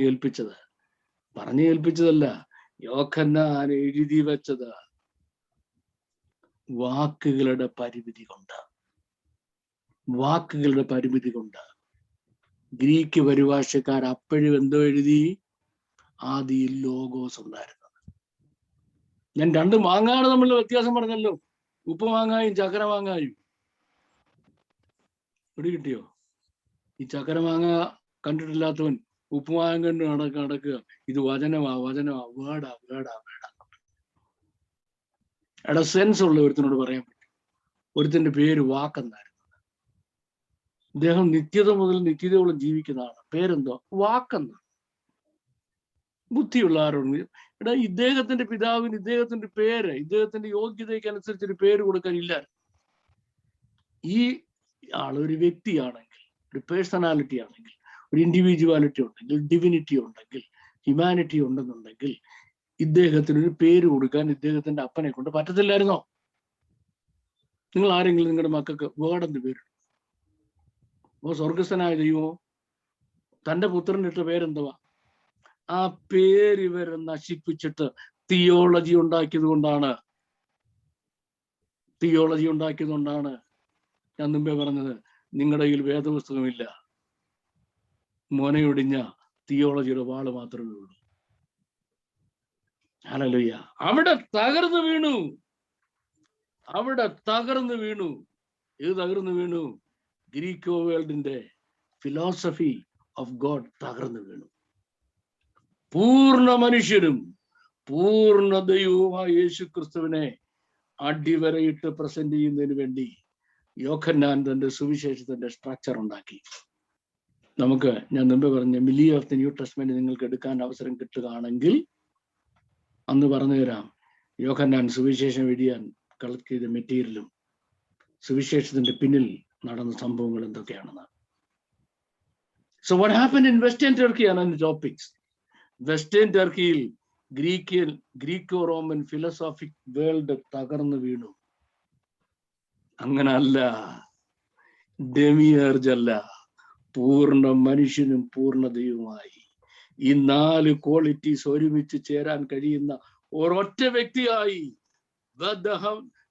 കേൾപ്പിച്ചതല്ല, യോഹന്നാൻ എഴുതി വെച്ചത്. വാക്കുകളുടെ പരിമിതി കൊണ്ട് ഗ്രീക്ക് പരിഭാഷക്കാർ അപ്പോഴും എന്തോ എഴുതി? ആദിയിൽ ലോഗോസ് ഉണ്ടായിരുന്നത്. ഞാൻ 2 മാങ്ങാണ് തമ്മിലുള്ള വ്യത്യാസം പറഞ്ഞല്ലോ. ഉപ്പുമാങ്ങായും ചക്കരമാങ്ങായും. പിടി കിട്ടിയോ? ഈ ചക്കരമാങ്ങ കണ്ടിട്ടില്ലാത്തവൻ ഉപ്പുമാങ്ങ കണ്ട് നടക്കുക. ഇത് വചനമാ, വേടാ. എടാ, സെൻസ് ഉള്ള ഒരുത്തിനോട് പറയാൻ പറ്റും. ഒരുത്തിന്റെ പേര് വാക്കെന്നായിരുന്നു. ഇദ്ദേഹം നിത്യത മുതൽ നിത്യതയോളം ജീവിക്കുന്നതാണ്. പേരെന്തോ? വാക്കെന്ന്. ബുദ്ധിയുള്ള ആരുണ്ട്? എടാ, ഇദ്ദേഹത്തിന്റെ പിതാവിന് ഇദ്ദേഹത്തിന്റെ പേര്, ഇദ്ദേഹത്തിന്റെ യോഗ്യതയ്ക്ക് അനുസരിച്ചൊരു പേര് കൊടുക്കാനില്ല. ഈ ആളൊരു വ്യക്തിയാണെങ്കിൽ, ഒരു പേഴ്സണാലിറ്റി ആണെങ്കിൽ, ഒരു ഇൻഡിവിജ്വാലിറ്റി ഉണ്ടെങ്കിൽ, ഡിവിനിറ്റി ഉണ്ടെങ്കിൽ, ഹ്യൂമാനിറ്റി ഉണ്ടെന്നുണ്ടെങ്കിൽ ഇദ്ദേഹത്തിനൊരു പേര് കൊടുക്കാൻ ഇദ്ദേഹത്തിന്റെ അപ്പനെ കൊണ്ട് പറ്റത്തില്ലായിരുന്നോ? നിങ്ങൾ ആരെങ്കിലും നിങ്ങളുടെ മക്കൾക്ക് വേർഡെന്ന് പേര്, സ്വർഗസ്ഥനായ ദൈവമോ തന്റെ പുത്രനിട്ട പേരെന്തുവാ? ആ പേര് ഇവരെ നശിപ്പിച്ചിട്ട് തിയോളജി ഉണ്ടാക്കിയത് കൊണ്ടാണ് ഞാൻ മുമ്പേ പറഞ്ഞത്, നിങ്ങളുടെ കയ്യിൽ വേദപുസ്തകമില്ല, മോനയൊടിഞ്ഞ തിയോളജിയുടെ വാള് മാത്രമേ ഉള്ളൂ. ഹല്ലേലൂയ. അവിടെ തകർന്നു വീണു. ഇത് തകർന്നു വീണു. ഗ്രീക്കോ വേൾഡിന്റെ ഫിലോസഫി ഓഫ് ഗോഡ് തകർന്നു വീണു. പൂർണ്ണ മനുഷ്യരും പൂർണ്ണ ദൈവവുമായ യേശു ക്രിസ്തുവിനെ അടിവരയിട്ട് പ്രസന്റ് ചെയ്യുന്നതിന് വേണ്ടി യോഹന്നാൻ തന്റെ സുവിശേഷത്തിന്റെ സ്ട്രക്ചർ ഉണ്ടാക്കി. നമുക്ക് ഞാൻ മുമ്പ് പറഞ്ഞ മിലി ഓഫ് ദി ന്യൂ ടെസ്റ്റ്മെന്റ് നിങ്ങൾക്ക് എടുക്കാൻ അവസരം കിട്ടുകയാണെങ്കിൽ അന്ന് പറഞ്ഞു തരാം യോഹന്നാൻ സുവിശേഷം എഴുതിയാൻ കളക്ട് ചെയ്ത മെറ്റീരിയലും സുവിശേഷത്തിന്റെ പിന്നിൽ നടന്ന സംഭവങ്ങൾ എന്തൊക്കെയാണെന്ന്. So what happened in western Turkey ആണ് ടോപ്പിക്സ്. വെസ്റ്റേൺ ടർക്കിയിൽ ഗ്രീക്കോ റോമൻ ഫിലോസോഫിക് വേൾഡ് തകർന്നു വീണു. അങ്ങനല്ല, ഡെമിയർജ് അല്ല, പൂർണ്ണ മനുഷ്യനും പൂർണ്ണ ദൈവമായി ഈ 4 ക്വാളിറ്റീസ് ഒരുമിച്ച് ചേരാൻ കഴിയുന്ന ഒരൊറ്റ വ്യക്തിയായി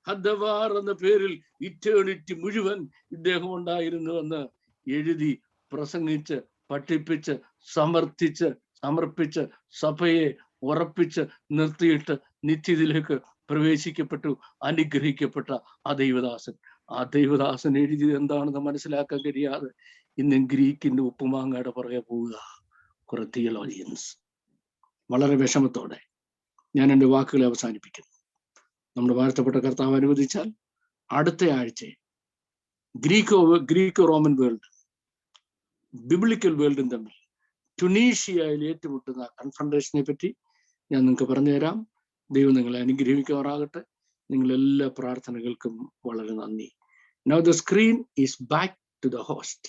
ഹദ്ദവാർ എന്ന പേരിൽ ഇറ്റേണിറ്റി മുഴുവൻ ഇദ്ദേഹം ഉണ്ടായിരുന്നുവെന്ന് എഴുതി പ്രസംഗിച്ച് പഠിപ്പിച്ച് സമർപ്പിച്ച് സഭയെ ഉറപ്പിച്ച് നിർത്തിയിട്ട് നിത്യത്തിലേക്ക് പ്രവേശിക്കപ്പെട്ടു അനുഗ്രഹിക്കപ്പെട്ട ആ ദൈവദാസൻ എഴുതിയത് എന്താണെന്ന് മനസ്സിലാക്കാൻ കഴിയാതെ ഇന്നും ഗ്രീക്കിന്റെ ഉപ്പുമാങ്ങയുടെ പുറകെ പോവുക കുറെ തിയോളജിയൻസ്. വളരെ വിഷമത്തോടെ ഞാൻ എൻ്റെ വാക്കുകളെ അവസാനിപ്പിക്കുന്നു. നമ്മുടെ വാഴ്ത്തപ്പെട്ട കർത്താവ് അനുവദിച്ചാൽ അടുത്ത ആഴ്ച ഗ്രീക്കോ റോമൻ വേൾഡ് ബിബ്ലിക്കൽ വേൾഡും തമ്മിൽ ടുണീഷ്യയിൽ ഏറ്റുമുട്ടുന്ന കൺഫ്രണ്ടേഷനെ പറ്റി ഞാൻ നിങ്ങൾക്ക് പറഞ്ഞു തരാം. ദൈവം നിങ്ങളെ അനുഗ്രഹിക്കുമാറാകട്ടെ. നിങ്ങളെല്ലാ പ്രാർത്ഥനകൾക്കും വളരെ നന്ദി. Now the screen is back to the host.